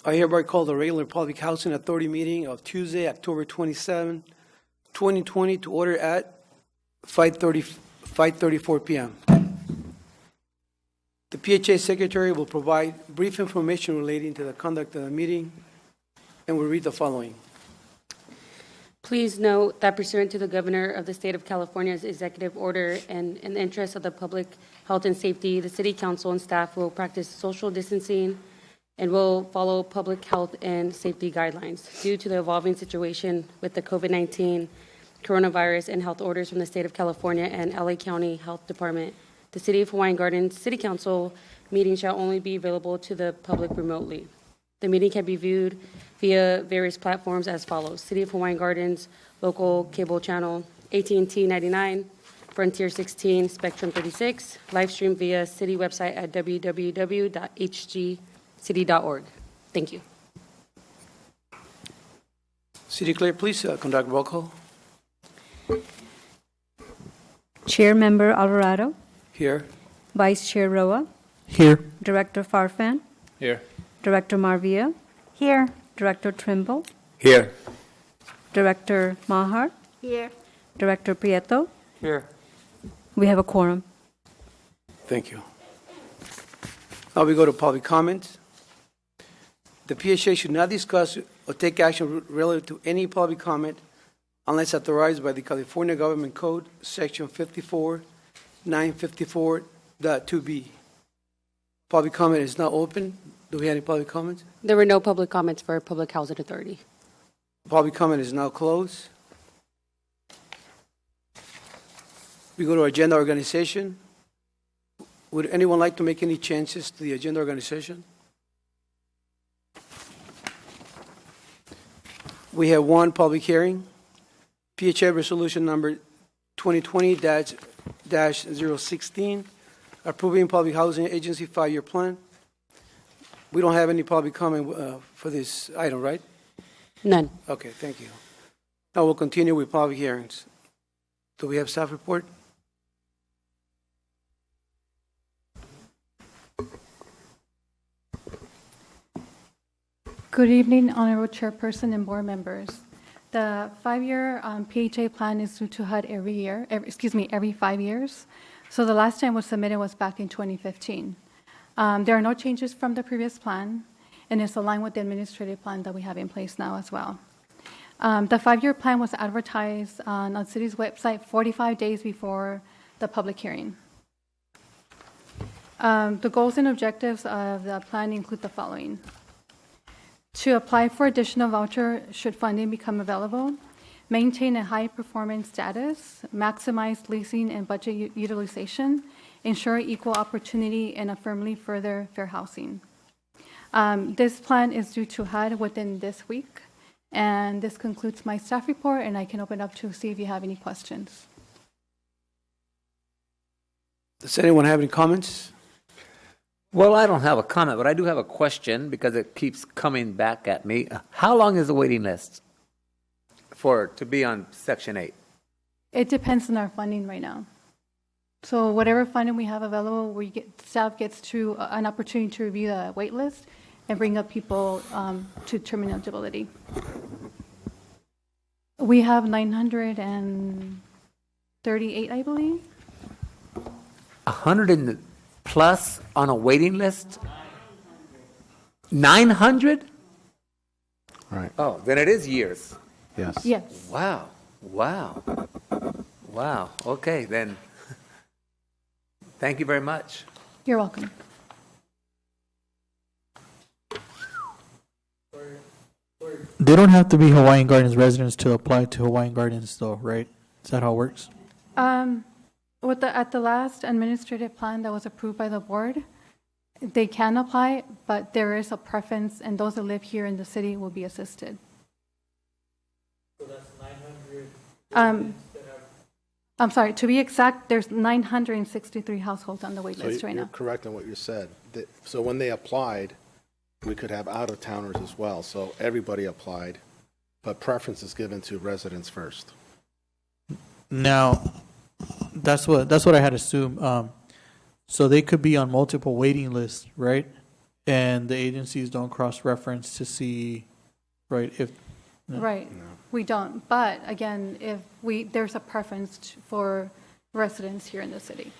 I hereby call the regular Public Housing Authority meeting of Tuesday, October 27, 2020 to order at 5:34 p.m. The PHA Secretary will provide brief information relating to the conduct of the meeting and will read the following. Please note that pursuant to the Governor of the State of California's executive order and in the interest of the public health and safety, the City Council and staff will practice social distancing and will follow public health and safety guidelines. Due to the evolving situation with the COVID-19 coronavirus and health orders from the State of California and LA County Health Department, the City of Hawaiian Gardens City Council meeting shall only be available to the public remotely. The meeting can be viewed via various platforms as follows: City of Hawaiian Gardens, local cable channel, AT&T 99, Frontier 16, Spectrum 36, live stream via city website at www.hgcity.org. Thank you. City Clerk, please conduct roll call. Chair Member Alvarado, Here. Vice Chair Roa, Here. Director Farfan, Here. Director Marvia, Here. Director Trimble, Here. Director Mahar, Here. Director Prieto. Here. We have a quorum. Thank you. Now we go to public comments. The PHA should not discuss or take action relative to any public comment unless authorized by the California Government Code, Section 54-954.2b. Public comment is now open. Do we have any public comments? There were no public comments for Public Housing Authority. Public comment is now closed. We go to agenda organization. Would anyone like to make any changes to the agenda organization? We have one public hearing, PHA resolution number 2020-016, approving public housing agency 5-year plan. We don't have any public comment for this item, right? None. Okay, thank you. Now we'll continue with public hearings. Do we have staff report? Good evening, Honorable Chairperson and board members. The 5-year PHA plan is due to HUD every 5 years. So the last time it was submitted was back in 2015. There are no changes from the previous plan, and it's aligned with the administrative plan that we have in place now as well. The 5-year plan was advertised on the city's website 45 days before the public hearing. The goals and objectives of the plan include the following: to apply for additional voucher should funding become available, maintain a high performance status, maximize leasing and budget utilization, ensure equal opportunity, and firmly further fair housing. This plan is due to HUD within this week, and this concludes my staff report, and I can open up to see if you have any questions. Does anyone have any comments? Well, I don't have a comment, but I do have a question because it keeps coming back at me. How long is the waiting list to be on Section 8? It depends on our funding right now. So whatever funding we have available, staff gets to an opportunity to review the wait list and bring up people to determine eligibility. We have 938, I believe. 100 and plus on a waiting list? 900? Right. Oh, then it is years. Yes. Yes. Wow. Wow. Wow. Okay, then. Thank you very much. You're welcome. They don't have to be Hawaiian Gardens residents to apply to Hawaiian Gardens, though, right? Is that how it works? At the last administrative plan that was approved by the board, they can apply, but there is a preference, and those that live here in the city will be assisted. So that's 900. I'm sorry, to be exact, there's 963 households on the wait list right You're now. correct on what you said. So when they applied, we could have out-of-towners as well. So everybody applied, but preference is given to residents first. Now, that's what I had assumed. So they could be on multiple waiting lists, right? and the agencies don't cross-reference to see, right, if, Right, we don't. But again, there's a preference for residents here in the city.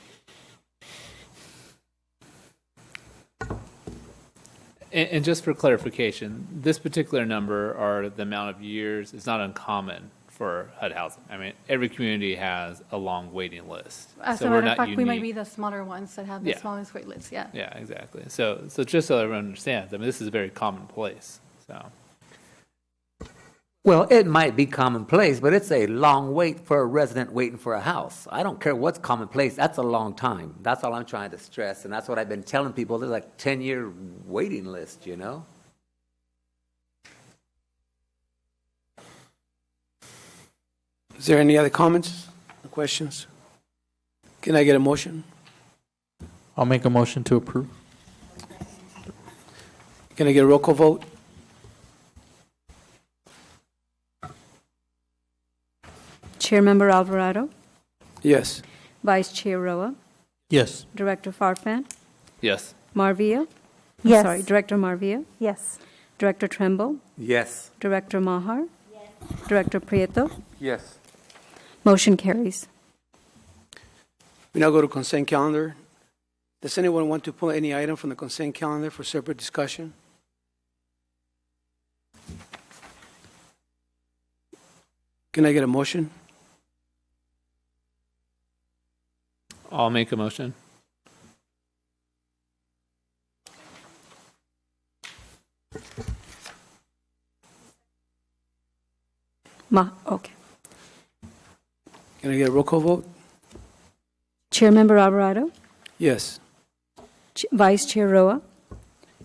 And just for clarification, this particular number or the amount of years is not uncommon for HUD housing. I mean, every community has a long waiting list. As So a we're matter of not fact, we might be unique. the smaller ones that have the Yeah. smallest wait lists, yeah. Yeah, exactly. So just so everyone understands, I mean, this is a very commonplace. So Well, it might be commonplace, but it's a long wait for a resident waiting for a house. I don't care what's commonplace, that's a long time. That's all I'm trying to stress, and that's what I've been telling people. There's like 10-year waiting list, you know? Is there any other comments or questions? Can I get a motion? I'll make a motion to approve. Can I get a roll call vote? Chairmember Alvarado, Yes. Vice Chair Roa, Yes. Director Farfan, yes, Marvia. Yes. Sorry, Director Marvia, Yes. Director Tremble, Yes. Director Mahar, Director Prieto. Yes. Motion carries. We now go to consent calendar. Does anyone want to pull any item from the consent calendar for separate discussion? Can I get a motion? I'll make a motion. Okay. Can I get a roll call vote? Chairmember Alvarado, Yes. Vice Chair Roa,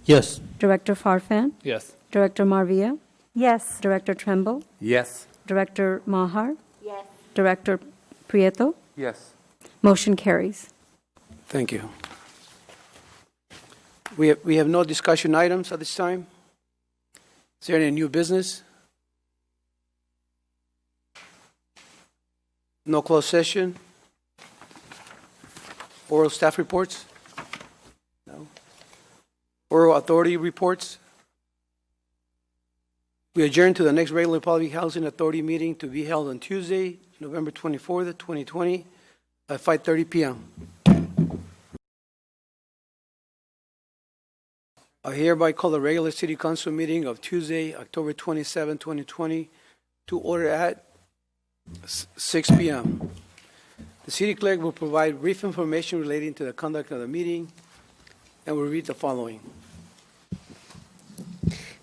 Yes. Director Farfan, Yes, Director Marvia, Yes. Director Tremble, Yes. Director Mahar, Director Prieto. Yes. Motion carries. Thank you. We have no discussion items at this time. Is there any new business? No closed session? Oral staff reports? No. Oral authority reports? We adjourn to the next regular Public Housing Authority meeting to be held on Tuesday, November 24th, 2020, at 5:30 p.m. I hereby call the regular City Council meeting of Tuesday, October 27, 2020, to order at 6 p.m. The city clerk will provide brief information relating to the conduct of the meeting and will read the following.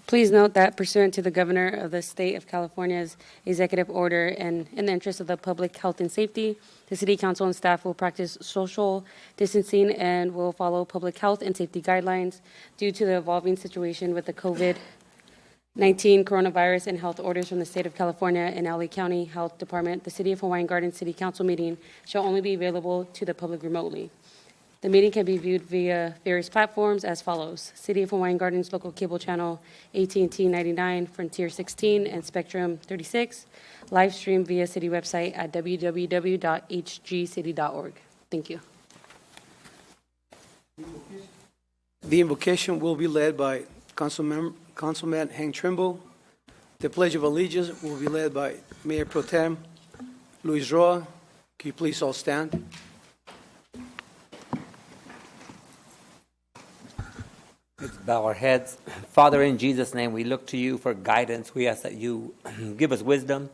Please note that pursuant to the Governor of the State of California's executive order and in the interest of the public health and safety, the City Council and staff will practice social distancing and will follow public health and safety guidelines due to the evolving situation with the COVID-19 coronavirus and health orders from the State of California and LA County Health Department. The City of Hawaiian Gardens City Council meeting shall only be available to the public remotely. The meeting can be viewed via various platforms as follows: City of Hawaiian Gardens local cable channel AT&T 99, Frontier 16, and Spectrum 36. Live stream via city website at www.hgcity.org. Thank you. The invocation will be led by Councilman Hank Trimble. The Pledge of Allegiance will be led by Mayor Pro Tem Luis Roa. Can you please all stand? Let's bow our heads. Father, in Jesus' name, we look to you for guidance. We ask that you give us wisdom.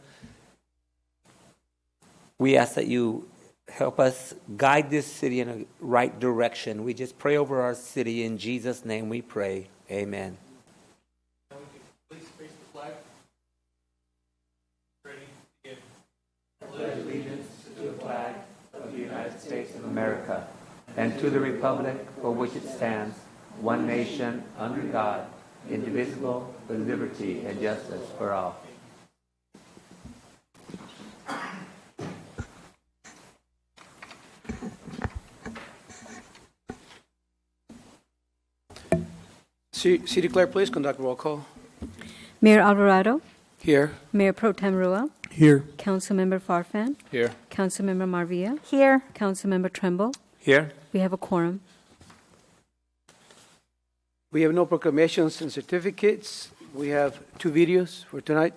We ask that you help us guide this city in a right direction. We just pray over our city. In Jesus' name we pray. Amen. Please face the flag. Pledge allegiance to the flag of the United States of America and to the republic for which it stands, one nation, under God, indivisible, with liberty and justice for all. City Clerk, please conduct roll call. Mayor Alvarado, Here. Mayor Pro Tem Roa, Here. Councilmember Farfan, here. Councilmember Marvia, Here. Councilmember Tremble. Here? We have a quorum. We have no proclamations and certificates. We have 2 videos for tonight.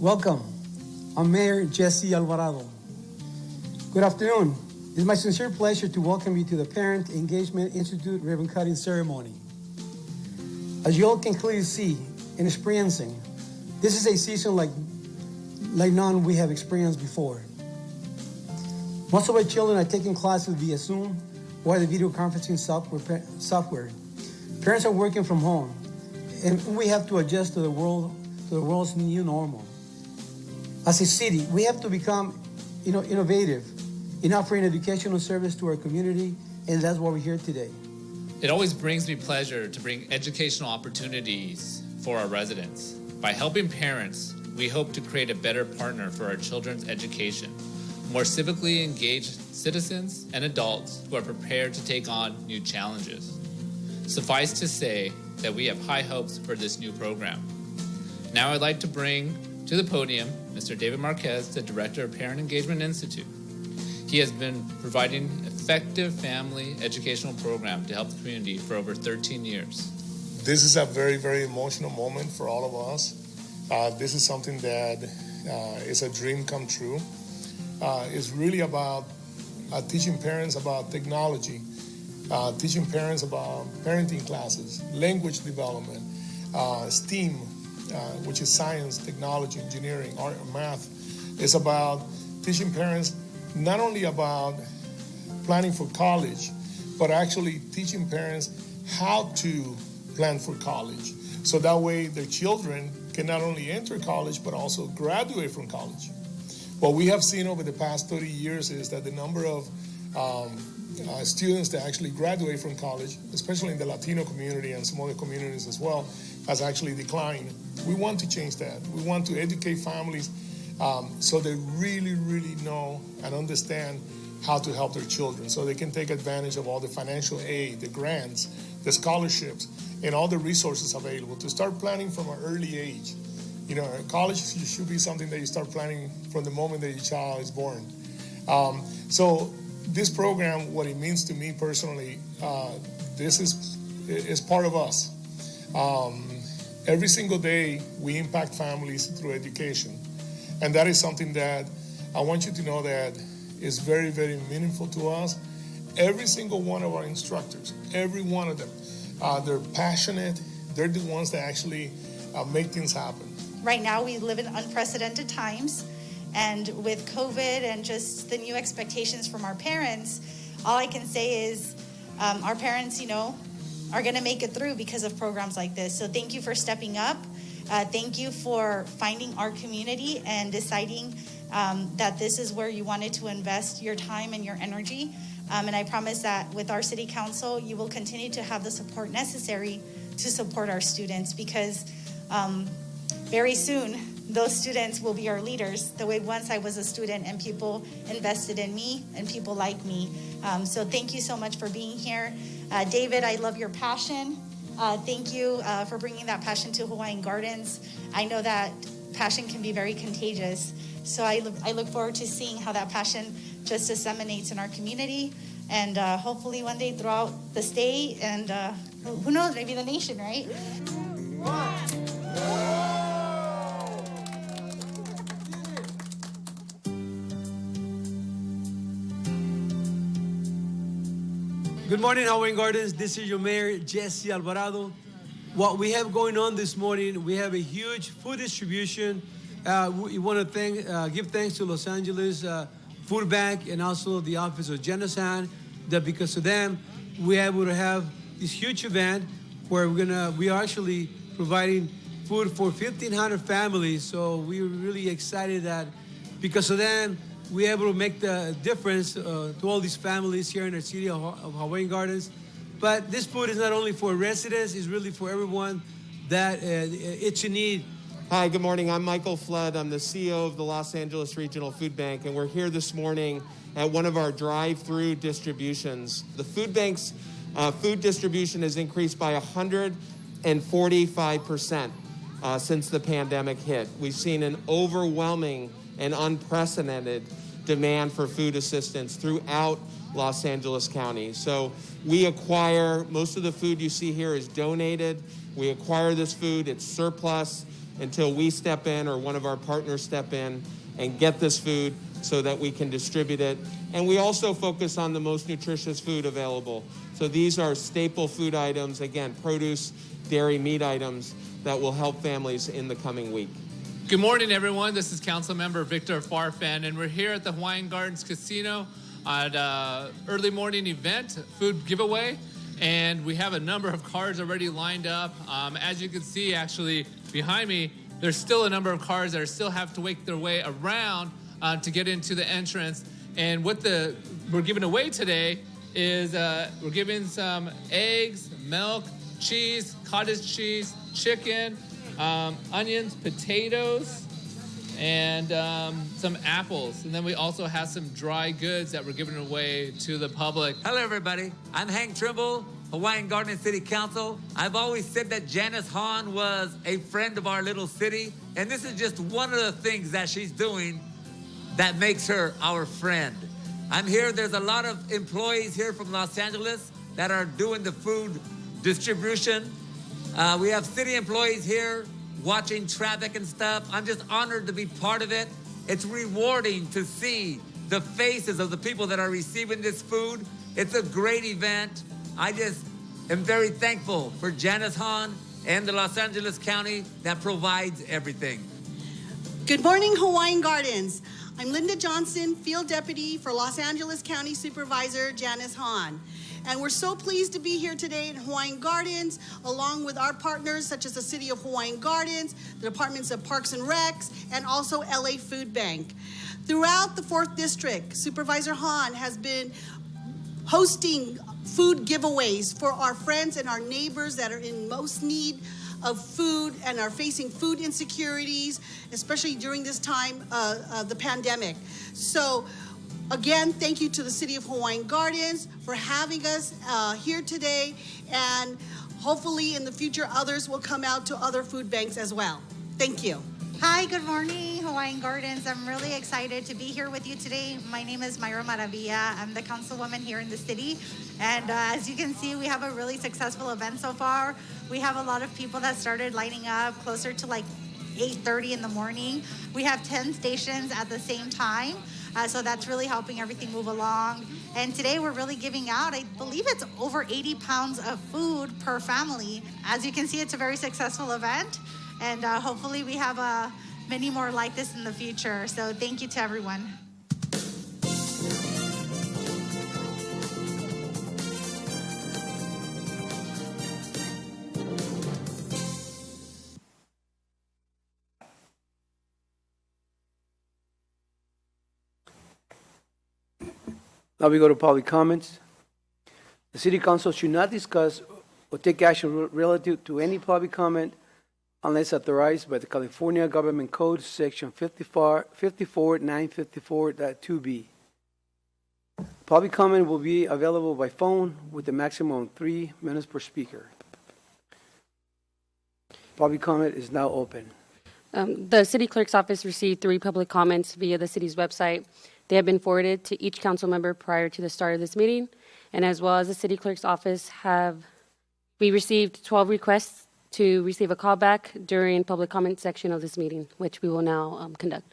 Welcome. I'm Mayor Jesse Alvarado. Good afternoon. It is my sincere pleasure to welcome you to the Parent Engagement Institute ribbon cutting ceremony. As you all can clearly see and experiencing, this is a season like none we have experienced before. Most of our children are taking classes via Zoom or the video conferencing software. Parents are working from home, and we have to adjust to the world's new normal. As a city, we have to become innovative in offering educational service to our community, and that's why we're here today. It always brings me pleasure to bring educational opportunities for our residents. By helping parents, we hope to create a better partner for our children's education, more civically engaged citizens and adults who are prepared to take on new challenges. Suffice to say that we have high hopes for this new program. Now I'd like to bring to the podium Mr. David Marquez, the Director of Parent Engagement Institute. He has been providing effective family educational program to help the community for over 13 years. This is a very, very emotional moment for all of us. This is something that is a dream come true. It's really about teaching parents about technology, teaching parents about parenting classes, language development, STEAM, which is science, technology, engineering, art, and math. It's about teaching parents not only about planning for college, but actually teaching parents how to plan for college. So that way their children can not only enter college, but also graduate from college. What we have seen over the past 30 years is that the number of students that actually graduate from college, especially in the Latino community and some other communities as well, has actually declined. We want to change that. We want to educate families so they really, really know and understand how to help their children, so they can take advantage of all the financial aid, the grants, the scholarships, and all the resources available to start planning from an early age. You know, college should be something that you start planning from the moment that your child is born. So this program, what it means to me personally, this is part of us. Every single day, we impact families through education. And that is something that I want you to know that is very, very meaningful to us. Every single one of our instructors, every one of them, they're passionate. They're the ones that actually make things happen. Right now, we live in unprecedented times. And with COVID and just the new expectations from our parents, all I can say is our parents, are going to make it through because of programs like this. So thank you for stepping up. Thank you for finding our community and deciding that this is where you wanted to invest your time and your energy. And I promise that with our city council, you will continue to have the support necessary to support our students, because very soon, those students will be our leaders, the way once I was a student and people invested in me and people like me. So thank you so much for being here. David, I love your passion. Thank you for bringing that passion to Hawaiian Gardens. I know that passion can be very contagious. So I look forward to seeing how that passion just disseminates in our community, and hopefully one day throughout the state and who knows, maybe the nation, right? Good morning, Hawaiian Gardens. This is your mayor, Jesse Alvarado. What we have going on this morning, we have a huge food distribution. We want to give thanks to Los Angeles Food Bank and also the Office of Genocide, that because of them, we're able to have this huge event where we are actually providing food for 1,500 families. So we're really excited that because of them, we're able to make the difference to all these families here in the city of Hawaiian Gardens. But this food is not only for residents, it's really for everyone that it's in need. Hi, good morning. I'm Michael Flood. I'm the CEO of the Los Angeles Regional Food Bank, and we're here this morning at one of our drive-through distributions. The food bank's food distribution has increased by 145% since the pandemic hit. We've seen an overwhelming and unprecedented demand for food assistance throughout Los Angeles County. So we acquire, most of the food you see here is donated. We acquire this food, it's surplus until we step in or one of our partners step in and get this food so that we can distribute it. And we also focus on the most nutritious food available. So these are staple food items, again, produce, dairy, meat items that will help families in the coming week. Good morning, everyone. This is Councilmember Victor Farfan, and we're here at the Hawaiian Gardens Casino at an early morning event, food giveaway, and we have a number of cars already lined up. As you can see, actually, behind me, there's still a number of cars that still have to make their way around to get into the entrance. And what we're giving away today is we're giving some eggs, milk, cheese, cottage cheese, chicken, onions, potatoes, and some apples. And then we also have some dry goods that we're giving away to the public. Hello, everybody. I'm Hank Trimble, Hawaiian Gardens City Council. I've always said that Janice Hahn was a friend of our little city, and this is just one of the things that she's doing that makes her our friend. I'm here. There's a lot of employees here from Los Angeles that are doing the food distribution. We have city employees here watching traffic and stuff. I'm just honored to be part of it. It's rewarding to see the faces of the people that are receiving this food. It's a great event. I just am very thankful for Janice Hahn and the Los Angeles County that provides everything. Good morning, Hawaiian Gardens. I'm Linda Johnson, Field Deputy for Los Angeles County Supervisor Janice Hahn. And we're so pleased to be here today in Hawaiian Gardens, along with our partners such as the City of Hawaiian Gardens, the Departments of Parks and Recs, and also LA Food Bank. Throughout the 4th District, Supervisor Hahn has been hosting food giveaways for our friends and our neighbors that are in most need of food and are facing food insecurities, especially during this time of the pandemic. So again, thank you to the City of Hawaiian Gardens for having us here today, and hopefully in the future others will come out to other food banks as well. Thank you. Hi, good morning, Hawaiian Gardens. I'm really excited to be here with you today. My name is Myra Maravilla. I'm the councilwoman here in the city. And as you can see, we have a really successful event so far. We have a lot of people that started lining up closer to like 8:30 in the morning. We have 10 stations at the same time. So that's really helping everything move along. And today we're really giving out, I believe it's over 80 pounds of food per family. As you can see, it's a very successful event. And hopefully we have many more like this in the future. So thank you to everyone. Now we go to public comments. The City Council should not discuss or take action relative to any public comment unless authorized by the California Government Code, Section 54954.2b. Public comment will be available by phone with a maximum of 3 minutes per speaker. Public comment is now open. The city clerk's office received 3 public comments via the city's website. They have been forwarded to each council member prior to the start of this meeting. And as well as the city clerk's office, we received 12 requests to receive a callback during public comment section of this meeting, which we will now conduct.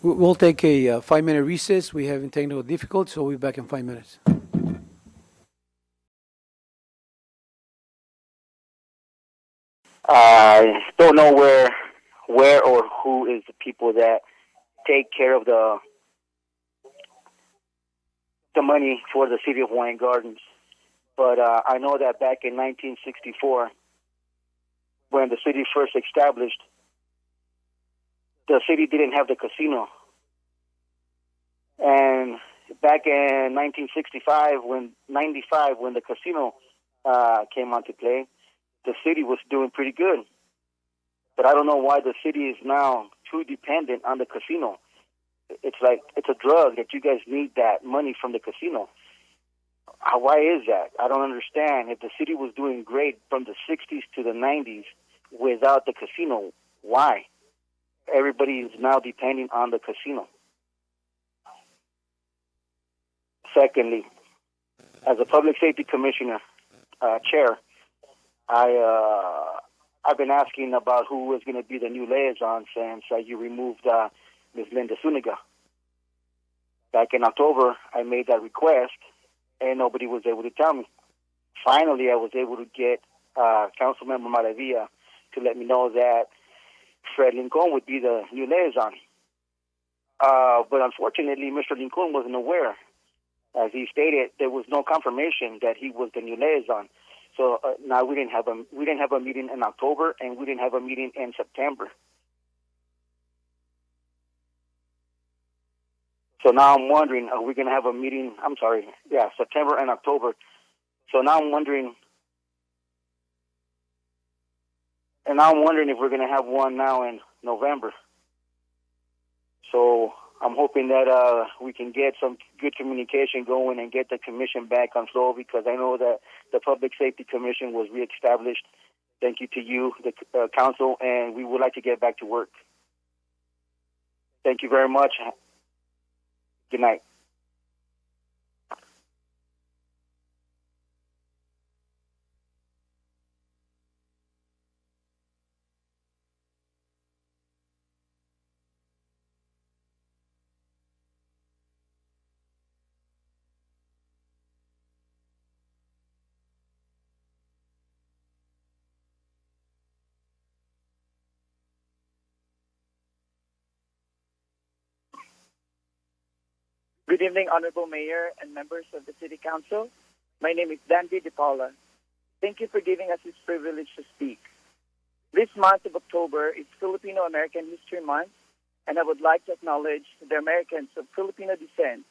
We'll take a 5-minute recess. We have technical difficulties, so we'll be back in 5 minutes. I don't know where or who is the people that take care of the money for the city of Hawaiian Gardens. But I know that back in 1964, when the city first established, the city didn't have the casino. And back in 1965, when the casino came onto play, the city was doing pretty good. But I don't know why the city is now too dependent on the casino. It's like it's a drug that you guys need that money from the casino. Why is that? I don't understand. If the city was doing great from the 60s to the 90s without the casino, why? Everybody is now depending on the casino. Secondly, as a public safety commissioner, chair, I've been asking about who is going to be the new liaison since you removed Ms. Linda Zuniga. Back in October, I made that request, and nobody was able to tell me. Finally, I was able to get Councilmember Maravilla to let me know that Fred Lincoln would be the new liaison. But unfortunately, Mr. Lincoln wasn't aware. As he stated, there was no confirmation that he was the new liaison. So now we didn't have a meeting in October, and we didn't have a meeting in September. So now I'm wondering, are we going to have a meeting? September and October. So now I'm wondering, if we're going to have one now in November. So I'm hoping that we can get some good communication going and get the commission back on flow, because I know that the Public Safety Commission was reestablished. Thank you to you, the council, and we would like to get back to work. Thank you very much. Good night. Good evening, Honorable Mayor and members of the City Council. My name is Dandy De Paula. Thank you for giving us this privilege to speak. This month of October is Filipino-American History Month, and I would like to acknowledge the Americans of Filipino descent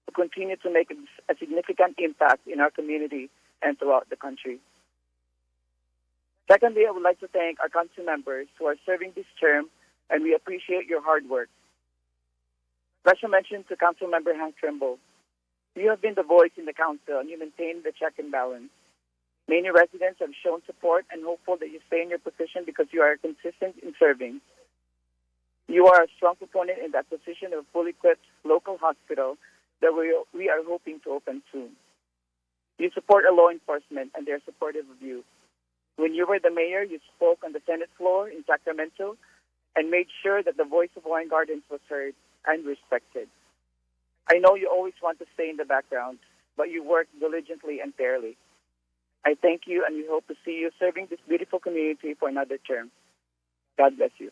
who continue to make a significant impact in our community and throughout the country. Secondly, I would like to thank our council members who are serving this term, and we appreciate your hard work. Special mention to Councilmember Hank Trimble. You have been the voice in the council, and you maintain the check and balance. Many residents have shown support and hopeful that you stay in your position because you are consistent in serving. You are a strong proponent in that position of a fully equipped local hospital that we are hoping to open soon. You support our law enforcement, and they're supportive of you. When you were the mayor, you spoke on the Senate floor in Sacramento and made sure that the voice of Hawaiian Gardens was heard and respected. I know you always want to stay in the background, but you work diligently and fairly. I thank you, and we hope to see you serving this beautiful community for another term. God bless you.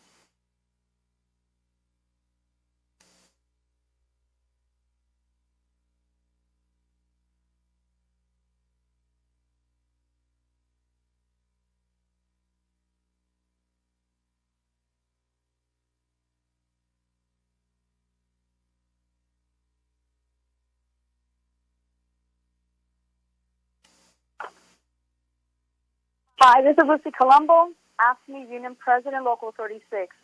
Hi, this is Lucy Colombo, AFSCME Union President, Local 36.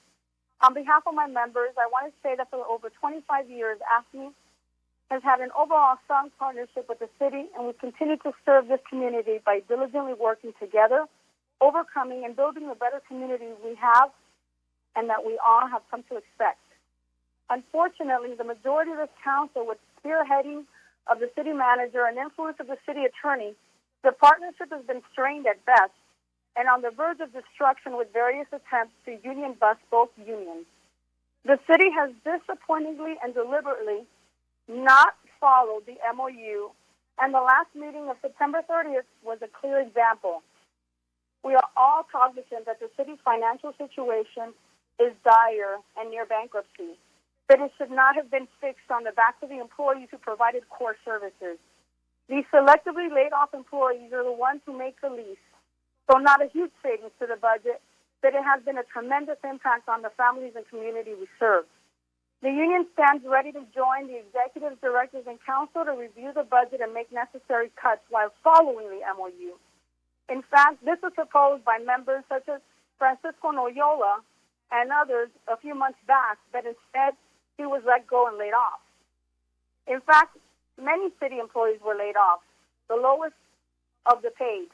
On behalf of my members, I want to say that for over 25 years, AFSCME has had an overall strong partnership with the city, and we continue to serve this community by diligently working together, overcoming and building the better community we have and that we all have come to expect. Unfortunately, the majority of this council, with spearheading of the city manager and influence of the city attorney, the partnership has been strained at best and on the verge of destruction with various attempts to union bust both unions. The city has disappointingly and deliberately not followed the MOU, and the last meeting of September 30th was a clear example. We are all cognizant that the city's financial situation is dire and near bankruptcy, but it should not have been fixed on the backs of the employees who provided core services. These selectively laid off employees are the ones who make the least, so not a huge savings to the budget, but it has been a tremendous impact on the families and community we serve. The union stands ready to join the executives, directors, and council to review the budget and make necessary cuts while following the MOU. In fact, this was proposed by members such as Francisco Noyola and others a few months back, but instead he was let go and laid off. In fact, many city employees were laid off, the lowest of the paid.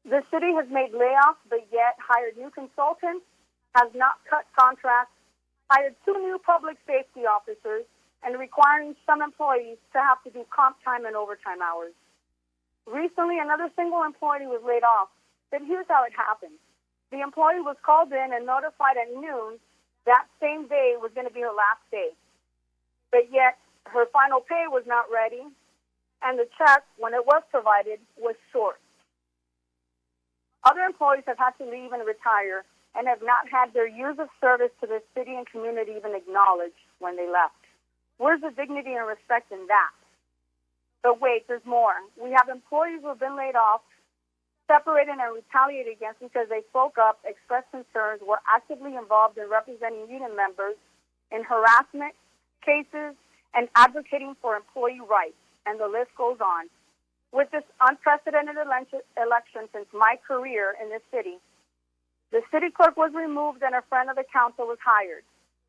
The city has made layoffs, but yet hired new consultants, has not cut contracts, hired 2 new public safety officers, and requiring some employees to have to do comp time and overtime hours. Recently, another single employee was laid off, but here's how it happened. The employee was called in and notified at noon that same day was going to be her last day. But yet, her final pay was not ready, and the check, when it was provided, was short. Other employees have had to leave and retire and have not had their years of service to the city and community even acknowledged when they left. Where's the dignity and respect in that? But wait, there's more. We have employees who have been laid off, separated and retaliated against because they spoke up, expressed concerns, were actively involved in representing union members in harassment cases and advocating for employee rights, and the list goes on. With this unprecedented election since my career in this city, the city clerk was removed and a friend of the council was hired.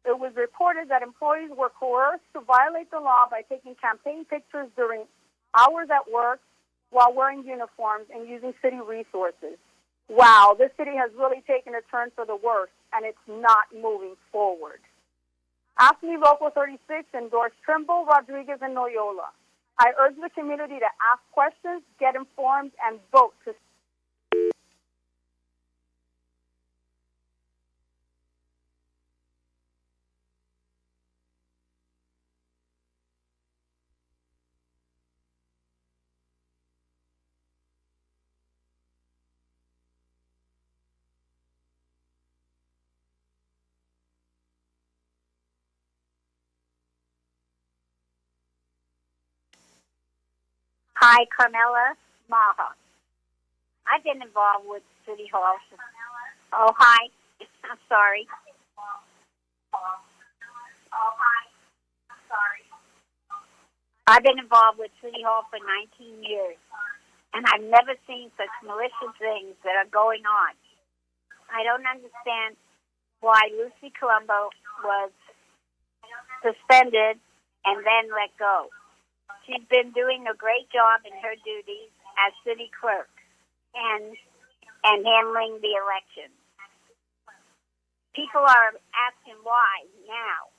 It was reported that employees were coerced to violate the law by taking campaign pictures during hours at work while wearing uniforms and using city resources. Wow, this city has really taken a turn for the worse, and it's not moving forward. AFSCME Local 36 endorsed Trimble, Rodriguez, and Noyola. I urge the community to ask questions, get informed, and vote to. Hi, Carmela Maha. I've been involved with City Hall. Oh, hi. I'm sorry. I've been involved with City Hall for 19 years, and I've never seen such malicious things that are going on. I don't understand why Lucy Colombo was suspended and then let go. She's been doing a great job in her duties as city clerk and handling the election. People are asking why now.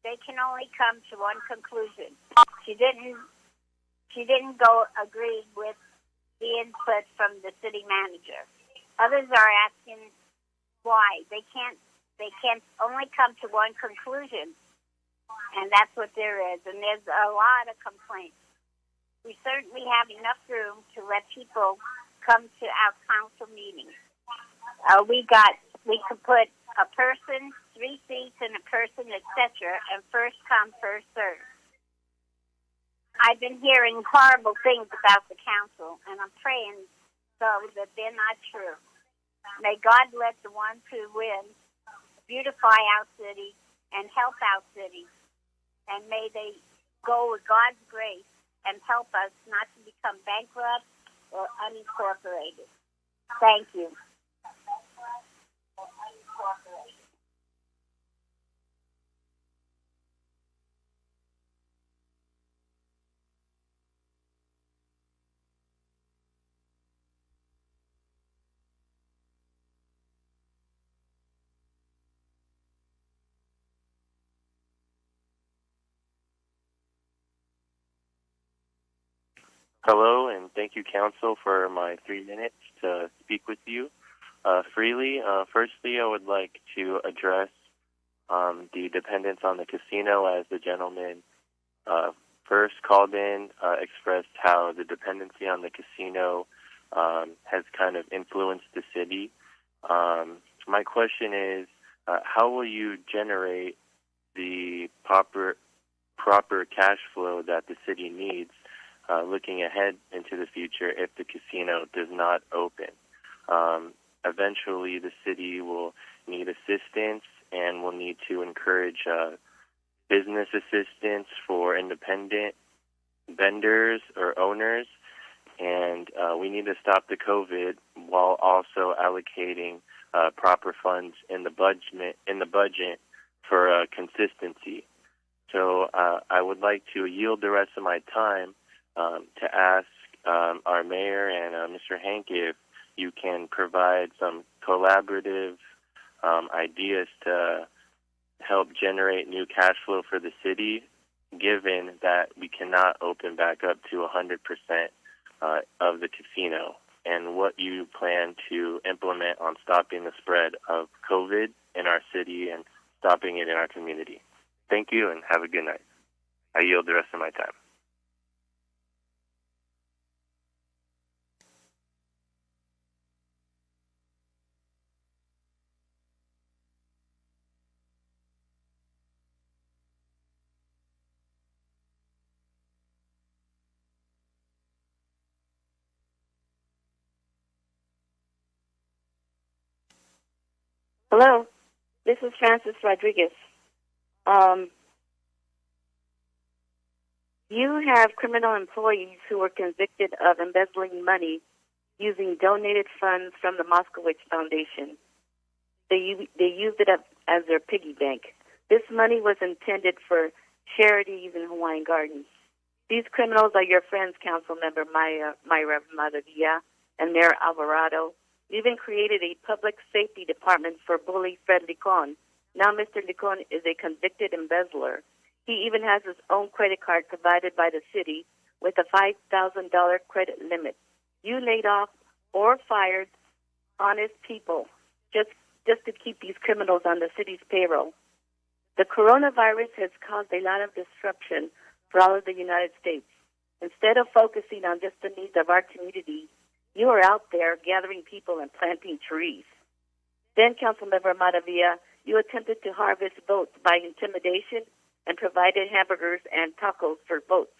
They can only come to one conclusion. She didn't go agree with the input from the city manager. Others are asking why. They can't only come to one conclusion. And that's what there is. And there's a lot of complaints. We certainly have enough room to let people come to our council meetings. We could put a person, 3 seats, and a person, etc., and first come, first serve. I've been hearing horrible things about the council, and I'm praying so that they're not true. May God let the ones who win beautify our city and help our city. And may they go with God's grace and help us not to become bankrupt or unincorporated. Thank you. Hello, and thank you, Council, for my 3 minutes to speak with you. freely. Firstly, I would like to address the dependence on the casino, as the gentleman first called in, expressed how the dependency on the casino has kind of influenced the city. My question is, how will you generate the proper cash flow that the city needs looking ahead into the future if the casino does not open? Eventually, the city will need assistance and will need to encourage business assistance for independent vendors or owners, and we need to stop the COVID while also allocating proper funds in the budget for consistency. So I would like to yield the rest of my time to ask our mayor and Mr. Hank if you can provide some collaborative ideas to help generate new cash flow for the city, given that we cannot open back up to 100% of the casino, and what you plan to implement on stopping the spread of COVID in our city and stopping it in our community. Thank you, and have a good night. I yield the rest of my time. Hello, this is Francis Rodriguez. You have criminal employees who were convicted of embezzling money using donated funds from the Moskowitz Foundation. They used it up as their piggy bank. This money was intended for charities in Hawaiian Gardens. These criminals are your friends, Councilmember Myra Madavia and Mayor Alvarado. You even created a public safety department for bully Fred Licon. Now Mr. Licon is a convicted embezzler. He even has his own credit card provided by the city with a $5,000 credit limit. You laid off or fired honest people just to keep these criminals on the city's payroll. The coronavirus has caused a lot of disruption for all of the United States. Instead of focusing on just the needs of our community, you are out there gathering people and planting trees. Then, Councilmember Madavia, you attempted to harvest votes by intimidation and provided hamburgers and tacos for votes.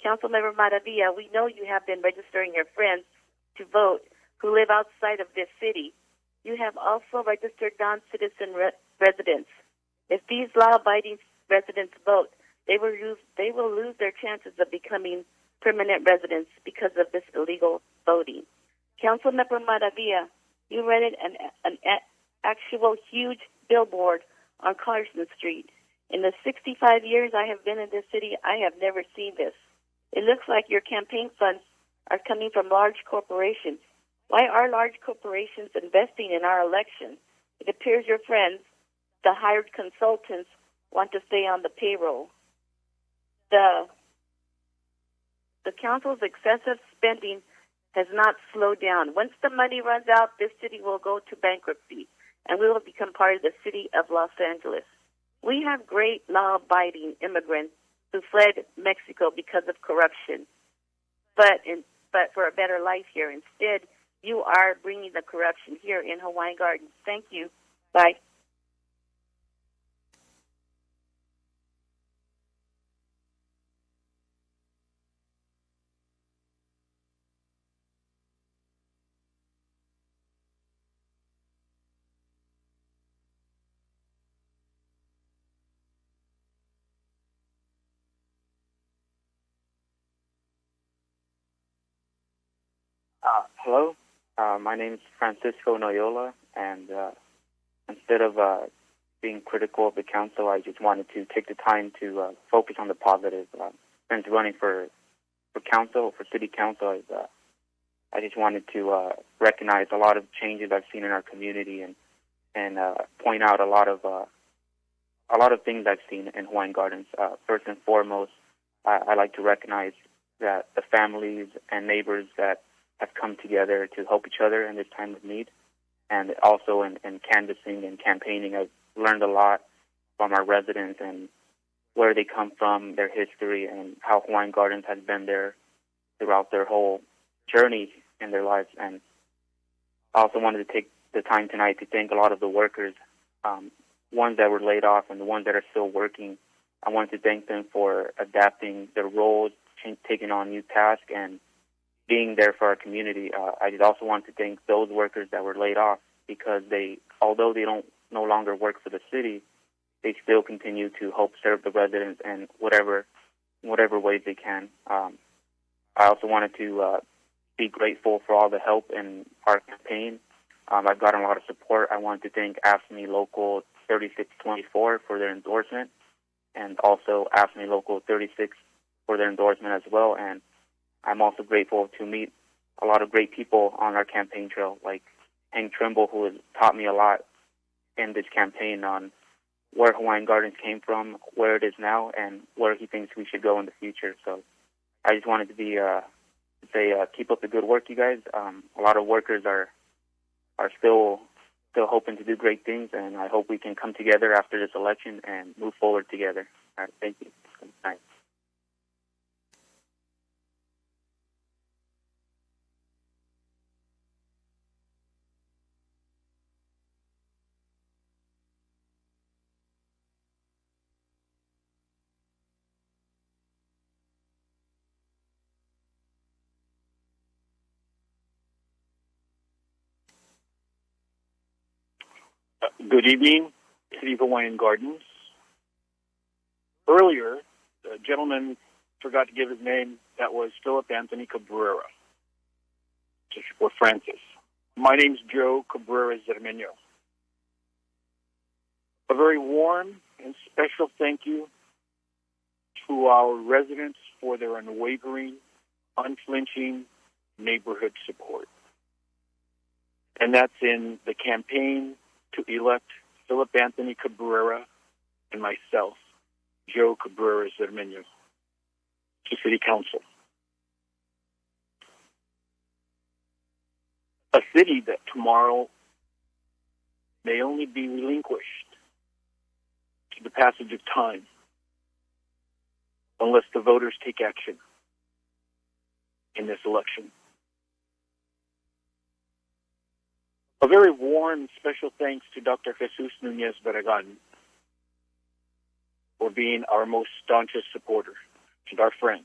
Councilmember Madavia, we know you have been registering your friends to vote who live outside of this city. You have also registered non-citizen residents. If these law-abiding residents vote, they will lose their chances of becoming permanent residents because of this illegal voting. Councilmember Madavia, you rented an actual huge billboard on Carson Street. In the 65 years I have been in this city, I have never seen this. It looks like your campaign funds are coming from large corporations. Why are large corporations investing in our election? It appears your friends, the hired consultants, want to stay on the payroll. The council's excessive spending has not slowed down. Once the money runs out, this city will go to bankruptcy, and we will become part of the city of Los Angeles. We have great law-abiding immigrants who fled Mexico because of corruption, but for a better life here. Instead, you are bringing the corruption here in Hawaiian Gardens. Thank you. Bye. Hello, my name is Francisco Noyola, and instead of being critical of the council, I just wanted to take the time to focus on the positive. Since running for city council, I just wanted to recognize a lot of changes I've seen in our community and point out a lot of things I've seen in Hawaiian Gardens. First and foremost, I like to recognize that the families and neighbors that have come together to help each other in this time of need. and also in canvassing and campaigning. I've learned a lot from our residents and where they come from, their history, and how Hawaiian Gardens has been there throughout their whole journey in their lives. And I also wanted to take the time tonight to thank a lot of the workers, ones that were laid off and the ones that are still working. I wanted to thank them for adapting their roles, taking on new tasks, and being there for our community. I just also want to thank those workers that were laid off because although they don't no longer work for the city, they still continue to help serve the residents in whatever ways they can. I also wanted to be grateful for all the help in our campaign. I've gotten a lot of support. I wanted to thank AFSCME Local 3624 for their endorsement, and also AFSCME Local 36 for their endorsement as well. And I'm also grateful to meet a lot of great people on our campaign trail, like Hank Trimble, who has taught me a lot in this campaign on where Hawaiian Gardens came from, where it is now, and where he thinks we should go in the future. So I just wanted to say keep up the good work, you guys. A lot of workers are still hoping to do great things, and I hope we can come together after this election and move forward together. All right, thank you. Good night. Good evening, City of Hawaiian Gardens. Earlier, the gentleman forgot to give his name. That was Philip Anthony Cabrera, District 4 Francis. My name's Joe Cabrera Zermeño. A very warm and special thank you to our residents for their unwavering, unflinching neighborhood support. And that's in the campaign to elect Philip Anthony Cabrera and myself, Joe Cabrera Zermeño, to City Council. A city that tomorrow may only be relinquished to the passage of time unless the voters take action in this election. A very warm special thanks to Dr. Jesus Nunez Barragan for being our most staunchest supporter and our friend,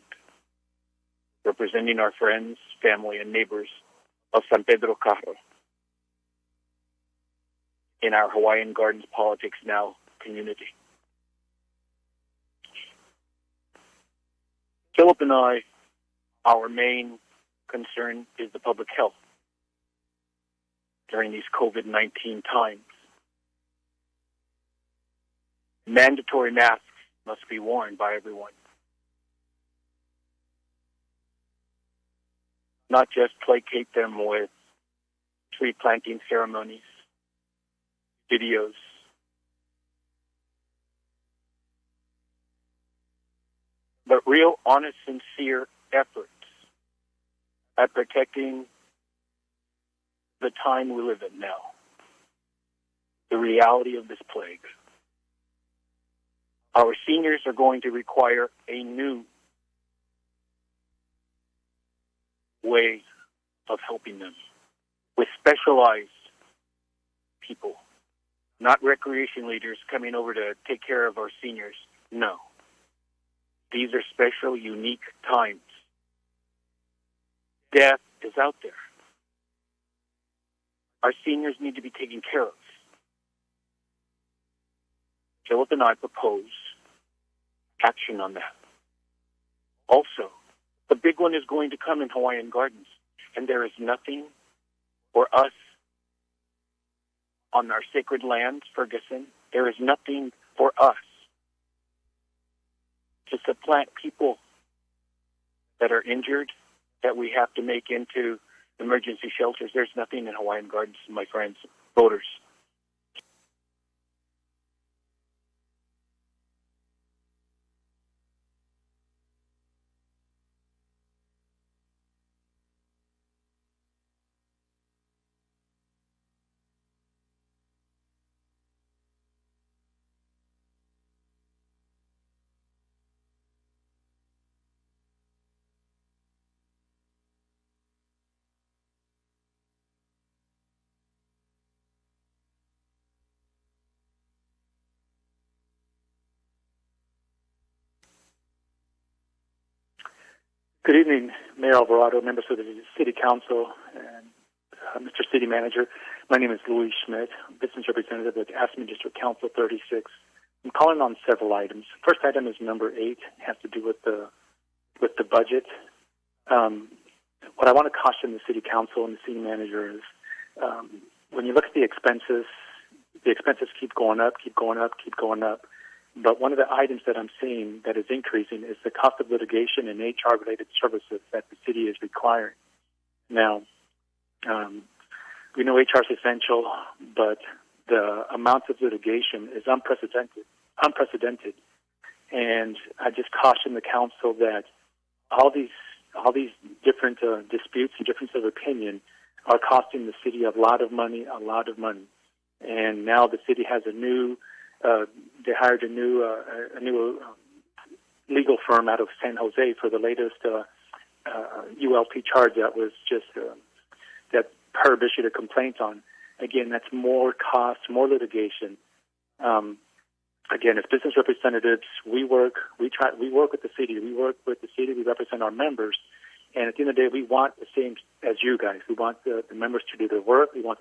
representing our friends, family, and neighbors of San Pedro Carro in our Hawaiian Gardens Politics Now community. Philip and I, our main concern is the public health during these COVID-19 times. Mandatory masks must be worn by everyone. Not just placate them with tree planting ceremonies, videos, but real, honest, sincere efforts at protecting the time we live in now, the reality of this plague. Our seniors are going to require a new way of helping them with specialized people, not recreation leaders coming over to take care of our seniors. No. These are special, unique times. Death is out there. Our seniors need to be taken care of. Philip and I propose action on that. Also, the big one is going to come in Hawaiian Gardens, and there is nothing for us on our sacred lands, Ferguson. There is nothing for us to supplant people that are injured that we have to make into emergency shelters. There's nothing in Hawaiian Gardens, my friends, voters. Good evening, Mayor Alvarado, members of the City Council, and Mr. City Manager. My name is Louis Schmidt, Business Representative with AFSCME District Council 36. I'm calling on several items. First item is number 8, has to do with the budget. What I want to caution the City Council and the City Manager is when you look at the expenses keep going up, keep going up, keep going up. But one of the items that I'm seeing that is increasing is the cost of litigation and HR-related services that the city is requiring. Now, we know HR is essential, but the amount of litigation is unprecedented. And I just caution the council that all these different disputes and differences of opinion are costing the city a lot of money. And now the city has they hired a new legal firm out of San Jose for the latest ULP charge that was just that PERB issued a complaint on. Again, that's more cost, more litigation. Again, as business representatives, we work with the city. We represent our members. And at the end of the day, we want the same as you guys. We want the members to do their work. We want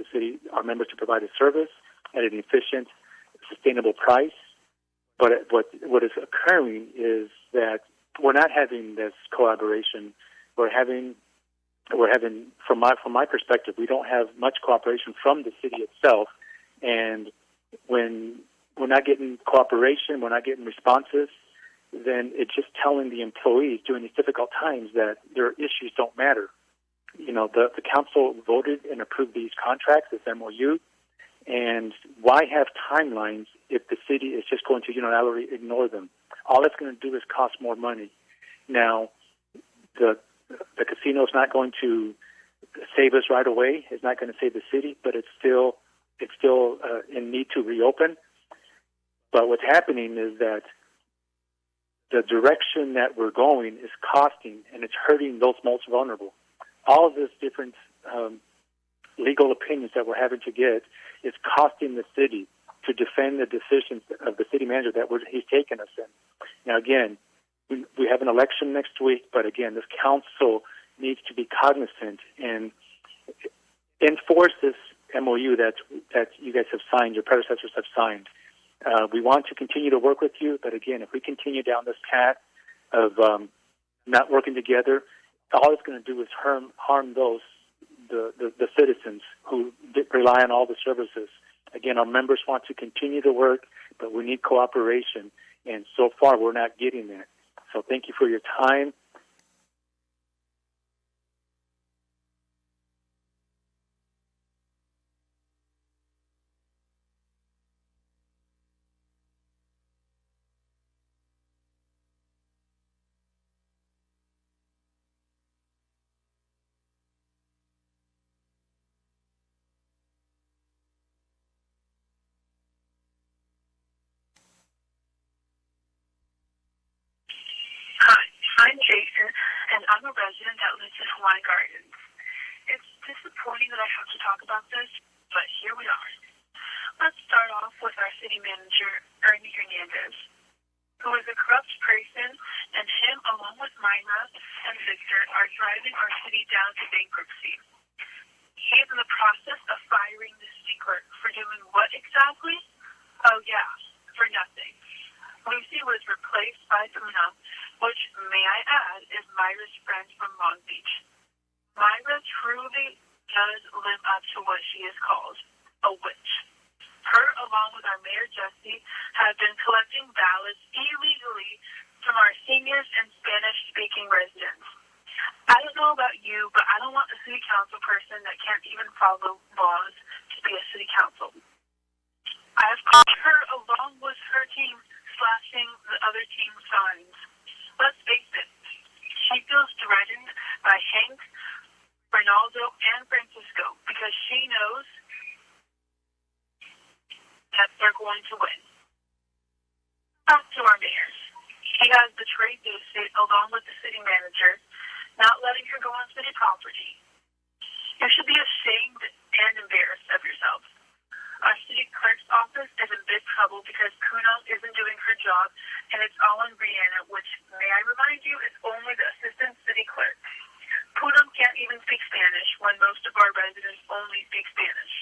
our members to provide a service at an efficient, sustainable price. But what is occurring is that we're not having this collaboration. We're having, from my perspective, we don't have much cooperation from the city itself. And when we're not getting cooperation, we're not getting responses, then it's just telling the employees during these difficult times that their issues don't matter. You know, the council voted and approved these contracts, this MOU, and why have timelines if the city is just going to unilaterally ignore them? All it's going to do is cost more money. Now, the casino is not going to save us right away. It's not going to save the city, but it's still in need to reopen. But what's happening is that the direction that we're going is costing, and it's hurting those most vulnerable. All of this different legal opinions that we're having to get is costing the city to defend the decisions of the city manager that he's taken us in. Now, again, we have an election next week, but again, this council needs to be cognizant and enforce this MOU that you guys have signed, your predecessors have signed. We want to continue to work with you, but again, if we continue down this path of not working together, all it's going to do is harm the citizens who rely on all the services. Again, our members want to continue to work, but we need cooperation, and so far we're not getting that. So thank you for your time. I'm Jason, and I'm a resident that lives in Hawaiian Gardens. It's disappointing that I have to talk about this, but here we are. Let's start off with our city manager, Ernie Hernandez, who is a corrupt person, and him, along with Myra and Victor, are driving our city down to bankruptcy. He is in the process of firing the city clerk for doing what exactly? Oh, yeah, for nothing. Lucy was replaced by Una, which, may I add, is Myra's friend from Long Beach. Myra truly does live up to what she is called, a witch. Her, along with our Mayor Jesse, have been collecting ballots illegally from our seniors and Spanish-speaking residents. I don't know about you, but I don't want a city council person that can't even follow laws to be a city council. I have caught her along with her team slashing the other team's signs. Let's face it, she feels threatened by Hank, Ronaldo, and Francisco because she knows that they're going to win. Back to our mayor. He has betrayed Lucy along with the city manager, not letting her go on city property. You should be ashamed and embarrassed of yourself. Our city clerk's office is in big trouble because Kuno isn't doing her job, and it's all on Brianna, which, may I remind you, is only the assistant city clerk. Kuno can't even speak Spanish when most of our residents only speak Spanish.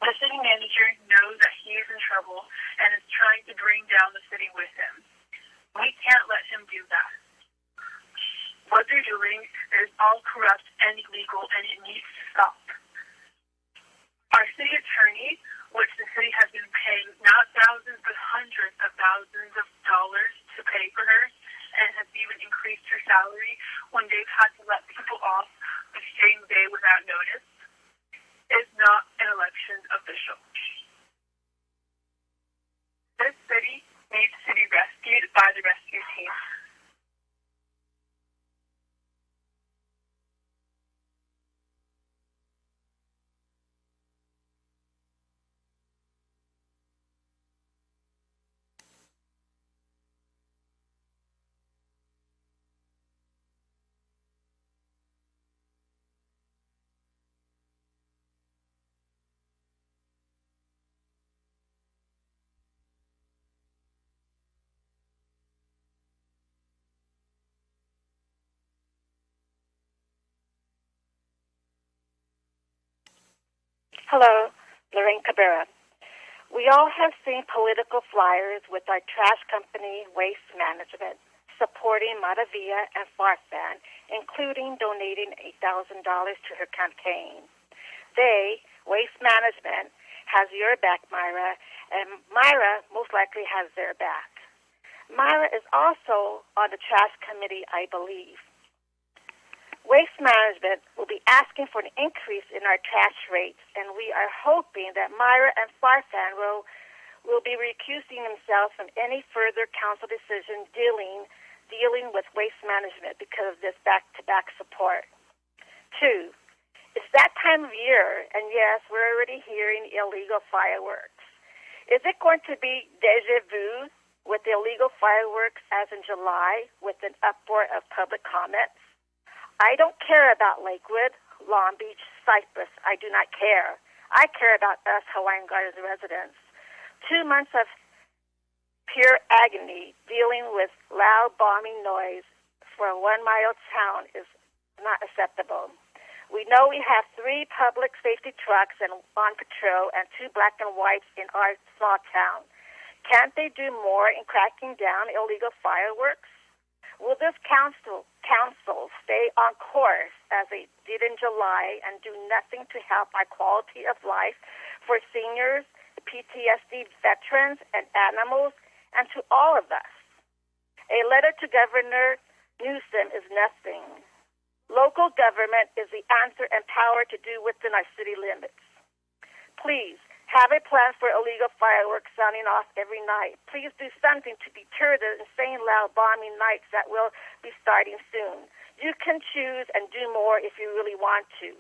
The city manager knows that he is in trouble and is trying to bring down the city with him. We can't let him do that. What they're doing is all corrupt and illegal, and it needs to stop. Our city attorney, which the city has been paying not thousands but hundreds of thousands of dollars to pay for her, and has even increased her salary when they've had to let people off the same day without notice, is not an election official. This city needs to be rescued by the rescue team. Hello, Lorraine Cabrera. We all have seen political flyers with our trash company, Waste Management, supporting Maravilla and Farfan, including donating $8,000 to her campaign. They, Waste Management, has your back, Myra, and Myra most likely has their back. Myra is also on the trash committee, I believe. Waste Management will be asking for an increase in our trash rates, and we are hoping that Myra and Farfan will be recusing themselves from any further council decision dealing with Waste Management because of this back-to-back support. 2, it's that time of year, and yes, we're already hearing illegal fireworks. Is it going to be déjà vu with the illegal fireworks as in July with an uproar of public comments? I don't care about Lakewood, Long Beach, Cypress. I do not care. I care about us Hawaiian Gardens residents. 2 months of pure agony dealing with loud bombing noise for a 1-mile town is not acceptable. We know we have 3 public safety trucks and on patrol and 2 black and whites in our small town. Can't they do more in cracking down illegal fireworks? Will this council stay on course as they did in July and do nothing to help our quality of life for seniors, PTSD veterans, and animals, and to all of us? A letter to Governor Newsom is nothing. Local government is the answer and power to do within our city limits. Please, have a plan for illegal fireworks sounding off every night. Please do something to deter the insane loud bombing nights that will be starting soon. You can choose and do more if you really want to.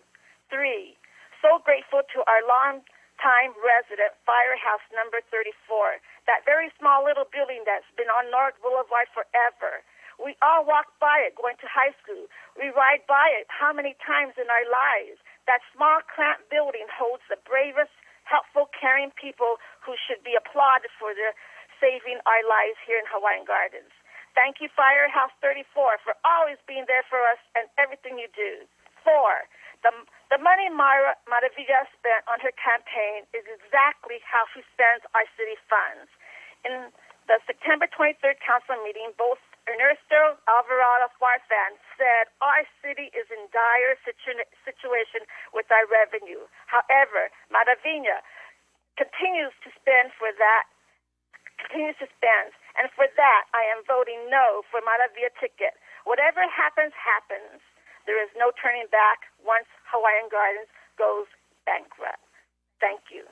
3, so grateful to our long-time resident, Firehouse number 34, that very small little building that's been on North Boulevard forever. We all walk by it going to high school. We ride by it how many times in our lives? That small, cramped building holds the bravest, helpful, caring people who should be applauded for their saving our lives here in Hawaiian Gardens. Thank you, Firehouse 34, for always being there for us and everything you do. 4, the money Maravilla spent on her campaign is exactly how she spends our city funds. In the September 23rd council meeting, both Ernesto Alvarado Farfan said our city is in dire situation with our revenue. However, Maravilla continues to spend, and for that I am voting no for Maravilla ticket. Whatever happens, happens. There is no turning back once Hawaiian Gardens goes bankrupt. Thank you.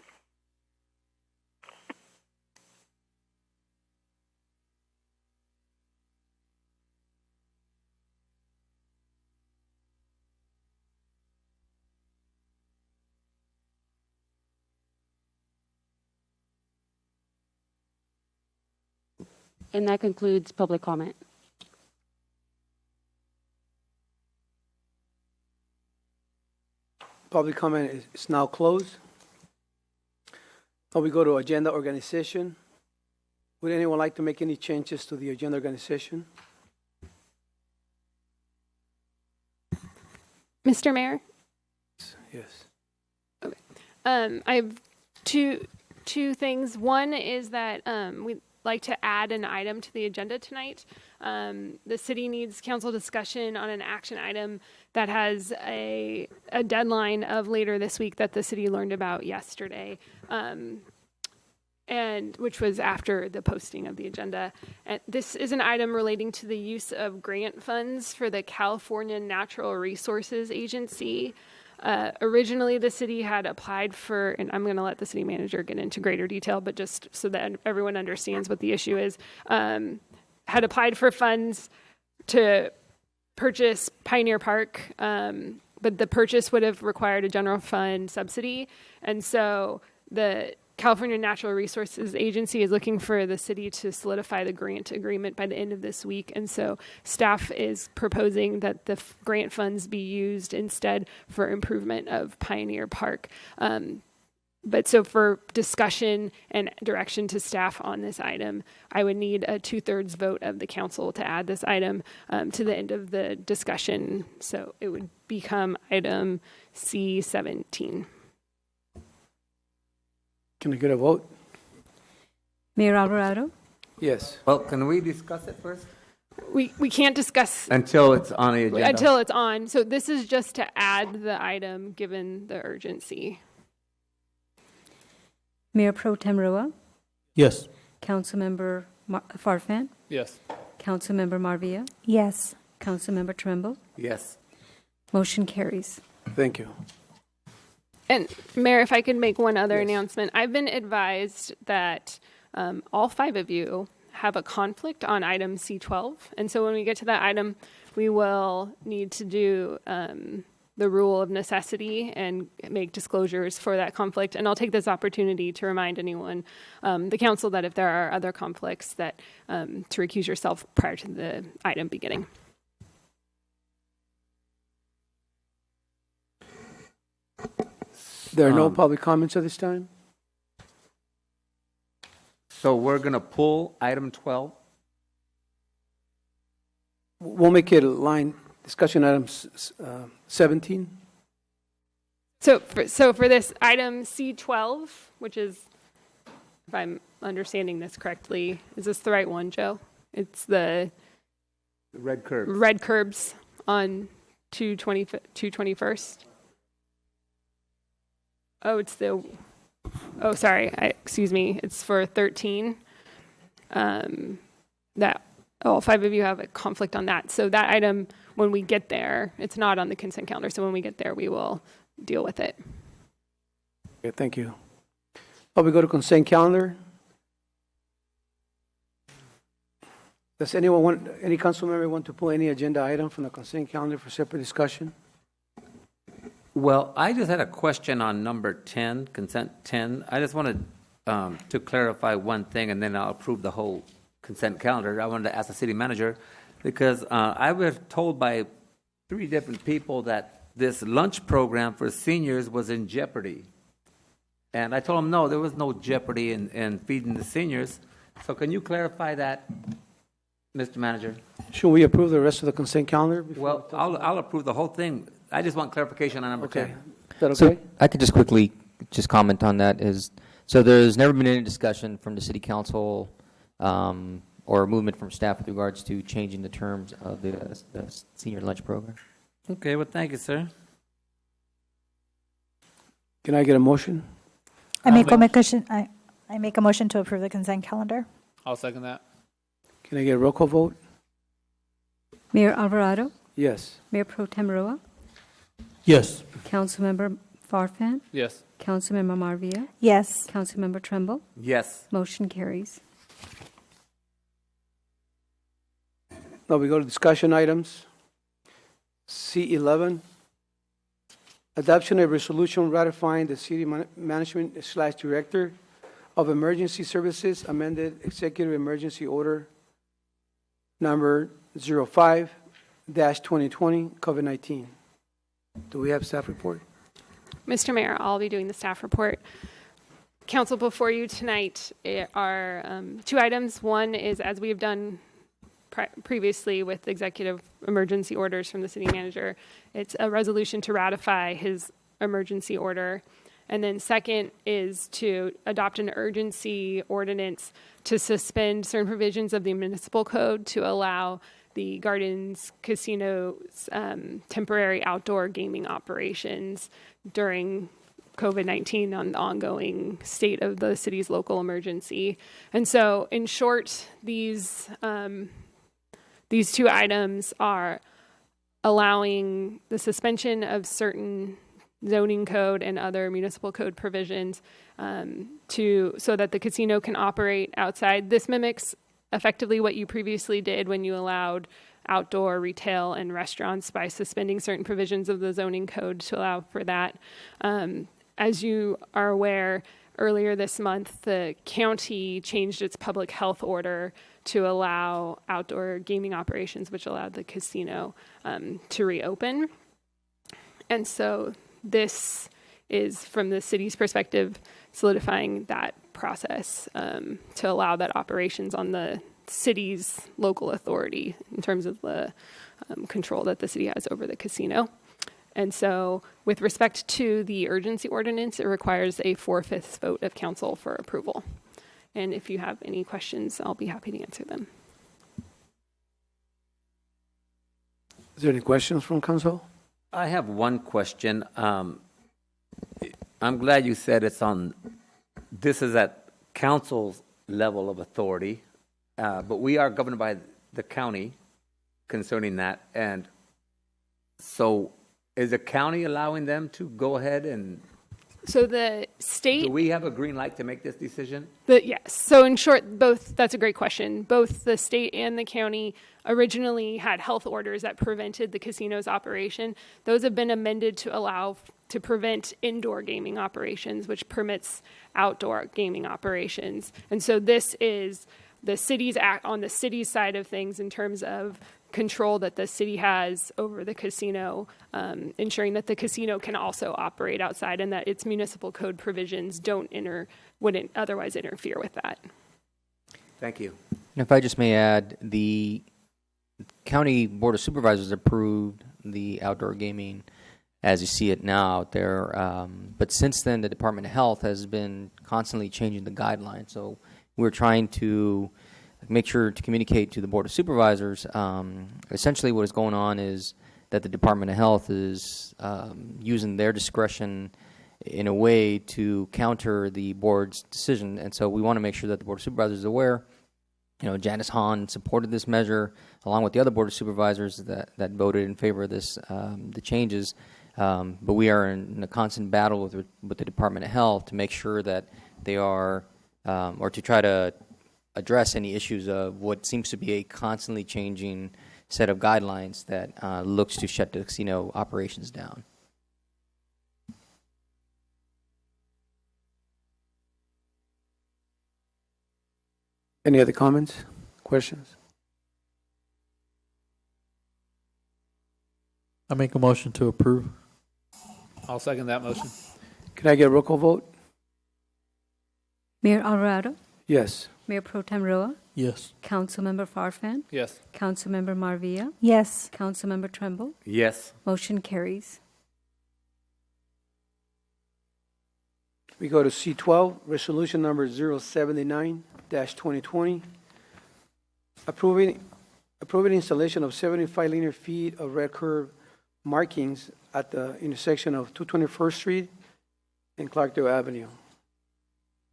And that concludes public comment. Public comment is now closed. Now we go to agenda organization. Would anyone like to make any changes to the agenda organization? Mr. Mayor, Yes. I have two things. One is that we'd like to add an item to the agenda tonight. The city needs council discussion on an action item that has a deadline of later this week that the city learned about yesterday, and which was after the posting of the agenda. And this is an item relating to the use of grant funds for the California Natural Resources Agency. Originally, the city had applied for, and I'm going to let the city manager get into greater detail, but just so that everyone understands what the issue is, had applied for funds to purchase Pioneer Park, but the purchase would have required a general fund subsidy. And so the California Natural Resources Agency is looking for the city to solidify the grant agreement by the end of this week. And so staff is proposing that the grant funds be used instead for improvement of Pioneer Park. But so for discussion and direction to staff on this item, I would need a 2/3 vote of the council to add this item to the end of the discussion. So it would become item C17. Can I get a vote? Mayor Alvarado? Yes. Well, can we discuss it first? We can't discuss Until it's on the agenda. until it's on. So this is just to add the item given the urgency. Mayor Pro Tem Roa? Yes. Councilmember Farfan? Yes. Councilmember Marvilla? Yes. Councilmember Tremble? Yes. Motion carries. Thank you. And Mayor, if I could make one other announcement, I've been advised that all 5 of you have a conflict on item C12. And so when we get to that item, we will need to do the rule of necessity and make disclosures for that conflict. And I'll take this opportunity to remind anyone, the council, that if there are other conflicts, that to recuse yourself prior to the item beginning. There are no public comments at this time? So we're going to pull item 12. We'll make it a line, discussion item 17. So for this item C12, which is, if I'm understanding this correctly, is this the right one, Joe? It's the red curbs. Red curbs on 221st. Oh, it's the, oh, sorry, excuse me, it's for 13. That, all 5 of you have a conflict on that. So that item, when we get there, it's not on the consent calendar, so when we get there, we will deal with it. Okay, thank you. Now we go to consent calendar. Does anyone want, any council member want to pull any agenda item from the consent calendar for separate discussion? Well, I just had a question on number 10, consent 10. I just wanted to clarify one thing, and then I'll approve the whole consent calendar. I wanted to ask the city manager, because I was told by 3 different people that this lunch program for seniors was in jeopardy. And I told them, no, there was no jeopardy in feeding the seniors. So can you clarify that, Mr. Manager? Should we approve the rest of the consent calendar? Well, I'll approve the whole thing. I just want clarification on number 10. Is that okay? So I could just quickly comment on that. So there's never been any discussion from the city council or movement from staff with regards to changing the terms of the senior lunch program. Okay, well, thank you, sir. Can I get a motion? I make a motion to approve the consent calendar. I'll second that. Can I get a roll call vote? Mayor Alvarado? Yes. Mayor Pro Tem Roa? Yes. Councilmember Farfan? Yes. Councilmember Marvilla? Yes. Councilmember Tremble? Yes. Motion carries. Now we go to discussion items. C11, adoption of resolution ratifying the city management/director of emergency services amended executive emergency order number 05-2020 COVID-19. Do we have staff report? Mr. Mayor, I'll be doing the staff report. Council, before you tonight are two items. One is, as we have done previously with executive emergency orders from the city manager, it's a resolution to ratify his emergency order. And then second is to adopt an urgency ordinance to suspend certain provisions of the municipal code to allow the Gardens Casino's temporary outdoor gaming operations during COVID-19 on the ongoing state of the city's local emergency. And so, in short, these two items are allowing the suspension of certain zoning code and other municipal code provisions so that the casino can operate outside. This mimics effectively what you previously did when you allowed outdoor retail and restaurants by suspending certain provisions of the zoning code to allow for that. As you are aware, earlier this month, the county changed its public health order to allow outdoor gaming operations, which allowed the casino to reopen. And so this is, from the city's perspective, solidifying that process to allow that operations on the city's local authority in terms of the control that the city has over the casino. And so with respect to the urgency ordinance, it requires a 4/5 vote of council for approval. And if you have any questions, I'll be happy to answer them. Is there any questions from council? I have one question. I'm glad you said this is at council's level of authority, but we are governed by the county concerning that. And so is the county allowing them to go ahead and... So the state... Do we have a green light to make this decision? Yes. So in short, that's a great question. Both the state and the county originally had health orders that prevented the casino's operation. Those have been amended to prevent indoor gaming operations, which permits outdoor gaming operations. And so this is the city's act on the city's side of things in terms of control that the city has over the casino, ensuring that the casino can also operate outside and that its municipal code provisions wouldn't otherwise interfere with that. Thank you. And if I just may add, the County Board of Supervisors approved the outdoor gaming as you see it now out there. But since then, the Department of Health has been constantly changing the guidelines. So we're trying to make sure to communicate to the Board of Supervisors. Essentially what is going on is that the Department of Health is using their discretion in a way to counter the board's decision. And so we want to make sure that the Board of Supervisors is aware. Janice Hahn supported this measure along with the other Board of Supervisors that voted in favor of this, the changes. But we are in a constant battle with the Department of Health to make sure that they are, or to try to address any issues of what seems to be a constantly changing set of guidelines that looks to shut the casino operations down. Any other comments, questions? I make a motion to approve. I'll second that motion. Can I get a roll call vote? Mayor Alvarado? Yes. Mayor Pro Tem Roa? Yes. Councilmember Farfan? Yes. Councilmember Marvilla? Yes. Councilmember Tremble? Yes. Motion carries. We go to C12, resolution number 079-2020, approving installation of 75 linear feet of red curb markings at the intersection of 221st Street and Clarkdale Avenue.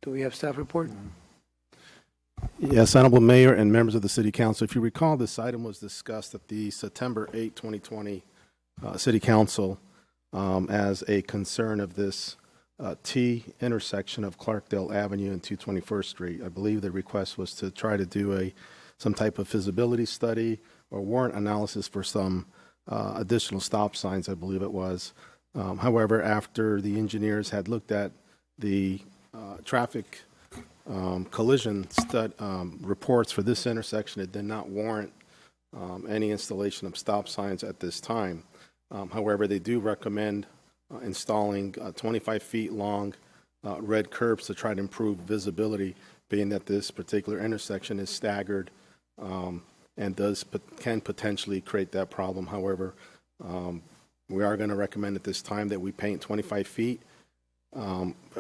Do we have staff report? Yes, Honorable Mayor and members of the City Council. If you recall, this item was discussed at the September 8, 2020 City Council as a concern of this T intersection of Clarkdale Avenue and 221st Street. I believe the request was to try to do some type of feasibility study or warrant analysis for some additional stop signs, I believe it was. However, after the engineers had looked at the traffic collision reports for this intersection, it did not warrant any installation of stop signs at this time. However, they do recommend installing 25 feet long red curbs to try to improve visibility, being that this particular intersection is staggered and can potentially create that problem. However, we are going to recommend at this time that we paint 25 feet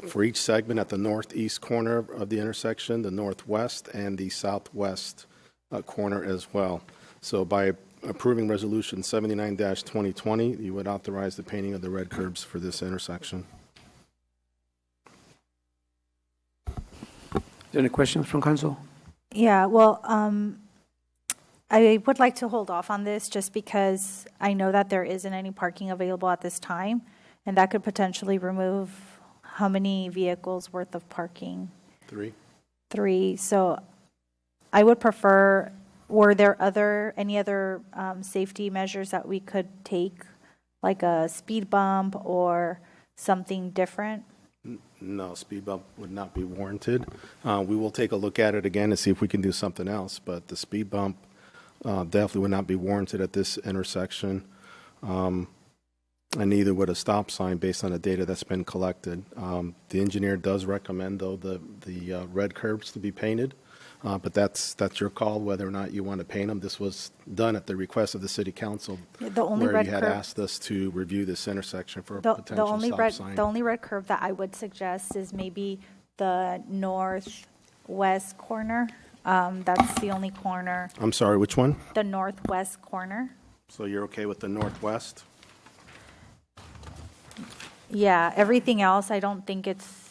for each segment at the northeast corner of the intersection, the northwest, and the southwest corner as well. So by approving Resolution 79-2020, you would authorize the painting of the red curbs for this intersection. Is there any questions from council? Yeah, well, I would like to hold off on this just because I know that there isn't any parking available at this time, and that could potentially remove how many vehicles worth of parking? 3. 3. So I would prefer, were there any other safety measures that we could take, like a speed bump or something different? No, speed bump would not be warranted. We will take a look at it again to see if we can do something else, but the speed bump definitely would not be warranted at this intersection. And neither would a stop sign based on the data that's been collected. The engineer does recommend, though, the red curbs to be painted, but that's your call whether or not you want to paint them. This was done at the request of the city council, where you had asked us to review this intersection for a potential stop sign. The only red curb that I would suggest is maybe the northwest corner. That's the only corner. I'm sorry, which one? The northwest corner. So you're okay with the northwest? Yeah, everything else, I don't think it's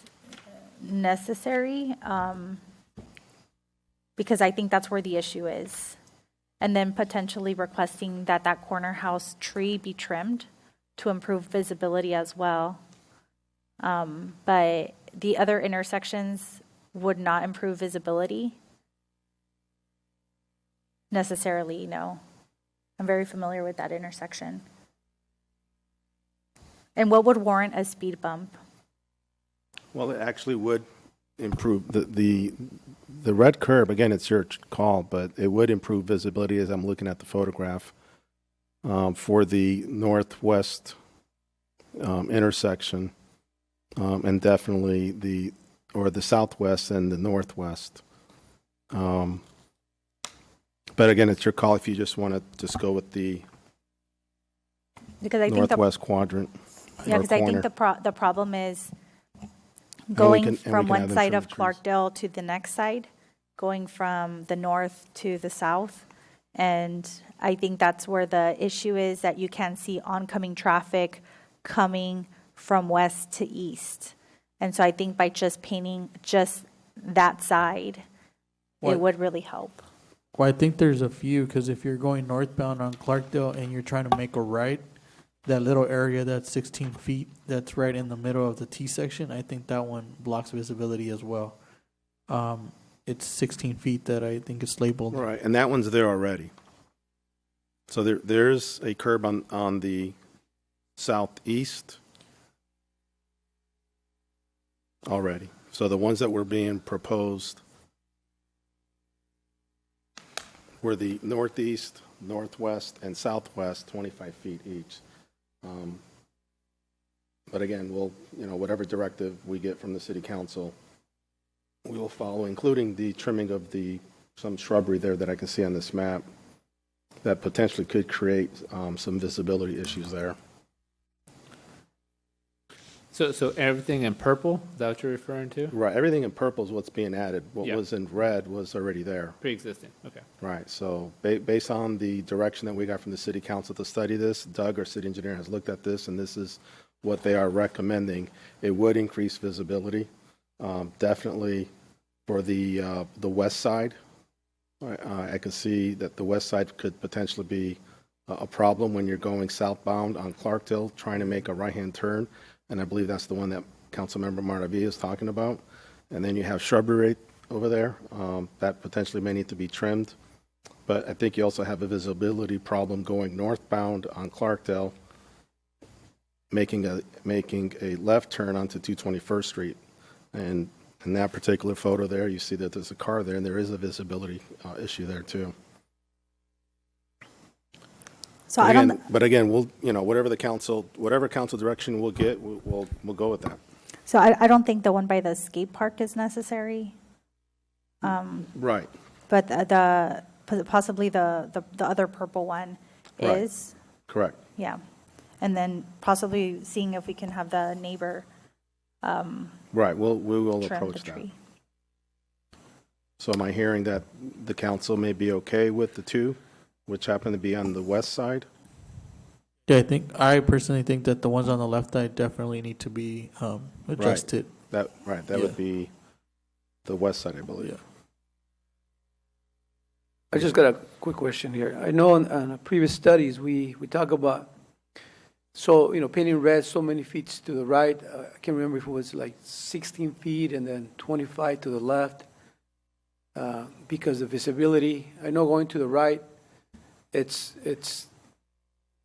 necessary, because I think that's where the issue is. And then potentially requesting that corner house tree be trimmed to improve visibility as well. But the other intersections would not improve visibility necessarily, no. I'm very familiar with that intersection. And what would warrant a speed bump? Well, it actually would improve the red curb. Again, it's your call, but it would improve visibility as I'm looking at the photograph for the northwest intersection, and definitely the southwest and the northwest. But again, it's your call if you just want to just go with the northwest quadrant. Yeah, because I think the problem is going from one side of Clarkdale to the next side, going from the north to the south. And I think that's where the issue is, that you can see oncoming traffic coming from west to east. And so I think by just painting just that side, it would really help. Well, I think there's a few, because if you're going northbound on Clarkdale and you're trying to make a right, that little area that's 16 feet, that's right in the middle of the T section, I think that one blocks visibility as well. It's 16 feet that I think is labeled. Right, and that one's there already. So there's a curb on the southeast already. So the ones that were being proposed were the northeast, northwest, and southwest, 25 feet each. But again, we'll, whatever directive we get from the city council, we will follow, including the trimming of some shrubbery there that I can see on this map that potentially could create some visibility issues there. So everything in purple, is that what you're referring to? Right, everything in purple is what's being added. What was in red was already there. Pre-existing, okay. Right, so based on the direction that we got from the city council to study this, Doug, our city engineer, has looked at this, and this is what they are recommending. It would increase visibility, definitely for the west side. I can see that the west side could potentially be a problem when you're going southbound on Clarkdale, trying to make a right-hand turn. And I believe that's the one that Councilmember Maravilla is talking about. And then you have shrubbery over there that potentially may need to be trimmed. But I think you also have a visibility problem going northbound on Clarkdale, making a left turn onto 221st Street. And in that particular photo there, you see that there's a car there, and there is a visibility issue there too. So I don't. But again, we'll, whatever council direction we'll get, we'll go with that. So I don't think the one by the skate park is necessary. Right. But possibly the other purple one Right. is. Correct. Yeah. And then possibly seeing if we can have the neighbor Right, we will trim approach the that. tree. So am I hearing that the council may be okay with the two, which happen to be on the west side? Yeah, I personally think that the ones on the left side definitely need to be adjusted. That would be the west side, I believe. I just got a quick question here. I know on previous studies, we talk about, painting red so many feet to the right. I can't remember if it was like 16 feet and then 25 to the left because of visibility. I know going to the right, it's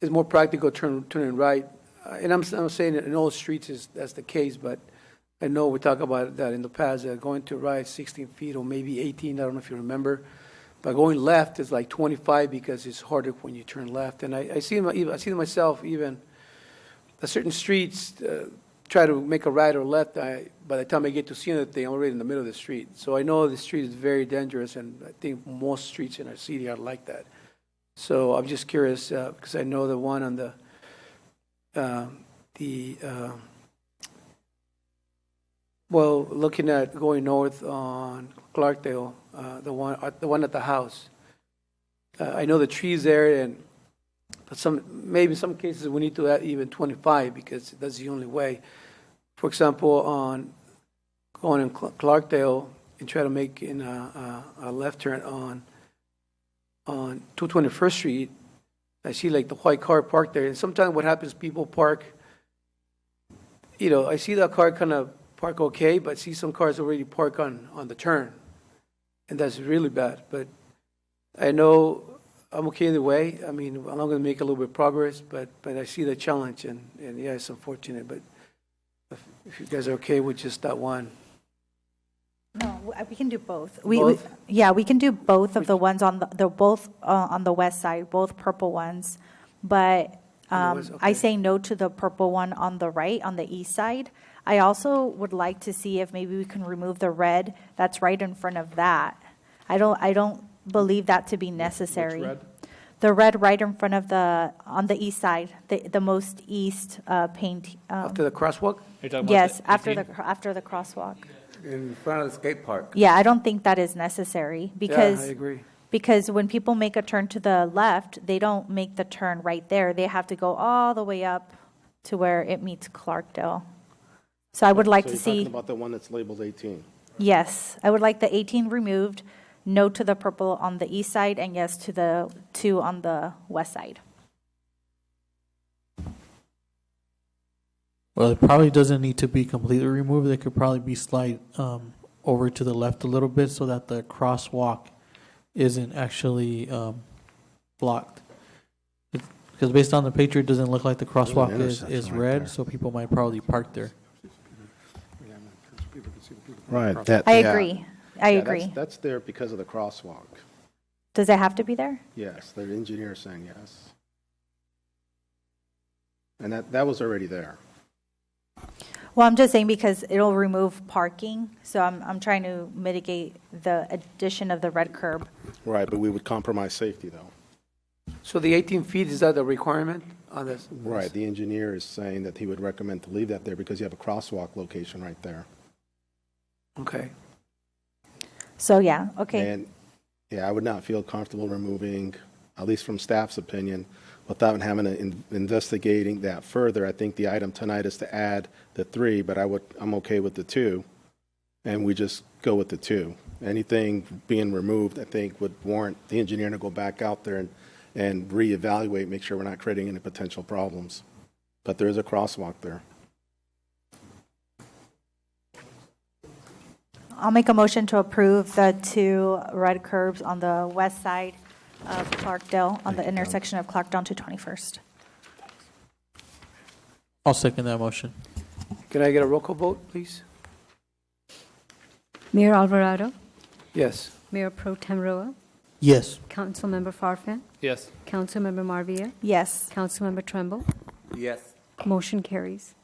more practical turning right. And I'm saying in all streets that's the case, but I know we talked about that in the past, going to right 16 feet or maybe 18, I don't know if you remember. But going left is like 25 because it's harder when you turn left. And I see myself even at certain streets try to make a right or left. By the time I get to see anything, I'm already in the middle of the street. So I know the street is very dangerous, and I think most streets in our city are like that. So I'm just curious because I know the one on looking at going north on Clarkdale, the one at the house. I know the trees there, but maybe in some cases we need to add even 25 because that's the only way. For example, on going in Clarkdale and try to make in a left turn on 221st Street, I see like the white car parked there, and sometimes what happens, people park. I see that car kind of park okay, but see some cars already park on the turn, and that's really bad. But I know I'm okay either way. I mean, I'm going to make a little bit of progress, but I see the challenge, and yeah, it's unfortunate. But if you guys are okay with just that one. No, we can do both. Both? We can do both of the ones on on the west side, both purple ones. But west, okay. I say no to the purple one on the right, on the east side. I also would like to see if maybe we can remove the red that's right in front of that. I don't believe that to be necessary. Which red? The red right in front of on the east side, the most east paint. After the crosswalk? You're talking about Yes, the after the crosswalk. In front of the skate park. Yeah, I don't think that is necessary because Yeah, I agree. because when people make a turn to the left, they don't make the turn right there. They have to go all the way up to where it meets Clarkdale. So I would like So to you're talking see, about the one that's labeled 18. yes, I would like the 18 removed, no to the purple on the east side, and yes to the 2 on the west side. Well, it probably doesn't need to be completely removed. It could probably be slide over to the left a little bit so that the crosswalk isn't actually blocked. Because based on the picture, it doesn't look like the crosswalk is intersection right red, there. so people might probably park there. Right. I agree. I agree. That's there because of the crosswalk. Does it have to be there? Yes, the engineer is saying yes. And that was already there. Well, I'm just saying because it'll remove parking, so I'm trying to mitigate the addition of the red curb. Right, but we would compromise safety, though. So the 18 feet, is that the requirement on this? Right, the engineer is saying that he would recommend to leave that there because you have a crosswalk location right there. Okay. So, yeah, okay. And, yeah, I would not feel comfortable removing, at least from staff's opinion, without having to investigating that further. I think the item tonight is to add the 3, but I'm okay with the 2, and we just go with the 2. Anything being removed, I think, would warrant the engineer to go back out there and reevaluate, make sure we're not creating any potential problems. But there is a crosswalk there. I'll make a motion to approve the 2 red curbs on the west side of Clarkdale, on the intersection of Clarkdale to 21st. I'll second that motion. Can I get a roll call vote, please? Mayor Alvarado, Yes. Mayor Pro Tem Roa, Yes. Councilmember Farfan, Yes. Councilmember Marvia? Yes. Councilmember Tremble? Yes. Motion carries.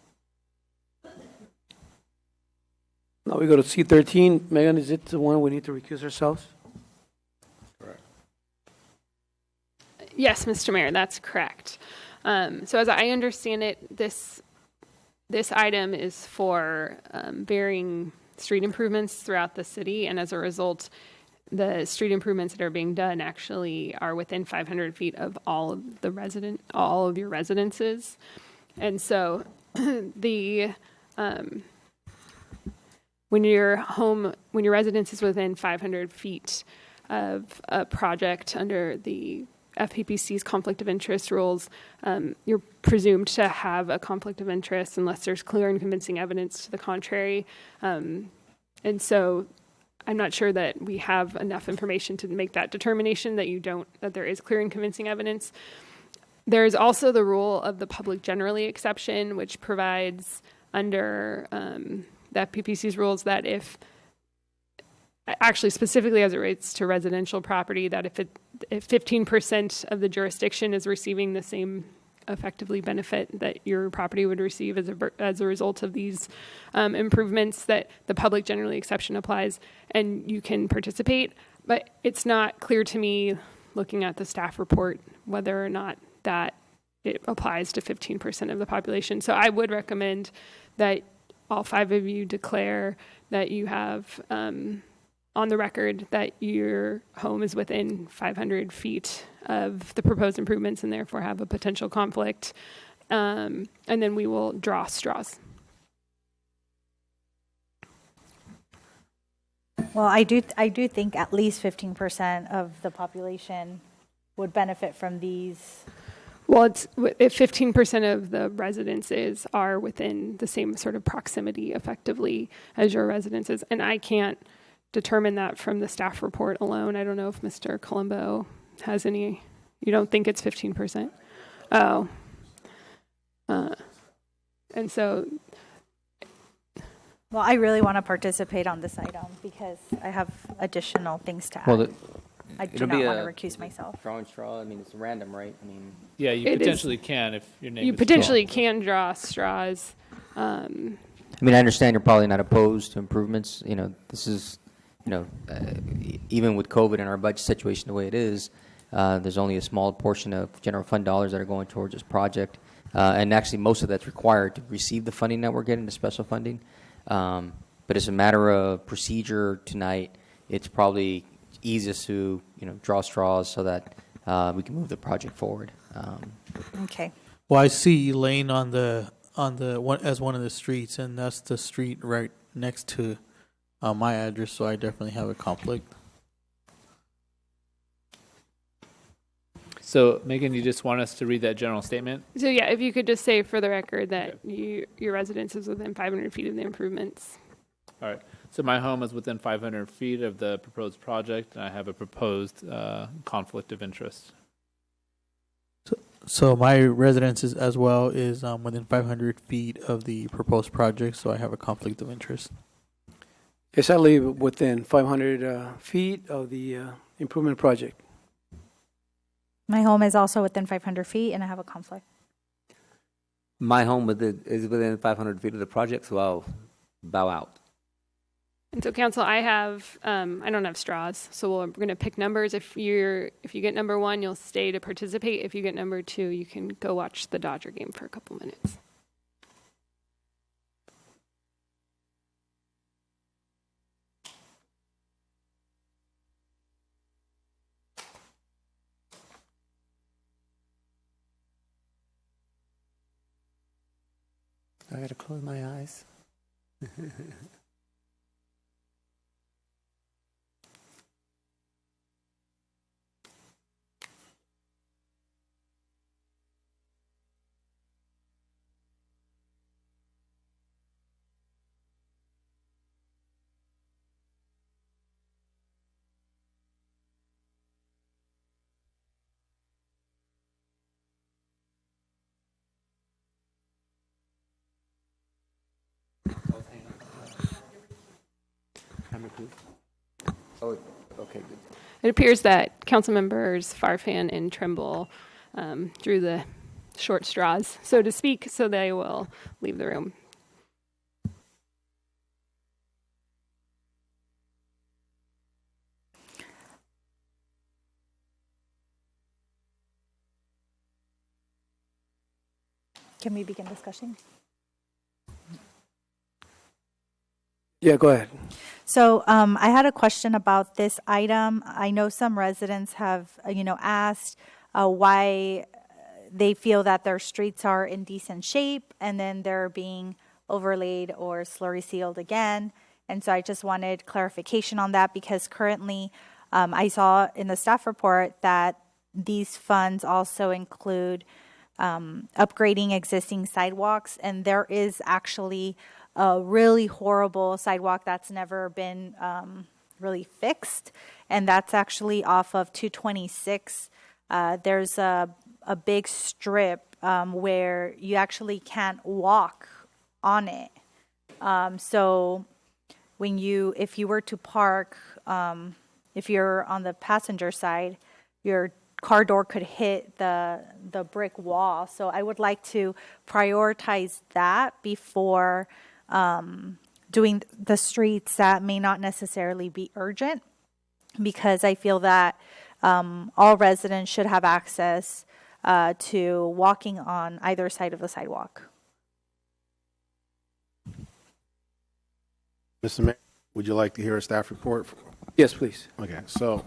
Now we go to C13. Megan, is it the one we need to recuse ourselves? Yes, Mr. Mayor, that's correct. So as I understand it, this item is for varying street improvements throughout the city, and as a result, the street improvements that are being done actually are within 500 feet of all of your residences, and so when your residence is within 500 feet of a project under the FPPC's conflict of interest rules, you're presumed to have a conflict of interest unless there's clear and convincing evidence to the contrary. And so I'm not sure that we have enough information to make that determination that there is clear and convincing evidence. There is also the rule of the public generally exception, which provides under the FPPC's rules that if specifically as it relates to residential property, that if 15% of the jurisdiction is receiving the same effectively benefit that your property would receive as a result of these improvements, that the public generally exception applies and you can participate. But it's not clear to me, looking at the staff report, whether or not that it applies to 15% of the population. So I would recommend that all 5 of you declare that you have on the record that your home is within 500 feet of the proposed improvements and therefore have a potential conflict. And then we will draw straws. Well, I do think at least 15% of the population would benefit from these. Well, if 15% of the residences are within the same sort of proximity effectively as your residences, and I can't determine that from the staff report alone. I don't know if Mr. Colombo has any. You don't think it's 15%? Oh. And so. Well, I really want to participate on this item because I have additional things to add. Well, I do not want to recuse myself. Drawing straw, I mean, it's random, right? I mean, yeah, you potentially can if your name you is potentially straw. can draw straws. I mean, I understand you're probably not opposed to improvements. You know, this is, even with COVID and our budget situation the way it is, there's only a small portion of general fund dollars that are going towards this project. And actually, most of that's required to receive the funding that we're getting, the special funding. But as a matter of procedure tonight, it's probably easiest to, draw straws so that we can move the project forward. Okay. Well, I see Lane on the one as one of the streets, and that's the street right next to my address, so I definitely have a conflict. So, Megan, you just want us to read that general statement? So yeah, if you could just say for the record that your residence is within 500 feet of the improvements. All right. So my home is within 500 feet of the proposed project, and I have a proposed conflict of interest. So my residence is, as well is within 500 feet of the proposed project, so I have a conflict of interest. Yes, I live within 500 feet of the improvement project. My home is also within 500 feet, and I have a conflict. My home is within 500 feet of the project, so I'll bow out. And so, council, I don't have straws, so we're going to pick numbers. If you get number 1, you'll stay to participate. If you get number 2, you can go watch the Dodger game for a couple minutes. I gotta close my eyes. Camera, please. Oh, okay, good. It appears that council members Farfan and Trimble drew the short straws, so to speak, so they will leave the room. Can we begin discussing? Yeah, go ahead. So I had a question about this item. I know some residents have, asked why they feel that their streets are in decent shape and then they're being overlaid or slurry sealed again. And so I just wanted clarification on that because currently I saw in the staff report that these funds also include upgrading existing sidewalks, and there is actually a really horrible sidewalk that's never been really fixed, and that's actually off of 226. There's a big strip where you actually can't walk on it. So if you were to park, if you're on the passenger side, your car door could hit the brick wall. So I would like to prioritize that before doing the streets that may not necessarily be urgent, because I feel that all residents should have access to walking on either side of the sidewalk. Mr. Mayor, would you like to hear a staff report? Yes, please. Okay, so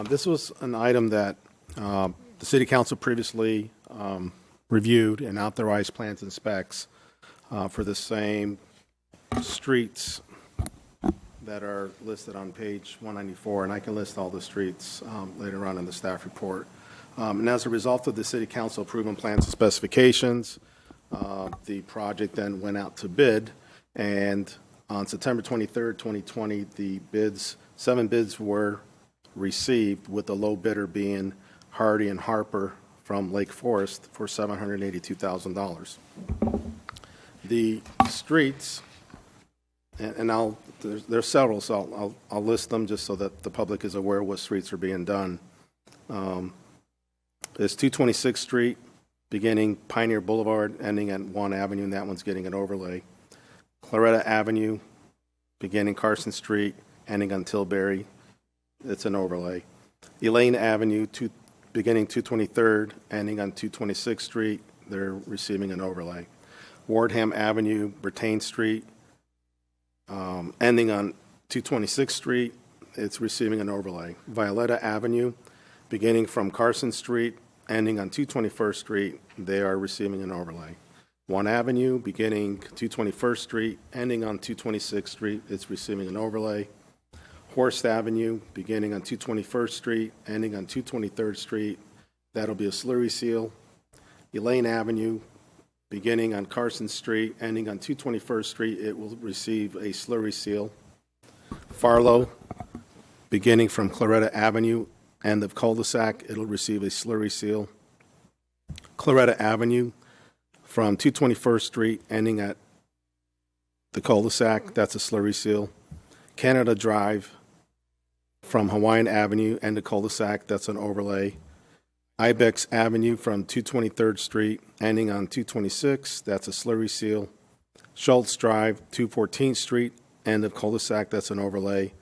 this was an item that the City Council previously reviewed and authorized plans and specs for the same streets that are listed on page 194, and I can list all the streets later on in the staff report. And as a result of the City Council approving plans and specifications, the project then went out to bid, and on September 23rd, 2020, the 7 bids were received, with the low bidder being Hardy and Harper from Lake Forest for $782,000. The streets, and there's several, so I'll list them just so that the public is aware what streets are being done. There's 226th Street, beginning Pioneer Boulevard, ending at 1 Avenue, and that one's getting an overlay. Claretta Avenue, beginning Carson Street, ending on Tilbury, it's an overlay. Elaine Avenue, beginning 223rd, ending on 226th Street, they're receiving an overlay. Wardham Avenue, Brattain Street, ending on 226th Street, it's receiving an overlay. Violetta Avenue, beginning from Carson Street, ending on 221st Street, they are receiving an overlay. 1 Avenue, beginning 221st Street, ending on 226th Street, it's receiving an overlay. Horst Avenue, beginning on 221st Street, ending on 223rd Street, that'll be a slurry seal. Elaine Avenue, beginning on Carson Street, ending on 221st Street, it will receive a slurry seal. Farlow, beginning from Claretta Avenue, end of cul-de-sac, it'll receive a slurry seal. Claretta Avenue, from 221st Street, ending at the cul-de-sac, that's a slurry seal. Canada Drive, from Hawaiian Avenue, end of cul-de-sac, that's an overlay. Ibex Avenue from 223rd Street, ending on 226, that's a slurry seal. Schultz Drive, 214th Street, end of cul-de-sac, that's an overlay.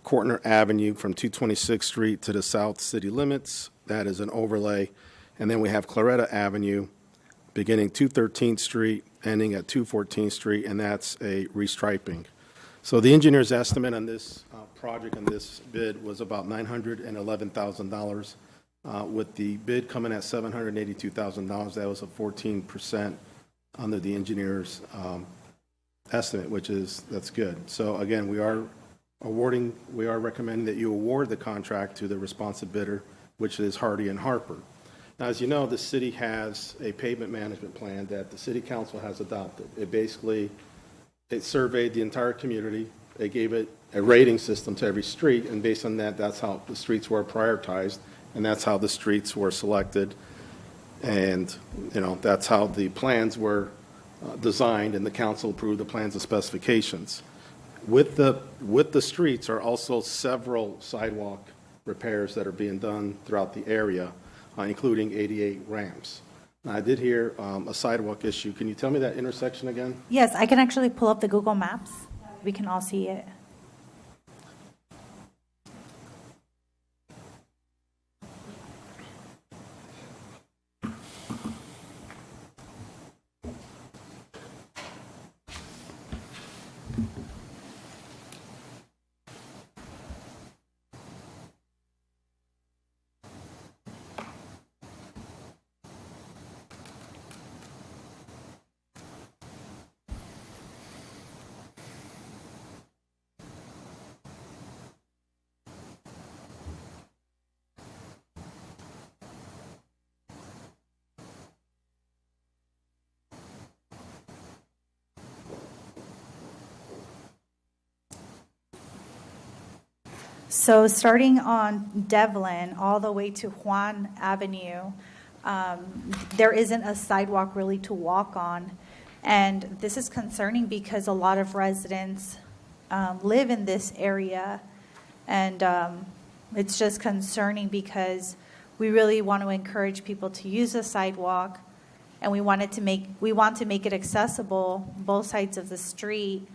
Courtner Avenue from 226th Street to the south city limits, that is an overlay. And then we have Claretta Avenue, beginning 213th Street, ending at 214th Street, and that's a restriping. So the engineer's estimate on this project, on this bid, was about $911,000. With the bid coming at $782,000, that was a 14% under the engineer's estimate, that's good. So again, we are recommending that you award the contract to the responsive bidder, which is Hardy and Harper. Now, as you know, the city has a pavement management plan that the city council has adopted. It surveyed the entire community. They gave it a rating system to every street, and based on that, that's how the streets were prioritized, and that's how the streets were selected, and that's how the plans were designed, and the council approved the plans and specifications. With the streets are also several sidewalk repairs that are being done throughout the area, including 88 ramps. Now, I did hear a sidewalk issue. Can you tell me that intersection again? Yes, I can actually pull up the Google Maps. We can all see it. So starting on Devlin all the way to Juan Avenue, there isn't a sidewalk really to walk on. And this is concerning because a lot of residents live in this area. And it's just concerning because we really want to encourage people to use the sidewalk. And we want to make it accessible both sides of the street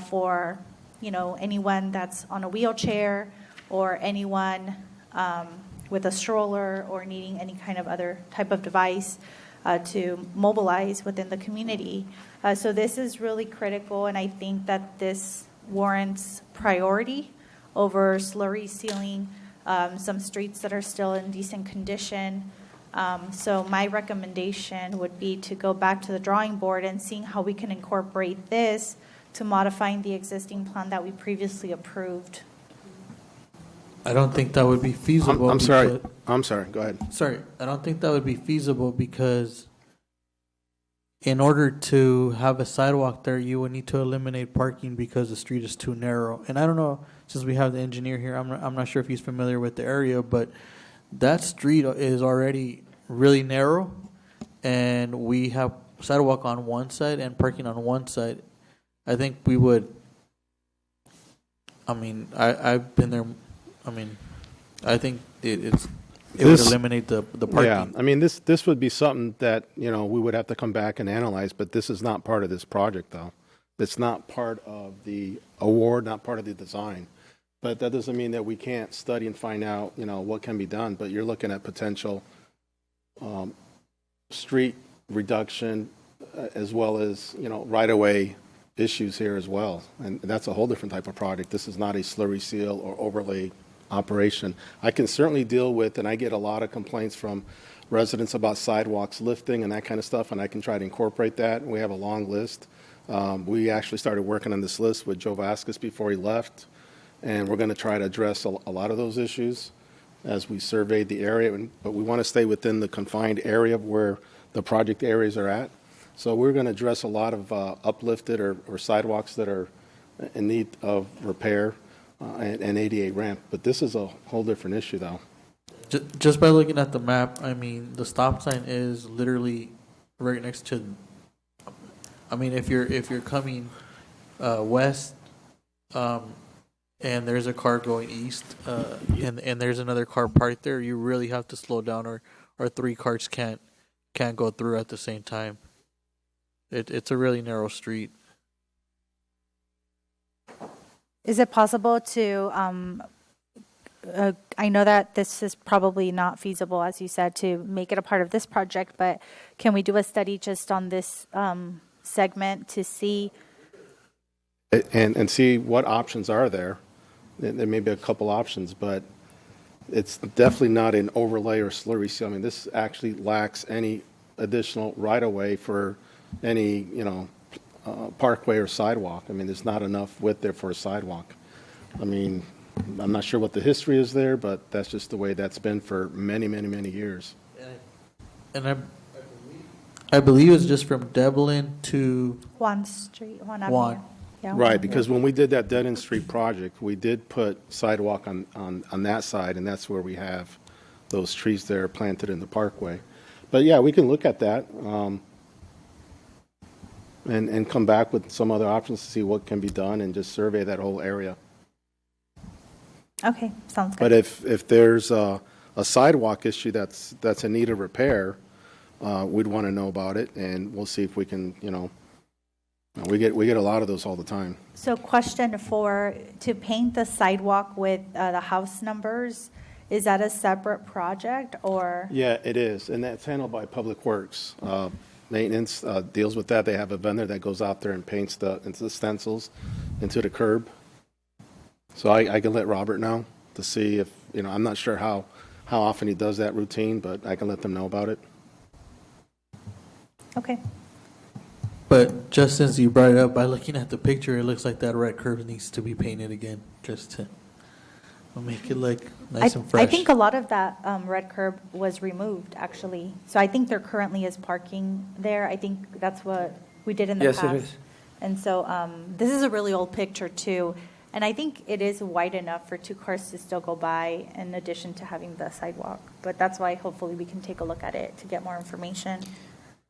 for anyone that's on a wheelchair or anyone with a stroller or needing any kind of other type of device to mobilize within the community. So this is really critical, and I think that this warrants priority over slurry sealing some streets that are still in decent condition. So my recommendation would be to go back to the drawing board and seeing how we can incorporate this to modifying the existing plan that we previously approved. I don't think that would be feasible. I'm sorry. Go ahead. Sorry, I don't think that would be feasible because in order to have a sidewalk there, you would need to eliminate parking because the street is too narrow. And I don't know, since we have the engineer here, I'm not sure if he's familiar with the area, but that street is already really narrow, and we have sidewalk on one side and parking on one side. I think we would, I've been there, I think it would eliminate the parking. Yeah, this would be something that, we would have to come back and analyze, but this is not part of this project, though. It's not part of the award, not part of the design. But that doesn't mean that we can't study and find out, what can be done. But you're looking at potential street reduction as well as, right-of-way issues here as well. And that's a whole different type of project. This is not a slurry seal or overlay operation. I can certainly deal with, and I get a lot of complaints from residents about sidewalks lifting and that kind of stuff, and I can try to incorporate that. We have a long list. We actually started working on this list with Joe Vasquez before he left, and we're going to try to address a lot of those issues as we surveyed the area. But we want to stay within the confined area where the project areas are at. So we're going to address a lot of uplifted or sidewalks that are in need of repair and ADA ramp. But this is a whole different issue, though. Just by looking at the map, the stop sign is literally right next to. If you're coming west, and there's a car going east, and there's another car parked there, you really have to slow down, or three cars can't go through at the same time. It's a really narrow street. Is it possible to, I know that this is probably not feasible, as you said, to make it a part of this project, but can we do a study just on this segment to see? And see what options are there. There may be a couple options, but it's definitely not an overlay or slurry seal. This actually lacks any additional right-of-way for any, parkway or sidewalk. There's not enough width there for a sidewalk. I'm not sure what the history is there, but that's just the way that's been for many, many, many years. And I believe it's just from Devlin to Juan Street, Juan Juan. Avenue. Yeah, Right, because when we did that Dead End Street project, we did put sidewalk on that side, and that's where we have those trees there planted in the parkway. But yeah, we can look at that and come back with some other options to see what can be done and just survey that whole area. Okay, sounds good. But if there's a sidewalk issue that's in need of repair, we'd want to know about it, and we'll see if we can, we get a lot of those all the time. So question to paint the sidewalk with the house numbers, is that a separate project or? Yeah, it is, and that's handled by Public Works. Maintenance deals with that. They have a vendor that goes out there and paints the stencils into the curb. So I can let Robert know to see if, I'm not sure how often he does that routine, but I can let them know about it. Okay. But just since you brought it up, by looking at the picture, it looks like that red curb needs to be painted again, just to make it look nice and fresh. I think a lot of that red curb was removed, actually. So I think there currently is parking there. I think that's what we did in the past. Yes, it is. And so this is a really old picture, too. And I think it is wide enough for two cars to still go by in addition to having the sidewalk. But that's why hopefully we can take a look at it to get more information.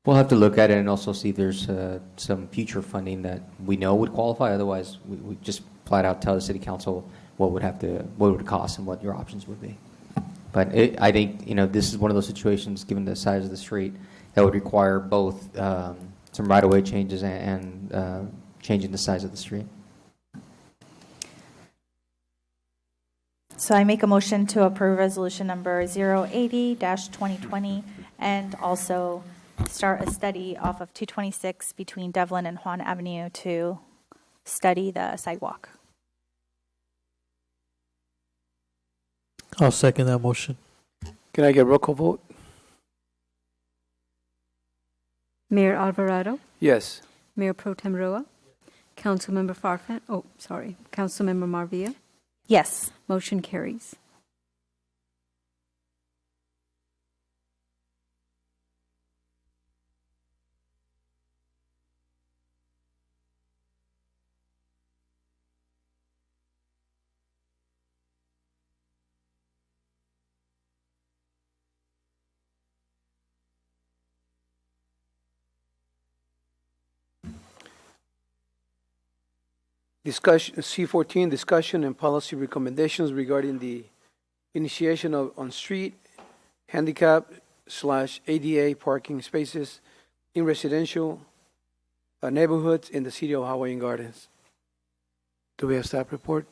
We'll have to look at it and also see if there's some future funding that we know would qualify. Otherwise, we just flat out tell the city council what it would cost and what your options would be. But I think, this is one of those situations, given the size of the street, that would require both some right-of-way changes and changing the size of the street. So I make a motion to approve resolution number 080-2020 and also start a study off of 226 between Devlin and Juan Avenue to study the sidewalk. I'll second that motion. Can I get a roll call vote? Mayor Alvarado, Yes. Mayor Pro Tem Roa, Councilmember Farfan, Councilmember Marvilla. Yes. Motion carries. Discussion, C14, discussion and policy recommendations regarding the initiation of on-street handicap/ADA parking spaces in residential neighborhoods in the city of Hawaiian Gardens. Do we have staff report?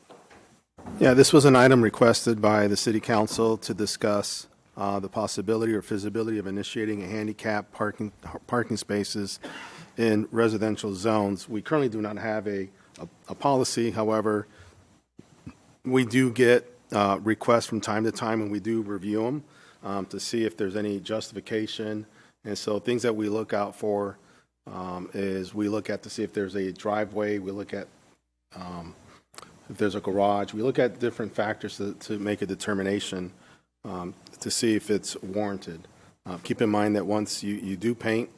Yeah, this was an item requested by the City Council to discuss the possibility or feasibility of initiating a handicap parking spaces in residential zones. We currently do not have a policy. However, we do get requests from time to time, and we do review them to see if there's any justification. And so things that we look out for is we look at to see if there's a driveway, we look at if there's a garage, we look at different factors to make a determination to see if it's warranted. Keep in mind that once you do paint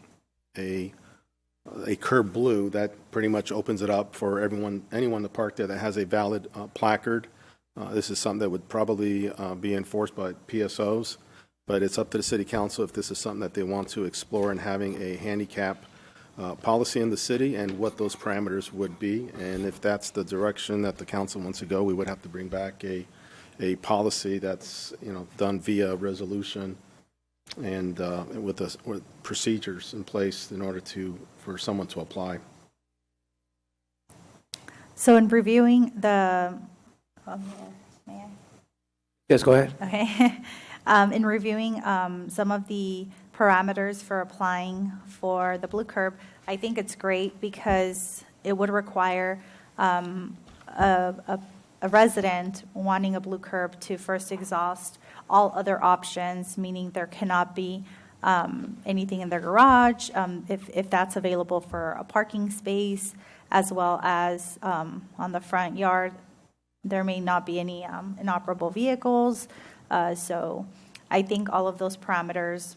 a curb blue, that pretty much opens it up for anyone to park there that has a valid placard. This is something that would probably be enforced by PSOs, but it's up to the City Council if this is something that they want to explore in having a handicap policy in the city and what those parameters would be. And if that's the direction that the council wants to go, we would have to bring back a policy that's done via resolution and with procedures in place in order for someone to apply. So in reviewing the, may I? Yes, go ahead. Okay. In reviewing some of the parameters for applying for the blue curb, I think it's great because it would require a resident wanting a blue curb to first exhaust all other options, meaning there cannot be anything in their garage, if that's available for a parking space, as well as on the front yard, there may not be any inoperable vehicles. So I think all of those parameters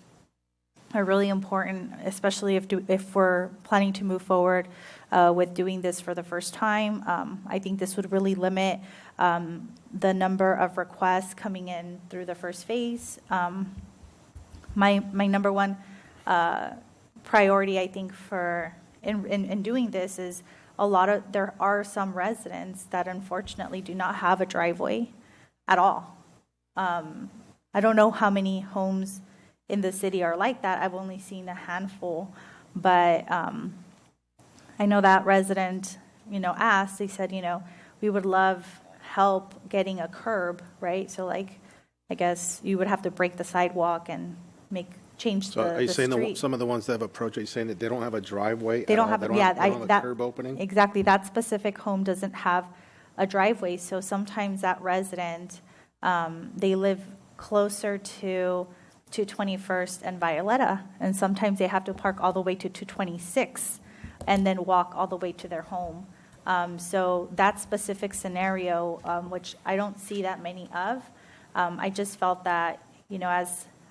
are really important, especially if we're planning to move forward with doing this for the first time. I think this would really limit the number of requests coming in through the first phase. My number one priority, I think, for in doing this is there are some residents that unfortunately do not have a driveway. at all. I don't know how many homes in the city are like that. I've only seen a handful, but I know that resident, asked, they said, we would love help getting a curb, right? So like, I guess you would have to break the sidewalk and change So are you the saying street. some of the ones that have approached, are you saying that they don't have a driveway? They at don't all? have, They don't yeah, they don't have a that, curb opening? exactly. That specific home doesn't have a driveway. So sometimes that resident, they live closer to 21st and Violetta, and sometimes they have to park all the way to 226 and then walk all the way to their home. So that specific scenario, which I don't see that many of, I just felt that,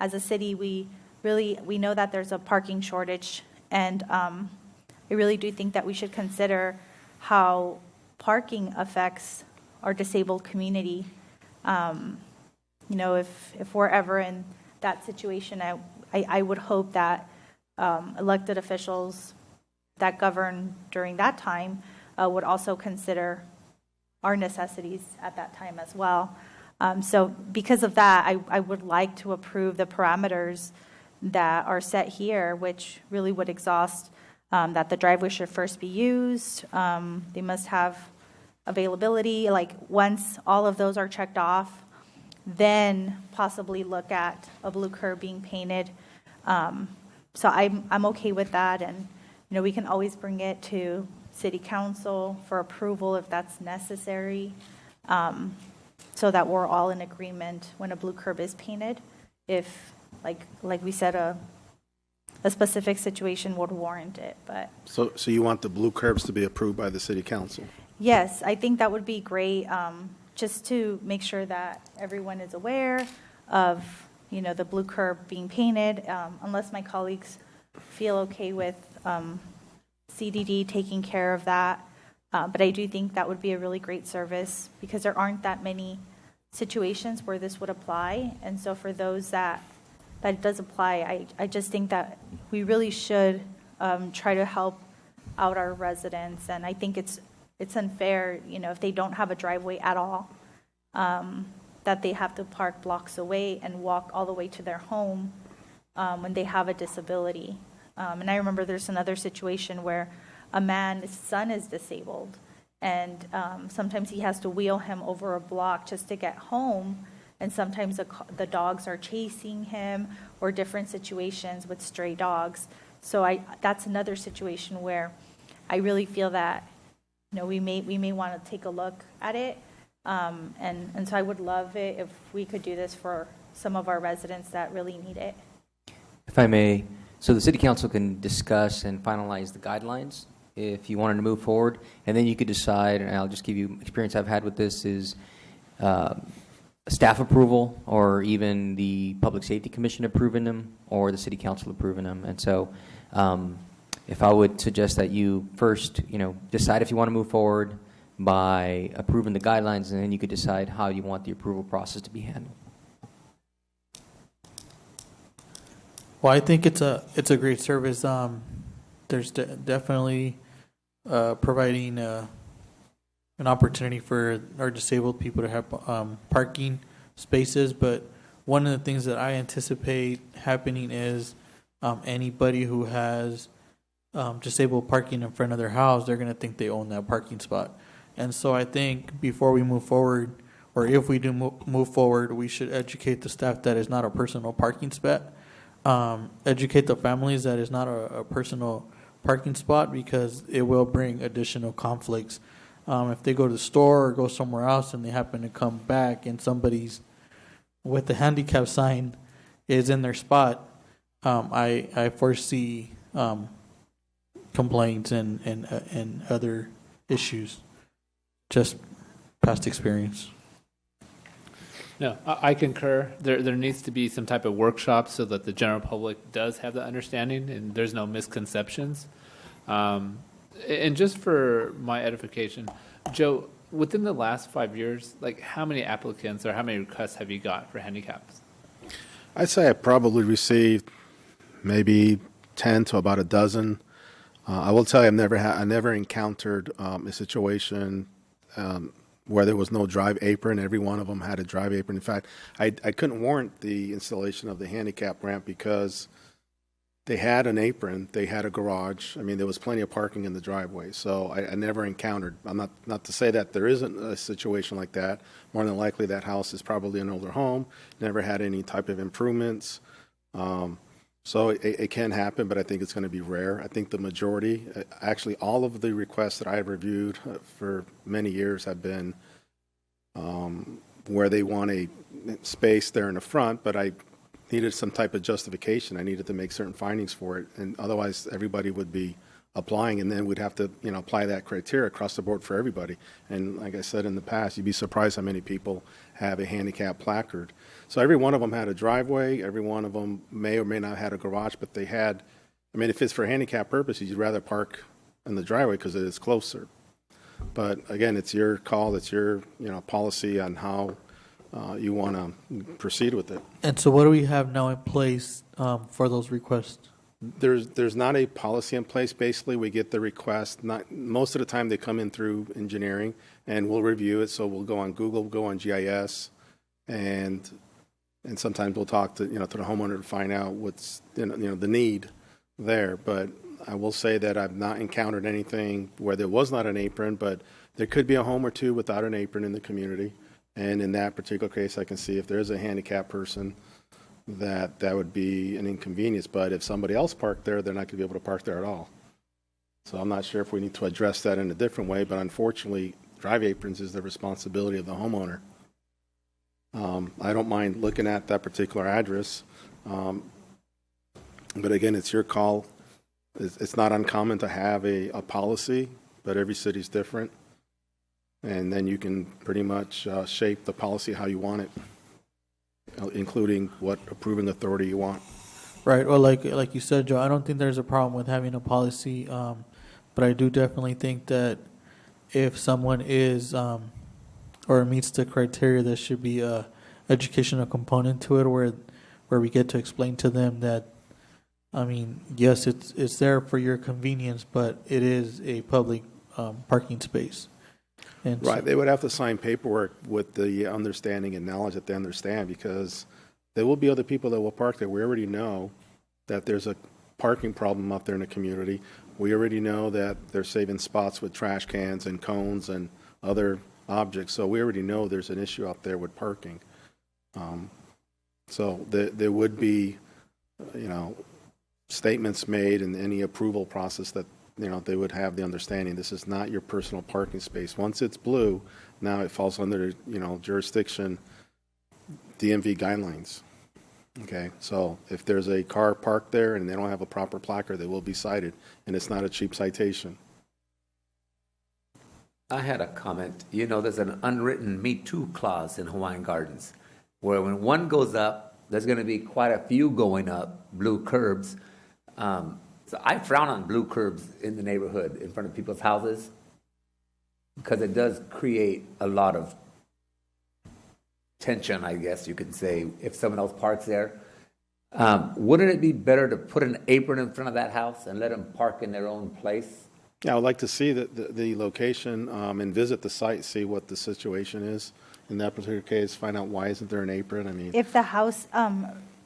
as a city, we know that there's a parking shortage, and I really do think that we should consider how parking affects our disabled community. If we're ever in that situation, I would hope that elected officials that govern during that time would also consider our necessities at that time as well. So because of that, I would like to approve the parameters that are set here, which really would exhaust that the driveway should first be used. They must have availability. Like once all of those are checked off, then possibly look at a blue curb being painted. So I'm okay with that, and we can always bring it to City Council for approval if that's necessary, so that we're all in agreement when a blue curb is painted. If, like we said, a specific situation would warrant it, but. So you want the blue curbs to be approved by the city council? Yes, I think that would be great, just to make sure that everyone is aware of, the blue curb being painted, unless my colleagues feel okay with CDD taking care of that. But I do think that would be a really great service because there aren't that many situations where this would apply. And so for those that it does apply, I just think that we really should try to help out our residents. And I think it's unfair, if they don't have a driveway at all, that they have to park blocks away and walk all the way to their home when they have a disability. And I remember there's another situation where his son is disabled, and sometimes he has to wheel him over a block just to get home, and sometimes the dogs are chasing him, or different situations with stray dogs. So that's another situation where I really feel that we may want to take a look at it, and so I would love it if we could do this for some of our residents that really need it. If I may, so the city council can discuss and finalize the guidelines if you wanted to move forward, and then you could decide, and I'll just give you experience I've had with this, is staff approval, or even the Public Safety Commission approving them, or the city council approving them. And so if I would suggest that you first, decide if you want to move forward by approving the guidelines, and then you could decide how you want the approval process to be handled. Well, I think it's a great service. There's definitely providing an opportunity for our disabled people to have parking spaces. But one of the things that I anticipate happening is anybody who has disabled parking in front of their house, they're going to think they own that parking spot. And so I think before we move forward, or if we do move forward, we should educate the staff that it's not a personal parking spot. Educate the families that it's not a personal parking spot, because it will bring additional conflicts. If they go to the store or go somewhere else and they happen to come back and somebody's with the handicap sign is in their spot, I foresee complaints and other issues. Just past experience. No, I concur. There needs to be some type of workshop so that the general public does have the understanding and there's no misconceptions. And just for my edification, Joe, within the last 5 years, how many applicants or how many requests have you got for handicaps? I'd say I probably received maybe 10 to about a dozen. I will tell you, I never encountered a situation where there was no drive apron. Every one of them had a drive apron. In fact, I couldn't warrant the installation of the handicap ramp because they had an apron, they had a garage. I mean, there was plenty of parking in the driveway. So I never encountered, I'm not to say that there isn't a situation like that. More than likely, that house is probably an older home, never had any type of improvements. So it can happen, but I think it's going to be rare. I think the majority, actually all of the requests that I have reviewed for many years have been where they want a space there in the front, but I needed some type of justification. I needed to make certain findings for it, and otherwise everybody would be applying, and then we'd have to, apply that criteria across the board for everybody. And like I said in the past, you'd be surprised how many people have a handicap placard. So every one of them had a driveway. Every one of them may or may not have a garage, but they had, if it's for handicap purposes, you'd rather park in the driveway because it is closer. But again, it's your call. It's your, policy on how you want to proceed with it. And so what do we have now in place for those requests? There's not a policy in place. Basically, we get the request. Most of the time, they come in through engineering, and we'll review it. So we'll go on Google, go on GIS, and sometimes we'll talk to to the homeowner to find out what's the need there. But I will say that I've not encountered anything where there was not an apron, but there could be a home or two without an apron in the community. And in that particular case, I can see if there's a handicapped person that would be an inconvenience. But if somebody else parked there, they're not going to be able to park there at all. So I'm not sure if we need to address that in a different way, but unfortunately, drive aprons is the responsibility of the homeowner. I don't mind looking at that particular address, but again, it's your call. It's not uncommon to have a policy, but every city's different. And then you can pretty much shape the policy how you want it, including what approving authority you want. Right. Well, like you said, Joe, I don't think there's a problem with having a policy, but I do definitely think that if someone is or meets the criteria, there should be a educational component to it, where we get to explain to them that, yes, it's there for your convenience, but it is a public parking space. And right. They would have to sign paperwork with the understanding and knowledge that they understand, because there will be other people that will park there. We already know that there's a parking problem out there in the community. We already know that they're saving spots with trash cans and cones and other objects. So we already know there's an issue out there with parking. So there would be, statements made in any approval process that, they would have the understanding this is not your personal parking space. Once it's blue, now it falls under, jurisdiction, DMV guidelines. Okay, so if there's a car parked there and they don't have a proper placard, they will be cited, and it's not a cheap citation. I had a comment. There's an unwritten Me Too clause in Hawaiian Gardens, where when one goes up, there's going to be quite a few going up, blue curbs. So I frown on blue curbs in the neighborhood in front of people's houses, because it does create a lot of tension, I guess you could say, if someone else parks there. Wouldn't it be better to put an apron in front of that house and let them park in their own place? Yeah, I would like to see the location and visit the site, see what the situation is in that particular case, find out why isn't there an apron. If the house,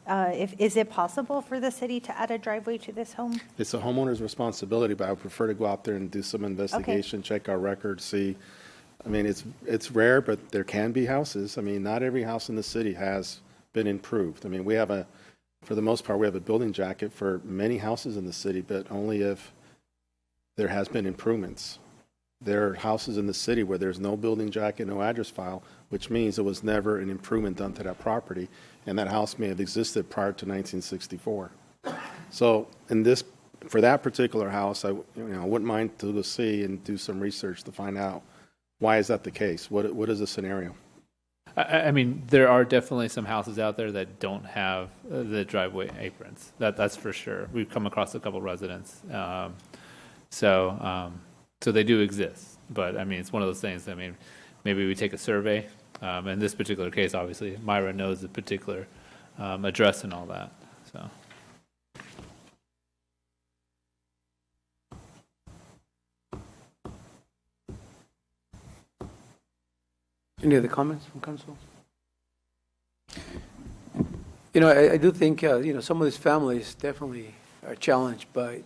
is it possible for the city to add a driveway to this home? It's a homeowner's responsibility, but I would prefer to go out there and do some investigation, check our records, see. It's rare, but there can be houses. Not every house in the city has been improved. We have for the most part, we have a building jacket for many houses in the city, but only if there has been improvements. There are houses in the city where there's no building jacket, no address file, which means there was never an improvement done to that property, and that house may have existed prior to 1964. So for that particular house, I wouldn't mind to go see and do some research to find out why is that the case. What is the scenario? There are definitely some houses out there that don't have the driveway aprons. That's for sure. We've come across a couple residents. So they do exist, but it's one of those things. Maybe we take a survey. In this particular case, obviously, Myra knows the particular address and all that. So. Any other comments from council? I do think, some of these families definitely are challenged by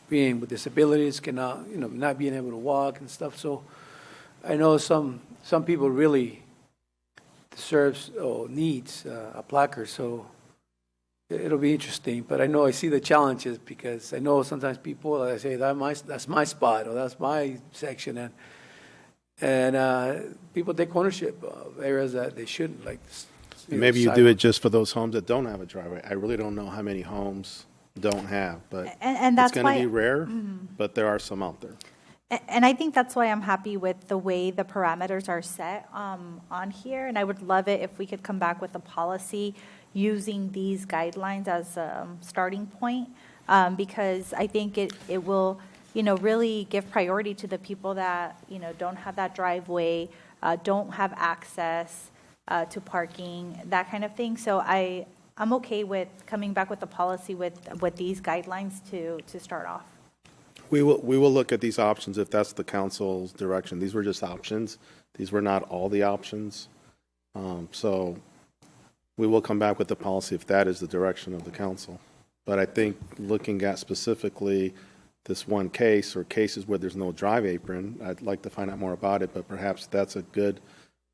being with disabilities, cannot, not being able to walk and stuff. So I know some people really deserves or needs a placard. So it'll be interesting. But I see the challenges because I know sometimes people say that's my spot or that's my section, and people take ownership of areas that they shouldn't, like. Maybe you do it just for those homes that don't have a driveway. I really don't know how many homes don't have, but and that's it's going to be rare, but there are some out there. And I think that's why I'm happy with the way the parameters are set on here. And I would love it if we could come back with a policy using these guidelines as a starting point, because I think it will, really give priority to the people that, don't have that driveway, don't have access to parking, that kind of thing. So I'm okay with coming back with a policy with these guidelines to start off. We will look at these options if that's the council's direction. These were just options. These were not all the options. So we will come back with the policy if that is the direction of the council. But I think looking at specifically this one case or cases where there's no drive apron, I'd like to find out more about it, but perhaps that's a good,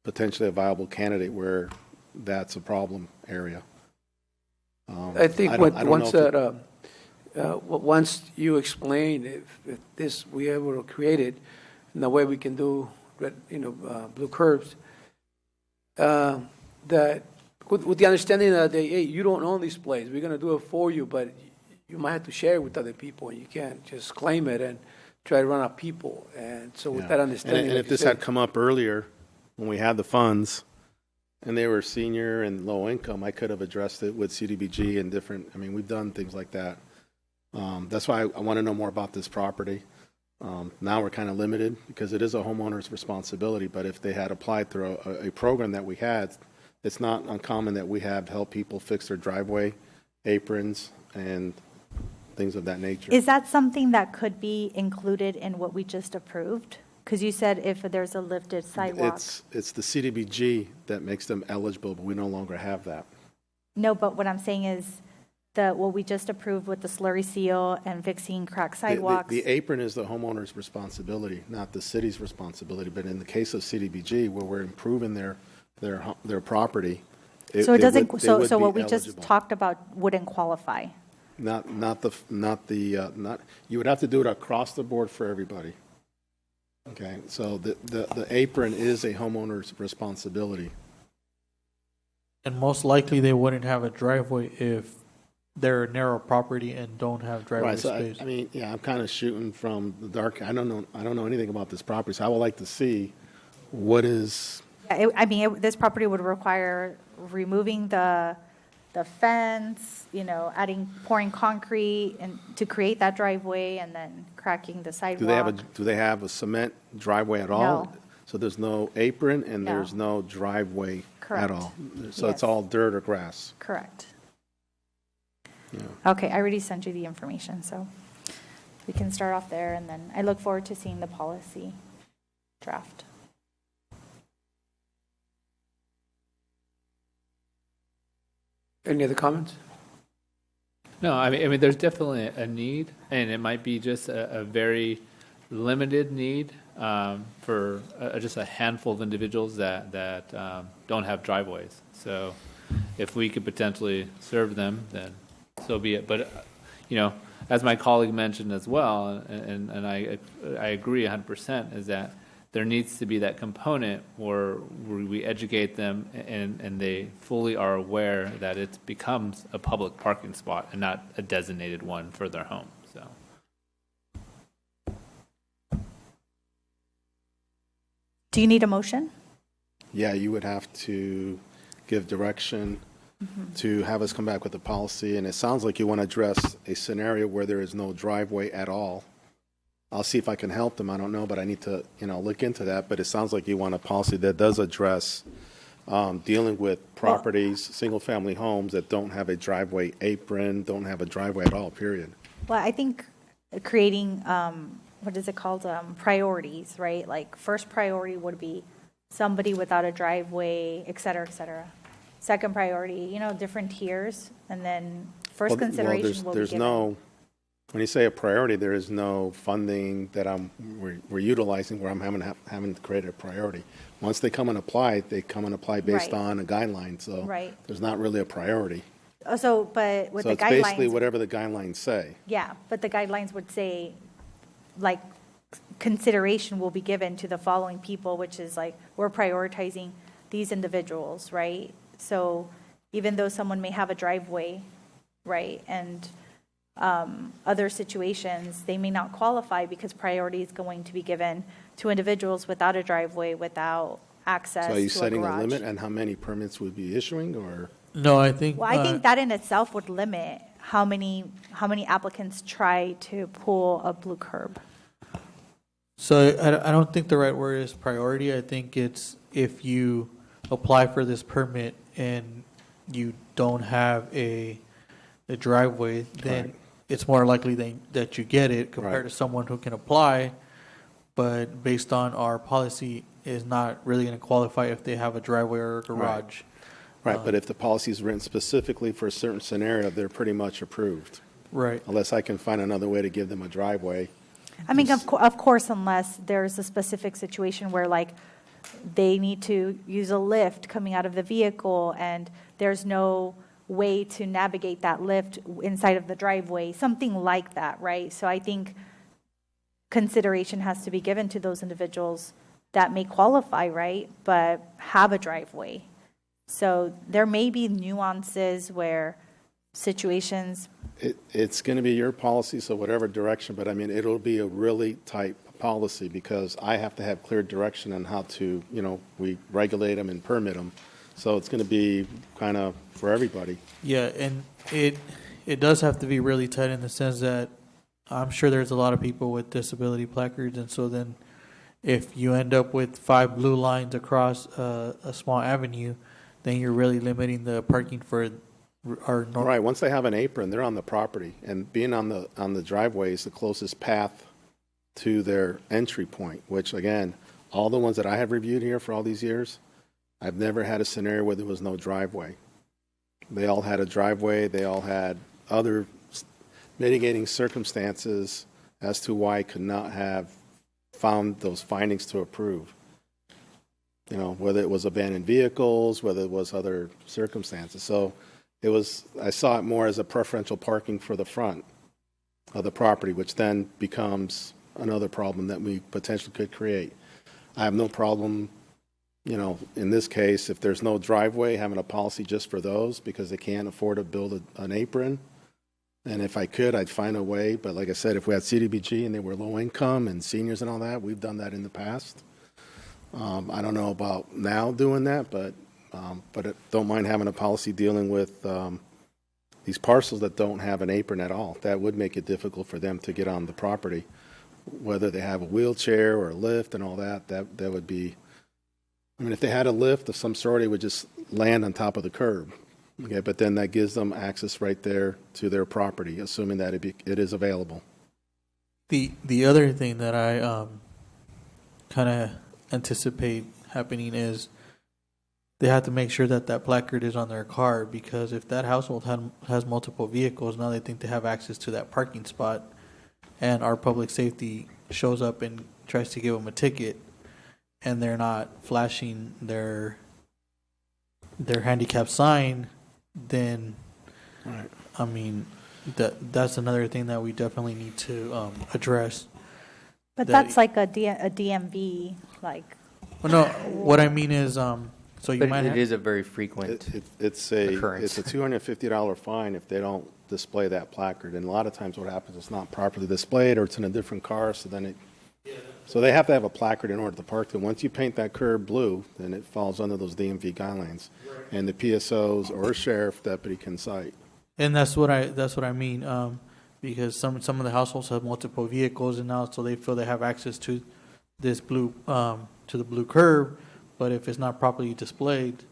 potentially a viable candidate where that's a problem area. I think once you explain if this we able to create it in the way we can do blue curves, that with the understanding that hey, you don't own this place, we're going to do it for you, but you might have to share it with other people, and you can't just claim it and try to run out people. And so with that understanding, and if this had come up earlier when we had the funds and they were senior and low income, I could have addressed it with CDBG and different. I mean, we've done things like that. That's why I want to know more about this property. Now we're kind of limited because it is a homeowner's responsibility, but if they had applied through a program that we had, it's not uncommon that we have help people fix their driveway aprons and things of that nature. Is that something that could be included in what we just approved? Because you said if there's a lifted sidewalk. It's the CDBG that makes them eligible, but we no longer have that. No, but what I'm saying is what we just approved with the slurry seal and fixing cracked sidewalks. The apron is the homeowner's responsibility, not the city's responsibility. But in the case of CDBG, where we're improving their property, so it doesn't. So what we just talked about wouldn't qualify. Not. You would have to do it across the board for everybody. Okay, so the apron is a homeowner's responsibility. And most likely they wouldn't have a driveway if they're a narrow property and don't have driveway space. I mean, I'm kind of shooting from the dark. I don't know anything about this property, so I would like to see what is. This property would require removing the fence, pouring concrete and to create that driveway, and then cracking the sidewalk. Do they have a cement driveway at all? No. So there's no apron and there's no driveway at all. So it's all dirt or grass. Correct. Yeah. Okay, I already sent you the information, so we can start off there, and then I look forward to seeing the policy draft. Any other comments? No, I mean, there's definitely a need, and it might be just a very limited need for just a handful of individuals that don't have driveways. So, if we could potentially serve them, then so be it. But as my colleague mentioned as well, and I agree 100%, is that there needs to be that component where we educate them and they fully are aware that it becomes a public parking spot and not a designated one for their home. So, do you need a motion? Yeah, you would have to give direction to have us come back with a policy, and it sounds like you want to address a scenario where there is no driveway at all. I'll see if I can help them. I don't know, but I need to, look into that. But it sounds like you want a policy that does address dealing with properties, single-family homes that don't have a driveway apron, don't have a driveway at all, period. Well, I think creating, what is it called, priorities, right? Like first priority would be somebody without a driveway, et cetera, et cetera. Second priority, different tiers, and then first consideration will be there's given. no, when you say a priority, there is no funding that we're utilizing where I'm having to create a priority. Once they come and apply, they come and apply based Right. on a guideline, so Right. there's not really a priority. But with So the it's basically guidelines, whatever the guidelines say. yeah, but the guidelines would say, like, consideration will be given to the following people, which is like, we're prioritizing these individuals, right? So even though someone may have a driveway, right, and other situations, they may not qualify because priority is going to be given to individuals without a driveway, without access So to are you a setting a garage. limit on how many permits would be issuing, or? No, I think. Well, I think that in itself would limit how many applicants try to pull a blue curb. So I don't think the right word is priority. I think it's if you apply for this permit and you don't have a driveway, then Right. it's more likely that you get it compared Right. to someone who can apply, but based on our policy is not really going to qualify if they have a driveway or a garage. Right, but if the policy is written specifically for a certain scenario, they're pretty much approved. Right. Unless I can find another way to give them a driveway. I mean, of course, unless there's a specific situation where, like, they need to use a lift coming out of the vehicle and there's no way to navigate that lift inside of the driveway, something like that, right? So I think consideration has to be given to those individuals that may qualify, right, but have a driveway. So there may be nuances where situations. It's going to be your policy, so whatever direction, but I mean, it'll be a really tight policy because I have to have clear direction on how to, we regulate them and permit them. So it's going to be kind of for everybody. Yeah, and it does have to be really tight in the sense that I'm sure there's a lot of people with disability placards, and so then if you end up with 5 blue lines across a small avenue, then you're really limiting the parking for our normal. Right, once they have an apron, they're on the property, and being on the driveway is the closest path to their entry point, which again, all the ones that I have reviewed here for all these years, I've never had a scenario where there was no driveway. They all had a driveway, they all had other mitigating circumstances as to why I could not have found those findings to approve. Whether it was abandoned vehicles, whether it was other circumstances. So I saw it more as a preferential parking for the front of the property, which then becomes another problem that we potentially could create. I have no problem, in this case, if there's no driveway, having a policy just for those because they can't afford to build an apron. And if I could, I'd find a way. But like I said, if we had CDBG and they were low income and seniors and all that, we've done that in the past. I don't know about now doing that, but I don't mind having a policy dealing with these parcels that don't have an apron at all. That would make it difficult for them to get on the property, whether they have a wheelchair or a lift and all that. That would be. I mean, if they had a lift of some sort, it would just land on top of the curb. Okay, but then that gives them access right there to their property, assuming that it is available. The other thing that I kind of anticipate happening is they have to make sure that placard is on their car, because if that household has multiple vehicles, now they think they have access to that parking spot, and our public safety shows up and tries to give them a ticket, and they're not flashing their handicap sign, then right. I mean that's another thing that we definitely need to address. But that's like a DMV, like. Well, no, what I mean is, so you But might it have, is a very frequent It's occurrence. a $250 fine if they don't display that placard. And a lot of times what happens, it's not properly displayed or it's in a different car, so then so they have to have a placard in order to park them. Once you paint that curb blue, then it falls under those DMV guidelines. And the PSOs or sheriff deputy can cite. and that's what I mean, because some of the households have multiple vehicles, and now so they feel they have access to this blue to the blue curb, but if it's not properly displayed,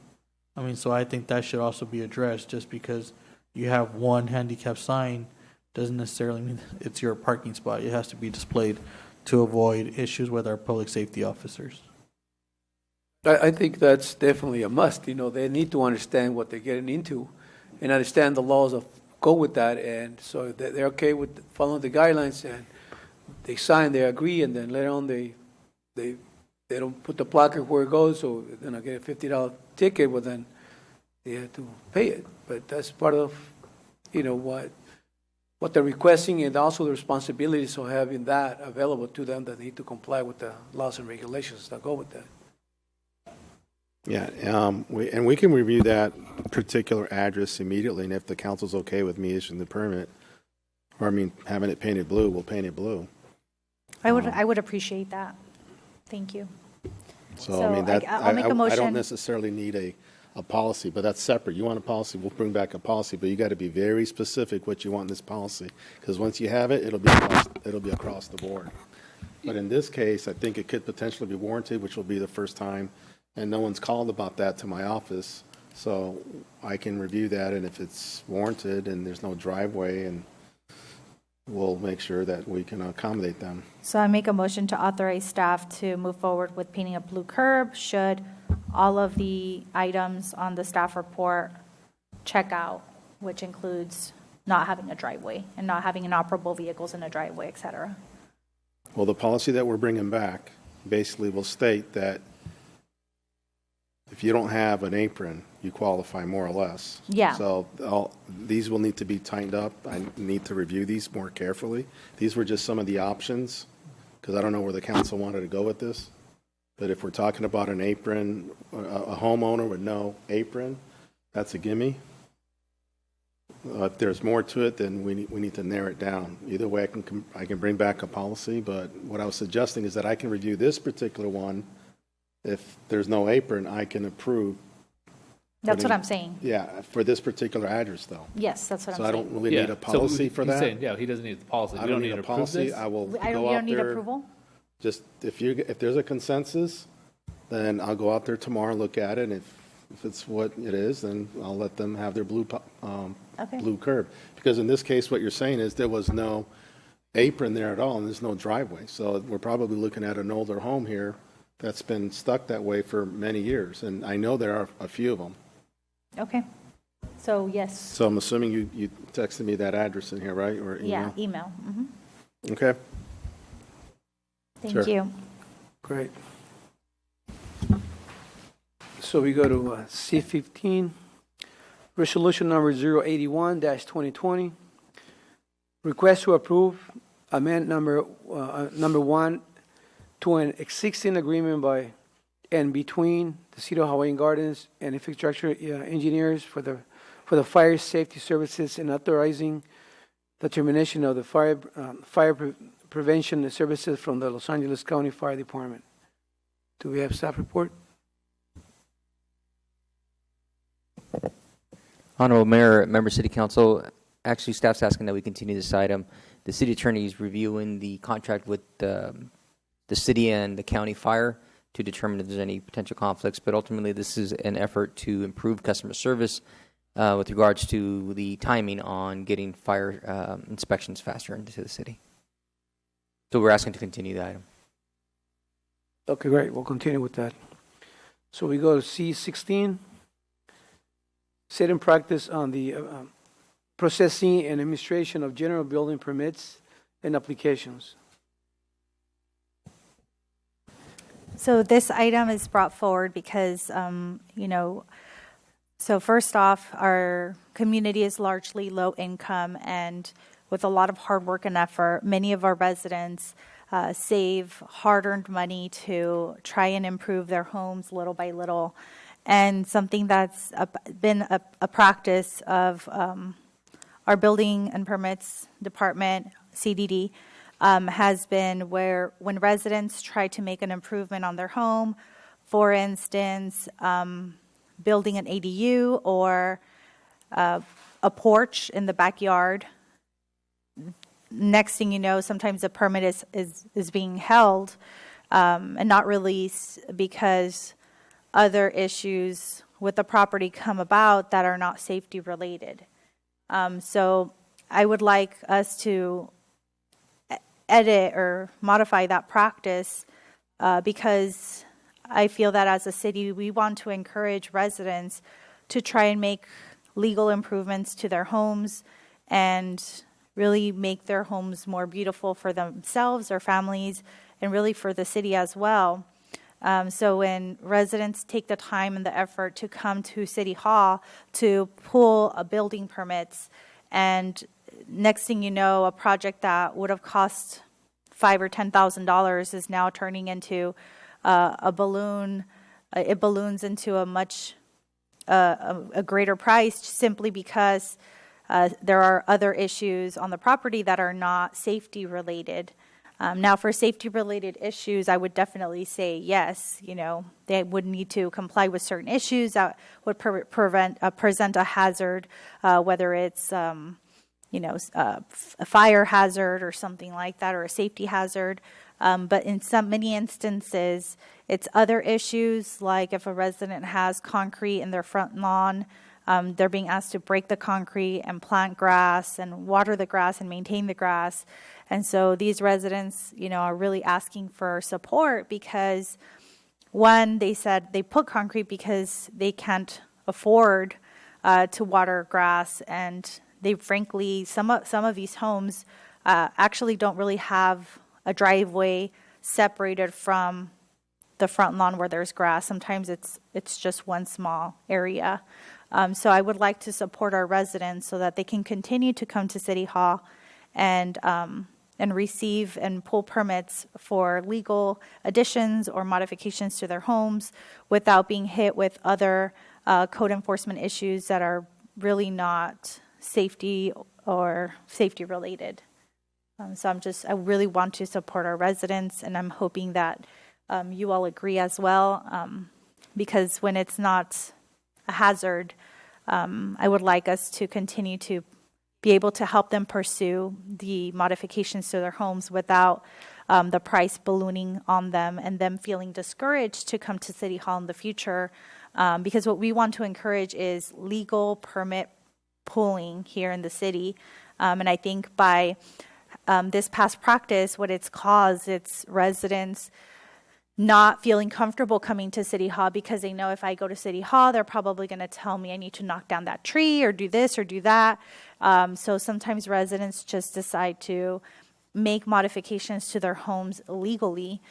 I mean, so I think that should also be addressed. Just because you have one handicap sign doesn't necessarily mean it's your parking spot. It has to be displayed to avoid issues with our public safety officers. I think that's definitely a must. They need to understand what they're getting into and understand the laws of go with that. And so they're okay with following the guidelines, and they sign, they agree, and then later on they don't put the placard where it goes, so they're going to get a $50 ticket, well then they have to pay it. But that's part of, what they're requesting, and also the responsibilities of having that available to them, that they need to comply with the laws and regulations that go with that. Yeah, we can review that particular address immediately, and if the council's okay with me issuing the permit, or having it painted blue, we'll paint it blue. I would appreciate that. Thank you. So I'll make a motion. I don't necessarily need a policy, but that's separate. You want a policy, we'll bring back a policy, but you got to be very specific what you want in this policy, because once you have it, it'll be across the board. But in this case, I think it could potentially be warranted, which will be the first time, and no one's called about that to my office, so I can review that, and if it's warranted and there's no driveway, and we'll make sure that we can accommodate them. So I make a motion to authorize staff to move forward with painting a blue curb should all of the items on the staff report check out, which includes not having a driveway and not having inoperable vehicles in a driveway, et cetera. Well, the policy that we're bringing back basically will state that if you don't have an apron, you qualify more or less. Yeah. So these will need to be tightened up. I need to review these more carefully. These were just some of the options, because I don't know where the council wanted to go with this. But if we're talking about an apron, a homeowner with no apron, that's a gimme. If there's more to it, then we need to narrow it down. Either way, I can bring back a policy, but what I was suggesting is that I can review this particular one. If there's no apron, I can approve. That's what I'm saying. Yeah, for this particular address, though. Yes, that's what I'm So saying. I don't really need a policy for that. Yeah, he doesn't need the policy. I don't need a policy. I will You go out don't need there. approval? Just if there's a consensus, then I'll go out there tomorrow and look at it. And if it's what it is, then I'll let them have their blue curb. Because in this case, what you're saying is there was no apron there at all, and there's no driveway. So we're probably looking at an older home here that's been stuck that way for many years, and I know there are a few of them. Okay. So, yes. So I'm assuming you texted me that address in here, right? Or email? Yeah, email. Okay. Thank Sure. you. Great. So we go to C15, resolution number 081-2020. Request to approve amendment number 1 to an existing agreement by and between the City of Hawaiian Gardens and infrastructure engineers for the fire safety services, and authorizing the termination of the fire prevention services from the Los Angeles County Fire Department. Do we have staff report? Honorable Mayor, Member City Council, actually staff's asking that we continue this item. The city attorney is reviewing the contract with the city and the county fire to determine if there's any potential conflicts, but ultimately this is an effort to improve customer service with regards to the timing on getting fire inspections faster into the city. So we're asking to continue the item. Okay, great. We'll continue with that. So we go to C16, set in practice on the processing and administration of general building permits and applications. So this item is brought forward because, so first off, our community is largely low income, and with a lot of hard work and effort, many of our residents save hard-earned money to try and improve their homes little by little. And something that's been a practice of our building and permits department, CDD, has been where when residents try to make an improvement on their home, for instance, building an ADU or a porch in the backyard, next thing you know, sometimes the permit is being held and not released because other issues with the property come about that are not safety related. So I would like us to edit or modify that practice because I feel that as a city, we want to encourage residents to try and make legal improvements to their homes and really make their homes more beautiful for themselves, their families, and really for the city as well. So when residents take the time and the effort to come to City Hall to pull building permits, and next thing you know, a project that would have cost $5,000 or $10,000 is now turning into a balloon. It balloons into a much a greater price simply because there are other issues on the property that are not safety related. Now, for safety-related issues, I would definitely say yes. You know, they would need to comply with certain issues that would present a hazard, whether it's, a fire hazard or something like that, or a safety hazard. But in many instances, it's other issues, like if a resident has concrete in their front lawn, they're being asked to break the concrete and plant grass and water the grass and maintain the grass. And so these residents, are really asking for support because, one, they said they put concrete because they can't afford to water grass, and they frankly, some of these homes actually don't really have a driveway separated from the front lawn where there's grass. Sometimes it's just one small area. So I would like to support our residents so that they can continue to come to City Hall and receive and pull permits for legal additions or modifications to their homes without being hit with other code enforcement issues that are really not safety or safety related. So I really want to support our residents, and I'm hoping that you all agree as well, because when it's not a hazard, I would like us to continue to be able to help them pursue the modifications to their homes without the price ballooning on them and them feeling discouraged to come to City Hall in the future, because what we want to encourage is legal permit pulling here in the city. And I think by this past practice, what it's caused, it's residents not feeling comfortable coming to City Hall because they know if I go to City Hall, they're probably going to tell me I need to knock down that tree or do this or do that. So sometimes residents just decide to make modifications to their homes illegally.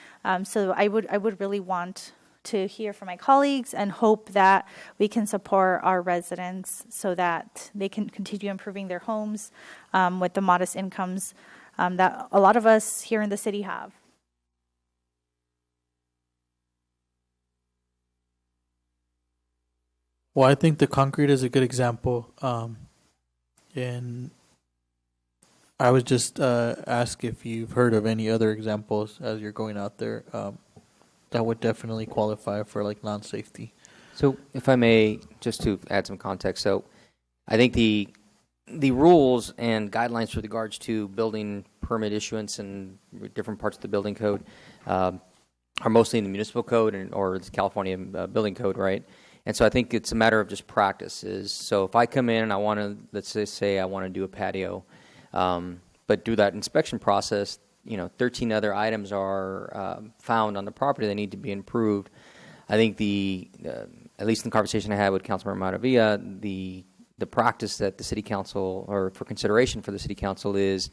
So I would really want to hear from my colleagues and hope that we can support our residents so that they can continue improving their homes with the modest incomes that a lot of us here in the city have. Well, I think the concrete is a good example. And I was just asked if you've heard of any other examples as you're going out there that would definitely qualify for like non-safety. So if I may, just to add some context, so I think the rules and guidelines with regards to building permit issuance and different parts of the building code are mostly in the municipal code or the California building code, right? And so I think it's a matter of just practices. So if I come in and I want to, let's say I want to do a patio, but do that inspection process, 13 other items are found on the property that need to be improved. I think at least in the conversation I had with Councilmember Maravilla, the practice that the city council, or for consideration for the city council, is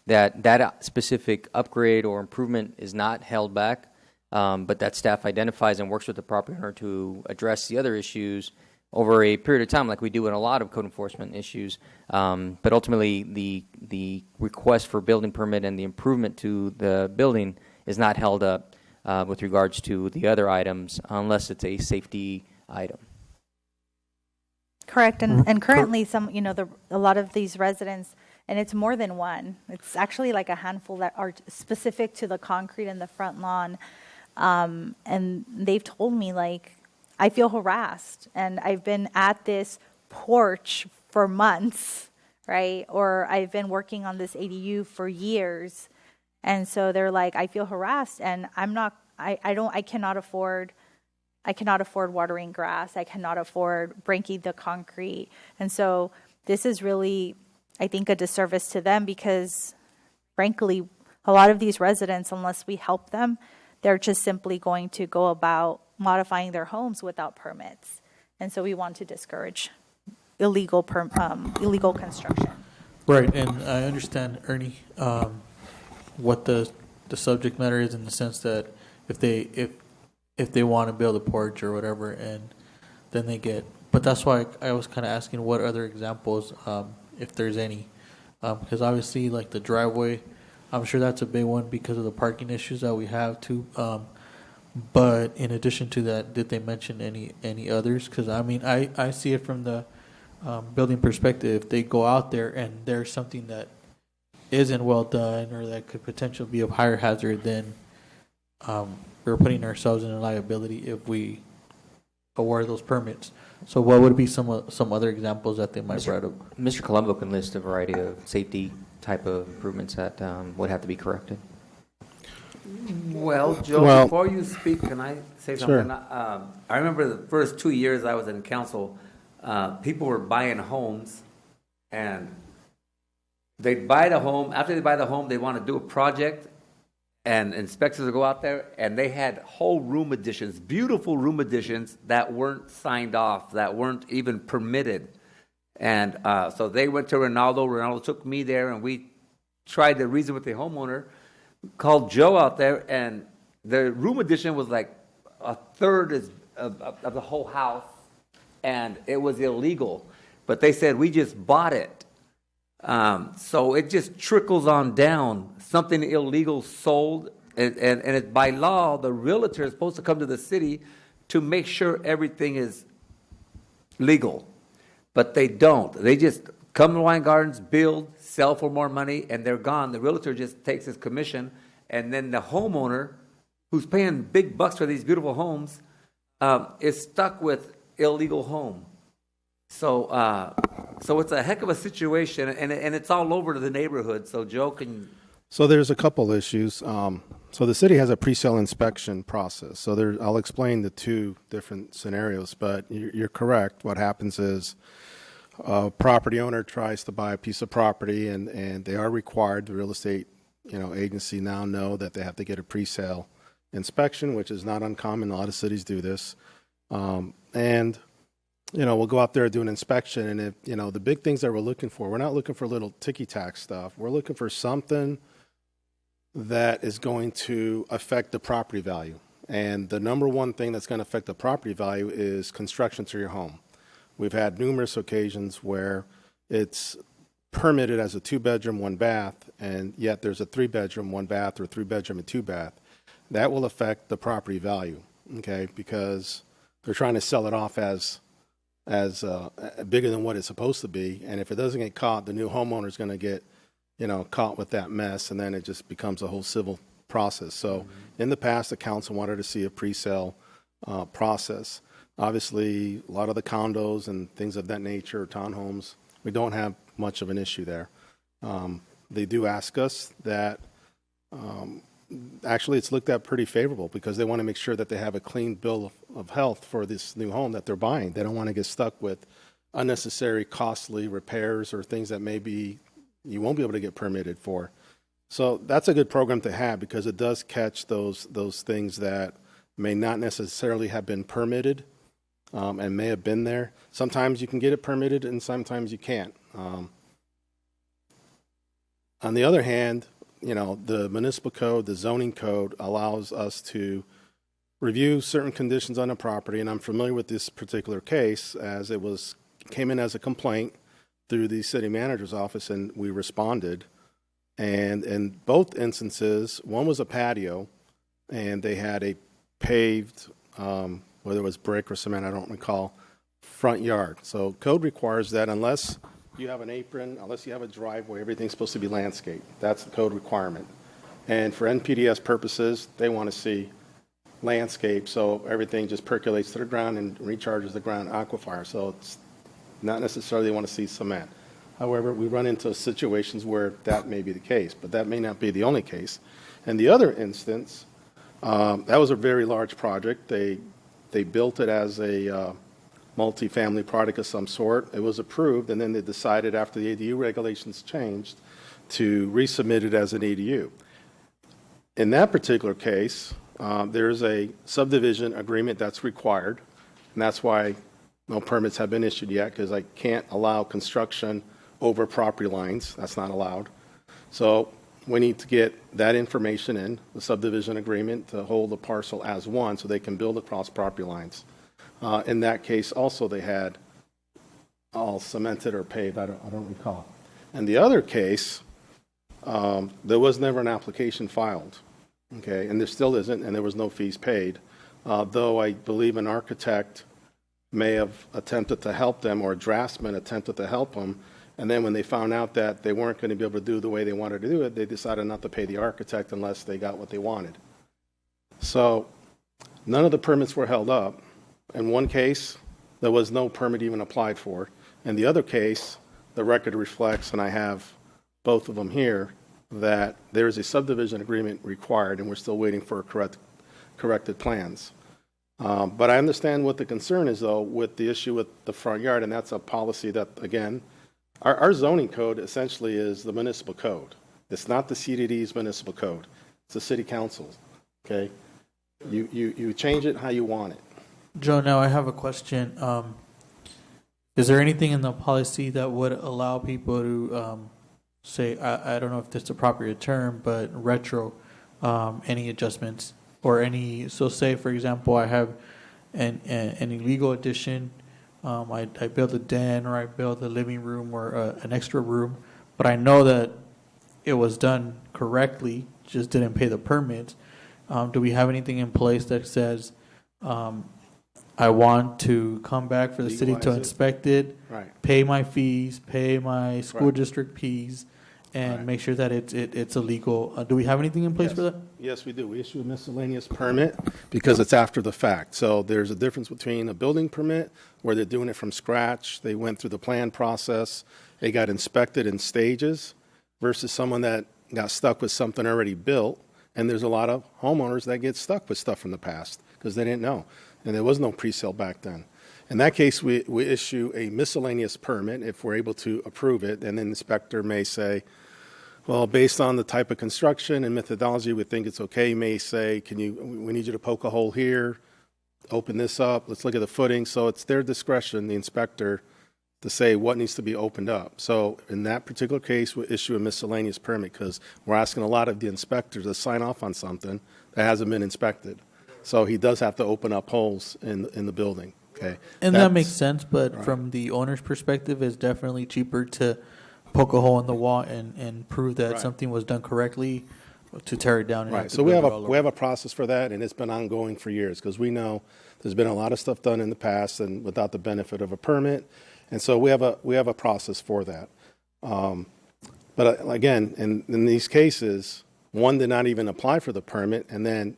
that specific upgrade or improvement is not held back. But that staff identifies and works with the property owner to address the other issues over a period of time, like we do in a lot of code enforcement issues. But ultimately, the request for building permit and the improvement to the building is not held up with regards to the other items unless it's a safety item. Correct, and currently a lot of these residents, and it's more than one. It's actually like a handful that are specific to the concrete in the front lawn. And they've told me, like, I feel harassed and I've been at this porch for months, right? Or I've been working on this ADU for years. And so they're like, I feel harassed and I cannot afford watering grass. I cannot afford breaking the concrete. And so this is really, I think, a disservice to them because frankly, a lot of these residents, unless we help them, they're just simply going to go about modifying their homes without permits. And so we want to discourage illegal construction. Right, and I understand, Ernie, what the subject matter is, in the sense that if they want to build a porch or whatever, and then they get. But that's why I was kind of asking what other examples, if there's any, because obviously, like the driveway, I'm sure that's a big one because of the parking issues that we have too. But in addition to that, did they mention any others? Because I mean, I see it from the building perspective. If they go out there and there's something that isn't well done or that could potentially be of higher hazard, then we're putting ourselves in a liability if we award those permits. So what would be some other examples that they might bring up? Mr. Colombo can list a variety of safety type of improvements that would have to be corrected. Well, Joe, before you speak, can I say something? Sure. I remember the first 2 years I was in council, people were buying homes, and they'd buy the home. After they buy the home, they want to do a project, and inspectors would go out there, and they had whole room additions, beautiful room additions that weren't signed off, that weren't even permitted. And so they went to Ronaldo. Ronaldo took me there, and we tried to reason with the homeowner, called Joe out there, and the room addition was like a third of the whole house, and it was illegal. But they said, we just bought it. So it just trickles on down. Something illegal sold, and it, by law, the realtor is supposed to come to the city to make sure everything is legal. But they don't. They just come to Wine Gardens, build, sell for more money, and they're gone. The realtor just takes his commission, and then the homeowner, who's paying big bucks for these beautiful homes, is stuck with illegal home. So it's a heck of a situation, and it's all over to the neighborhood. So Joe can. So there's a couple issues. So the city has a pre-sale inspection process. So I'll explain the two different scenarios, but you're correct. What happens is a property owner tries to buy a piece of property, and they are required, the real estate agency now know that they have to get a pre-sale inspection, which is not uncommon. A lot of cities do this. And we'll go out there and do an inspection, and if, the big things that we're looking for, we're not looking for little ticky-tack stuff. We're looking for something that is going to affect the property value. And the number one thing that's going to affect the property value is construction to your home. We've had numerous occasions where it's permitted as a 2-bedroom, 1-bath, and yet there's a 3-bedroom, 1-bath, or 3-bedroom and 2-bath. That will affect the property value, okay, because they're trying to sell it off as bigger than what it's supposed to be. And if it doesn't get caught, the new homeowner is going to get caught with that mess, and then it just becomes a whole civil process. So in the past, the council wanted to see a pre-sale process. Obviously, a lot of the condos and things of that nature, townhomes, we don't have much of an issue there. They do ask us that, actually it's looked at pretty favorable because they want to make sure that they have a clean bill of health for this new home that they're buying. They don't want to get stuck with unnecessary costly repairs or things that maybe you won't be able to get permitted for. So that's a good program to have because it does catch those things that may not necessarily have been permitted and may have been there. Sometimes you can get it permitted and sometimes you can't. On the other hand, the municipal code, the zoning code allows us to review certain conditions on a property, and I'm familiar with this particular case as it came in as a complaint through the city manager's office, and we responded. And in both instances, one was a patio, and they had a paved, whether it was brick or cement, I don't recall, front yard. So code requires that unless you have an apron, unless you have a driveway, everything's supposed to be landscaped. That's the code requirement. And for NPDES purposes, they want to see landscape, so everything just percolates to the ground and recharges the ground aquifer. So it's not necessarily they want to see cement. However, we run into situations where that may be the case, but that may not be the only case. And the other instance, that was a very large project. They built it as a multi-family product of some sort. It was approved, and then they decided after the ADU regulations changed to resubmit it as an ADU. In that particular case, There's a subdivision agreement that's required, and that's why no permits have been issued yet, because I can't allow construction over property lines. That's not allowed. So we need to get that information in, the subdivision agreement, to hold the parcel as one so they can build across property lines. In that case, also, they had all cemented or paved. I don't recall. And the other case, there was never an application filed, okay, and there still isn't, and there was no fees paid, though I believe an architect may have attempted to help them, or a draftsman attempted to help them, and then when they found out that they weren't going to be able to do the way they wanted to do it, they decided not to pay the architect unless they got what they wanted. So none of the permits were held up. In one case, there was no permit even applied for. In the other case, the record reflects, and I have both of them here, that there is a subdivision agreement required, and we're still waiting for corrected plans. But I understand what the concern is, though, with the issue with the front yard, and that's a policy that, again, our zoning code essentially is the municipal code. It's not the CDD's municipal code. It's the city council's, okay? You change it how you want it. Joe, now I have a question. Is there anything in the policy that would allow people to say, I don't know if this is a proper term, but retro any adjustments or any, so say, for example, I have an illegal addition. I built a den, or I built a living room, or an extra room, but I know that it was done correctly, just didn't pay the permit. Do we have anything in place that says, I want to come back for the city to inspect it, pay my fees, pay my school district fees, and make sure that it's illegal? Do we have anything in place for that? Yes, we do. We issue a miscellaneous permit because it's after the fact. So there's a difference between a building permit where they're doing it from scratch. They went through the plan process. They got inspected in stages versus someone that got stuck with something already built. And there's a lot of homeowners that get stuck with stuff from the past because they didn't know. And there was no pre-sale back then. In that case, we issue a miscellaneous permit if we're able to approve it. And the inspector may say, well, based on the type of construction and methodology, we think it's okay. You may say, we need you to poke a hole here, open this up, let's look at the footing. So it's their discretion, the inspector, to say what needs to be opened up. So in that particular case, we'll issue a miscellaneous permit because we're asking a lot of the inspectors to sign off on something that hasn't been inspected. So he does have to open up holes in the building. Okay, and that makes sense, but from the owner's perspective, it's definitely cheaper to poke a hole in the wall and prove that something was done correctly to tear it down. And So we have a process for that, and it's been ongoing for years because we know there's been a lot of stuff done in the past and without the benefit of a permit, and so we have a process for that. But again, in these cases, one did not even apply for the permit, and then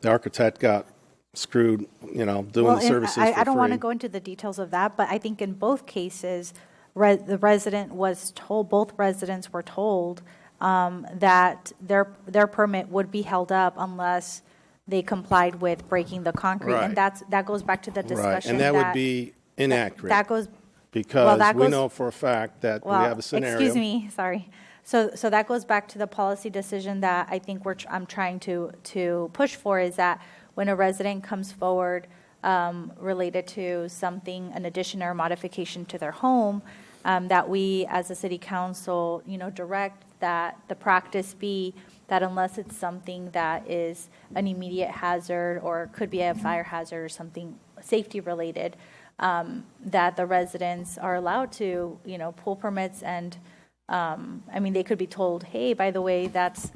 the architect got screwed, doing the services for free. I don't want to go into the details of that, but I think in both cases, the resident was told, both residents were told that their permit would be held up unless they complied with breaking the concrete, and that goes back to the discussion. And that would be inaccurate. That goes because we know for a fact that we have a scenario. Excuse me, sorry. So that goes back to the policy decision that I think I'm trying to push for, is that when a resident comes forward related to something, an addition or modification to their home, that we as a city council, direct that the practice be that unless it's something that is an immediate hazard or could be a fire hazard or something safety related, that the residents are allowed to, pull permits and, they could be told, hey, by the way, that's,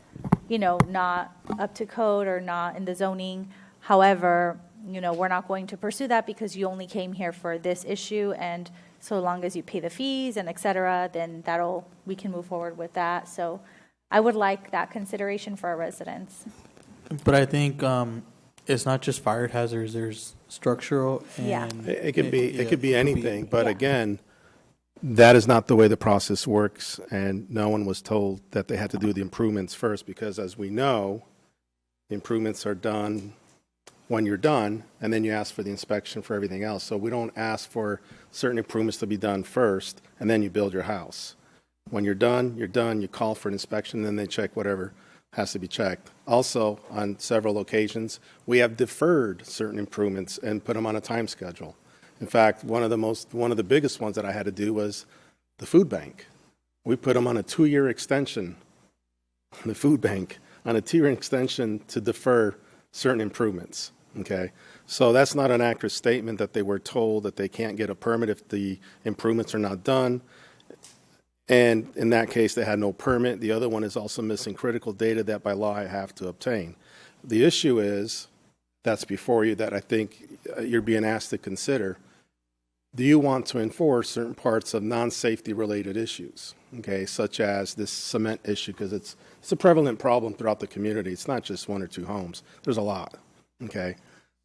not up to code or not in the zoning. However, we're not going to pursue that because you only came here for this issue, and so long as you pay the fees and et cetera, then we can move forward with that. So I would like that consideration for our residents. But I think it's not just fire hazards. There's structural and it could be anything. But again, that is not the way the process works, and no one was told that they had to do the improvements first, because as we know, the improvements are done when you're done, and then you ask for the inspection for everything else. So we don't ask for certain improvements to be done first, and then you build your house. When you're done, you call for an inspection, then they check whatever has to be checked. Also, on several occasions, we have deferred certain improvements and put them on a time schedule. In fact, one of the biggest ones that I had to do was the food bank. We put them on a 2-year extension, the food bank, on a 2-year extension to defer certain improvements. Okay, so that's not an accurate statement that they were told that they can't get a permit if the improvements are not done. And in that case, they had no permit. The other one is also missing critical data that by law I have to obtain. The issue is, that's before you, that I think you're being asked to consider. Do you want to enforce certain parts of non-safety related issues, okay, such as this cement issue, because it's a prevalent problem throughout the community. It's not just 1 or 2 homes. There's a lot, okay?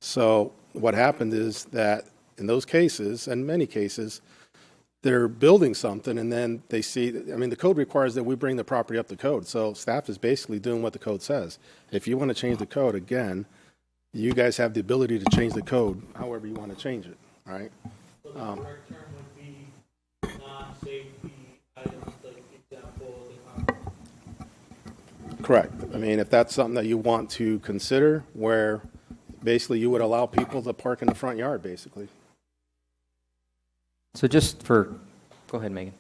So what happened is that in those cases, and many cases, they're building something and then they see, I mean, the code requires that we bring the property up to code. So staff is basically doing what the code says. If you want to change the code, again, you guys have the ability to change the code however you want to change it, all right? So the correct term would be non-safety items, like example, Correct. I mean, if that's something that you want to consider, where basically you would allow people to park in the front yard, basically. So just for, go ahead, Megan.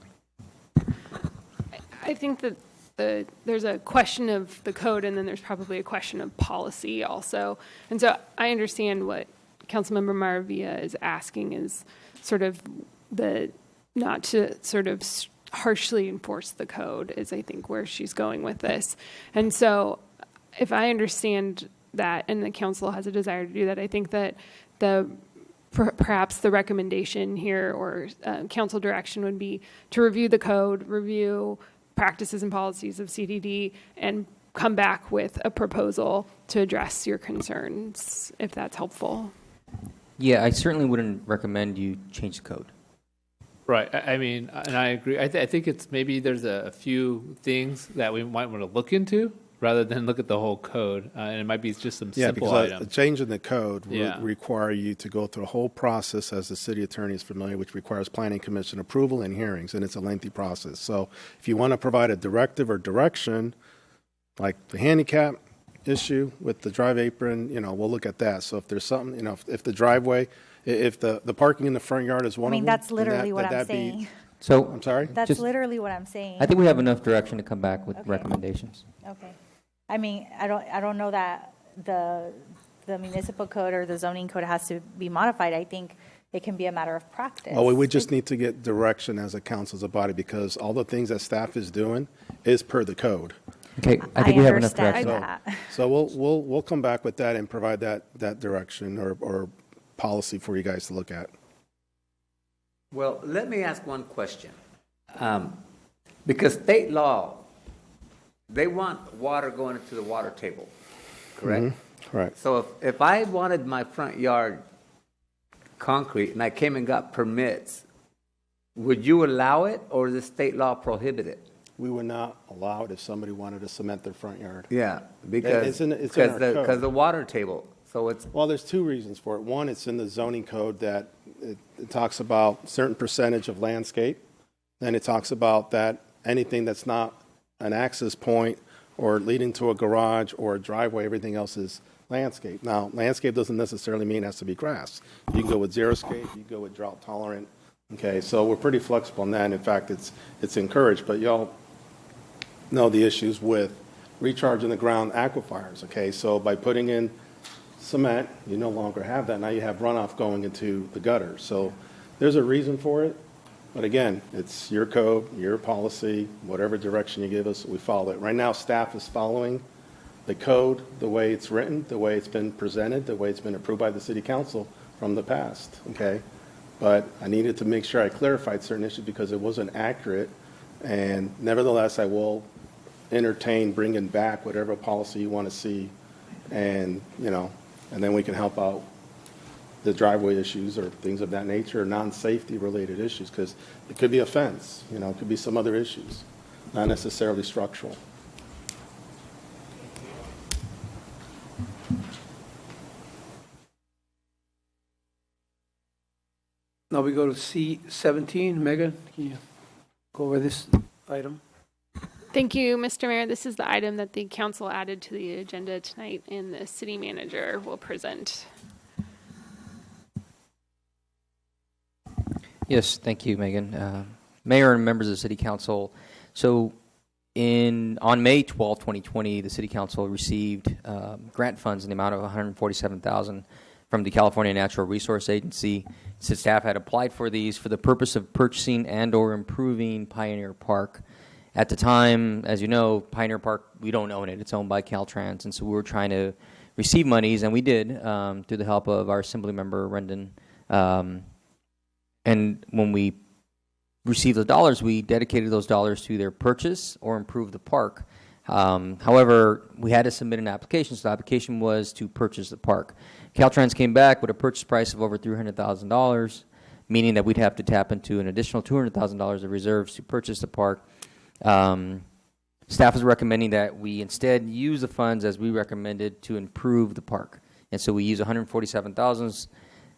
I think that there's a question of the code, and then there's probably a question of policy also. And so I understand what Councilmember Maravilla is asking is sort of not to sort of harshly enforce the code is, I think, where she's going with this. And so if I understand that, and the council has a desire to do that, I think that perhaps the recommendation here or council direction would be to review the code, review practices and policies of CDD, and come back with a proposal to address your concerns, if that's helpful. Yeah, I certainly wouldn't recommend you change the code. Right. I mean, and I agree. I think it's maybe there's a few things that we might want to look into rather than look at the whole code. And it might be just some simple because items. a change in the code would require you to go through a whole process, as the city attorney is familiar, which requires planning commission approval and hearings, and it's a lengthy process. So if you want to provide a directive or direction, like the handicap issue with the drive apron, we'll look at that. So if there's something, if the driveway, if the parking in the front yard is one of them. that's literally what I'm saying. So I'm sorry? That's literally what I'm saying. I think we have enough direction to come back with recommendations. Okay. I mean, I don't know that the municipal code or the zoning code has to be modified. I think it can be a matter of practice. Oh, we just need to get direction as a council, as a body, because all the things that staff is doing is per the code. Okay, I think we have enough direction. So we'll come back with that and provide that direction or policy for you guys to look at. Well, let me ask one question. Because state law, they want water going into the water table, correct? Mm-hmm. Right. So if I wanted my front yard concrete and I came and got permits, would you allow it, or does the state law prohibit it? We would not allow it if somebody wanted to cement their front yard. Yeah, because the water table. So it's well, there's two reasons for it. One, it's in the zoning code that it talks about certain percentage of landscape. Then it talks about that anything that's not an access point or leading to a garage or a driveway, everything else is landscape. Now, landscape doesn't necessarily mean it has to be grass. You can go with xeriscape, you can go with drought tolerant. Okay, so we're pretty flexible on that. In fact, it's encouraged, but y'all know the issues with recharging the ground aquifers. Okay, so by putting in cement, you no longer have that. Now you have runoff going into the gutter. So there's a reason for it. But again, it's your code, your policy, whatever direction you give us, we follow it. Right now, staff is following the code, the way it's written, the way it's been presented, the way it's been approved by the city council from the past, okay? But I needed to make sure I clarified certain issues because it wasn't accurate. And nevertheless, I will entertain bringing back whatever policy you want to see, and, and then we can help out the driveway issues or things of that nature, or non-safety related issues, because it could be a fence, it could be some other issues, not necessarily structural. Now we go to C17. Megan, can you go over this item? Thank you, Mr. Mayor. This is the item that the council added to the agenda tonight, and the city manager will present. Yes, thank you, Megan. Mayor and members of the City Council, so on May 12, 2020, the City Council received grant funds in the amount of $147,000 from the California Natural Resource Agency. So staff had applied for these for the purpose of purchasing and or improving Pioneer Park. At the time, as you know, Pioneer Park, we don't own it. It's owned by Caltrans, and so we were trying to receive monies, and we did through the help of our Assembly member, Rendon. And when we received the dollars, we dedicated those dollars to either purchase or improve the park. However, we had to submit an application, so the application was to purchase the park. Caltrans came back with a purchase price of over $300,000, meaning that we'd have to tap into an additional $200,000 of reserves to purchase the park. Staff is recommending that we instead use the funds as we recommended to improve the park. And so we use $147,000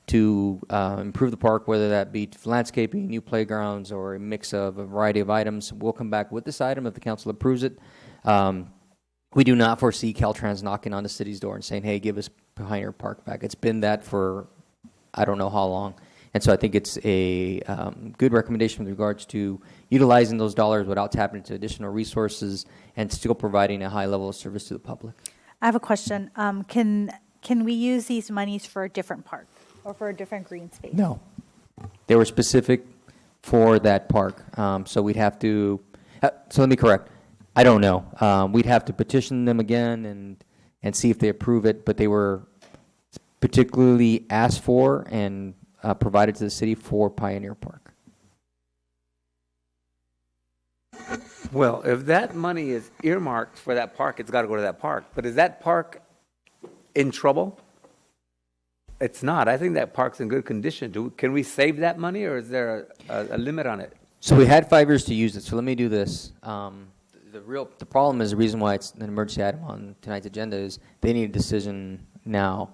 to improve the park, whether that be landscaping, new playgrounds, or a mix of a variety of items. We'll come back with this item if the council approves it. We do not foresee Caltrans knocking on the city's door and saying, hey, give us Pioneer Park back. It's been that for I don't know how long. And so I think it's a good recommendation with regards to utilizing those dollars without tapping into additional resources and still providing a high level of service to the public. I have a question. Can we use these monies for a different park or for a different green space? No. They were specific for that park. So we'd have to, so let me correct. I don't know. We'd have to petition them again and see if they approve it, but they were particularly asked for and provided to the city for Pioneer Park. Well, if that money is earmarked for that park, it's got to go to that park. But is that park in trouble? It's not. I think that park's in good condition. Can we save that money, or is there a limit on it? So we had 5 years to use it. So let me do this. The problem is the reason why it's an emergency item on tonight's agenda is they need a decision now,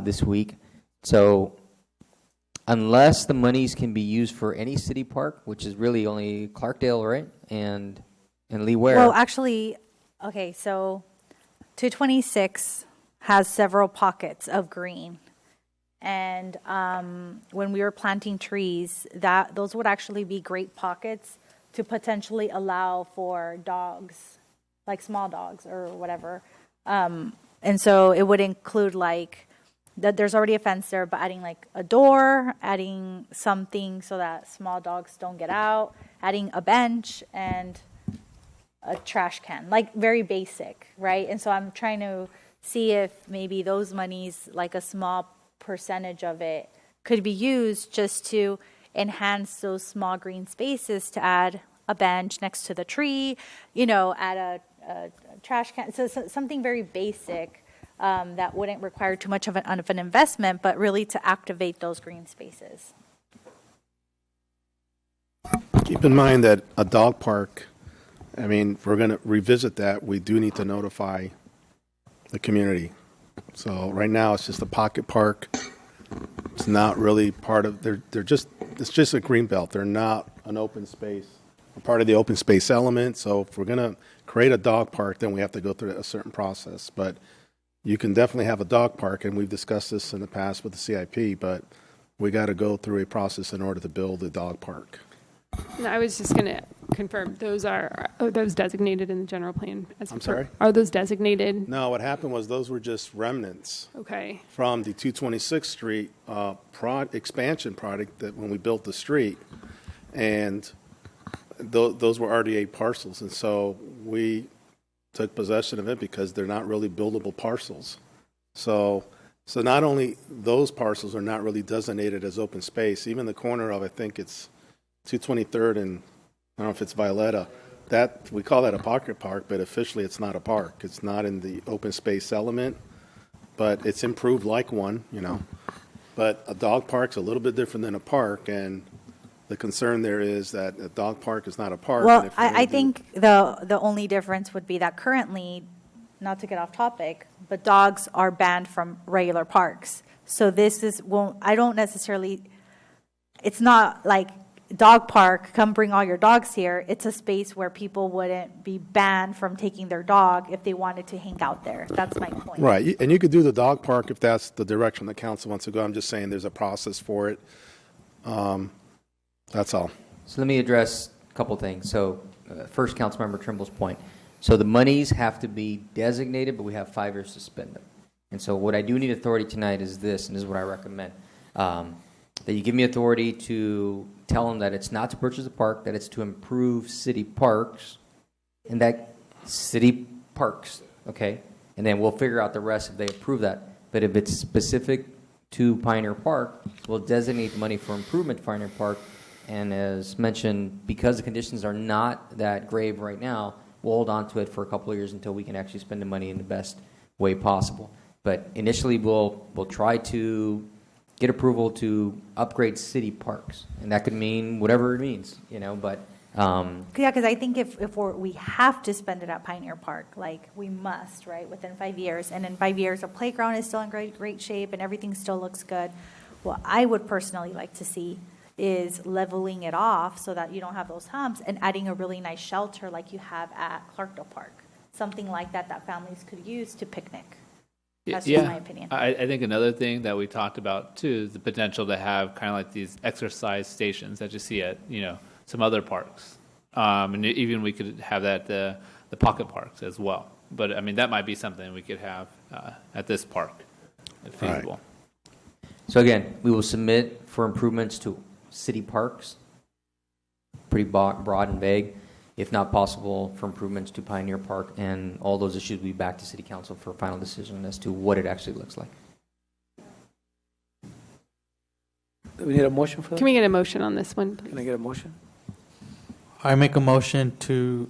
this week. So unless the monies can be used for any city park, which is really only Clarkdale, right, and Lee Ware. Well, actually, okay, so 226 has several pockets of green. And when we were planting trees, those would actually be great pockets to potentially allow for dogs, like small dogs or whatever. And so it would include like that there's already a fence there, but adding like a door, adding something so that small dogs don't get out, adding a bench and a trash can, like very basic, right? And so I'm trying to see if maybe those monies, like a small percentage of it, could be used just to enhance those small green spaces, to add a bench next to the tree, add a trash can, so something very basic that wouldn't require too much of an investment, but really to activate those green spaces. Keep in mind that a dog park, if we're going to revisit that, we do need to notify the community. So right now it's just a pocket park. It's not really part of, it's just a green belt. They're not an open space, a part of the open space element. So if we're going to create a dog park, then we have to go through a certain process. But you can definitely have a dog park, and we've discussed this in the past with the CIP, but we got to go through a process in order to build a dog park. And I was just going to confirm, are those designated in the general plan? I'm sorry? Are those designated? No, what happened was those were just remnants. Okay. From the 226th Street expansion project that when we built the street, and those were RDA parcels, and so we took possession of it because they're not really buildable parcels. So not only those parcels are not really designated as open space, even the corner of, I think it's 223rd and I don't know if it's Violetta, that we call that a pocket park, but officially it's not a park. It's not in the open space element, but it's improved like one, But a dog park's a little bit different than a park, and the concern there is that a dog park is not a park. Well, I think the only difference would be that currently, not to get off topic, but dogs are banned from regular parks. So this is, I don't necessarily, it's not like dog park, come bring all your dogs here, it's a space where people wouldn't be banned from taking their dog if they wanted to hang out there. That's my point. Right, and you could do the dog park if that's the direction the council wants to go. I'm just saying there's a process for it. That's all. So let me address a couple things. So first, Councilmember Trimble's point. So the monies have to be designated, but we have 5 years to spend them. And so what I do need authority tonight is this, and this is what I recommend. That you give me authority to tell them that it's not to purchase a park, that it's to improve city parks, and that city parks, okay? And then we'll figure out the rest if they approve that. But if it's specific to Pioneer Park, we'll designate money for improvement to Pioneer Park. And as mentioned, because the conditions are not that grave right now, we'll hold on to it for a couple of years until we can actually spend the money in the best way possible. But initially, we'll try to get approval to upgrade city parks, and that could mean whatever it means, you know. But Yeah, because I think if we have to spend it at Pioneer Park, like we must, right, within 5 years, and in 5 years, a playground is still in great shape and everything still looks good. What I would personally like to see is leveling it off so that you don't have those humps and adding a really nice shelter like you have at Clarkdale Park, something like that that families could use to picnic. That's just my opinion. I think another thing that we talked about too is the potential to have kind of like these exercise stations that you see at, you know, some other parks, and even we could have that the pocket parks as well. But I mean, that might be something we could have at this park, if feasible. Right. So again, we will submit for improvements to city parks, pretty broad and vague. If not possible, for improvements to Pioneer Park, and all those issues will be back to City Council for a final decision as to what it actually looks like. Do we need a motion for that? Can we get a motion on this one, please? Can I get a motion? I make a motion to